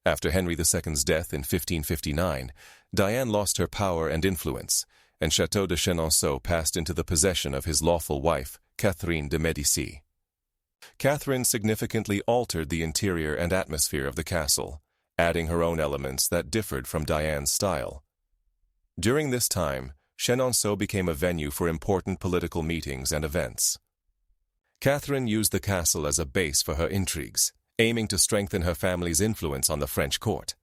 After Henry II's death in 1559, Diane lost her power and influence, and Château de Chenonceau passed into the possession of his lawful wife, Catherine de Médicis. Catherine significantly altered the interior and atmosphere of the castle, adding her own elements that differed from Diane's style. During this time, Chenonceau became a venue for important political meetings and events. Catherine used the castle as a base for her intrigues, aiming to strengthen her family's influence on the French court.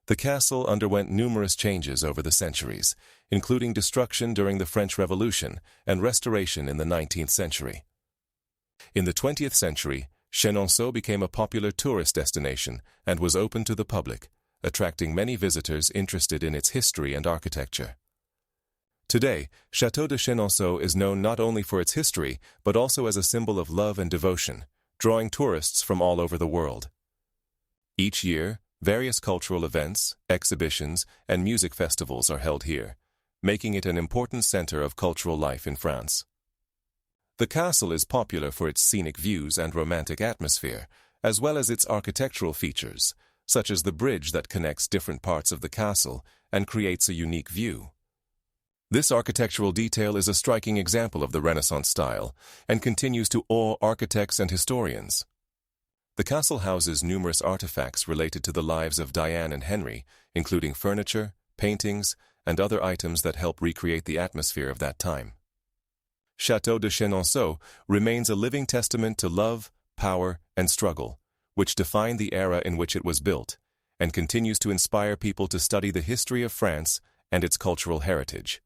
The castle underwent numerous changes over the centuries, including destruction during the French Revolution and restoration in the 19th century. In the 20th century, Chenonceau became a popular tourist destination and was open to the public, attracting many visitors interested in its history and architecture. Today, Château de Chenonceau is known not only for its history, but also as a symbol of love and devotion, drawing tourists from all over the world. Each year, various cultural events, exhibitions, and music festivals are held here, making it an important center of cultural life in France. The castle is popular for its scenic views and romantic atmosphere, as well as its architectural features, such as the bridge that connects different parts of the castle and creates a unique view. This architectural detail is a striking example of the Renaissance style and continues to awe architects and historians. The castle houses numerous artifacts related to the lives of Diane and Henry, including furniture, paintings, and other items that help recreate the atmosphere of that time. Château de Chenonceau remains a living testament to love, power, and struggle, which defined the era in which it was built, and continues to inspire people to study the history of France and its cultural heritage.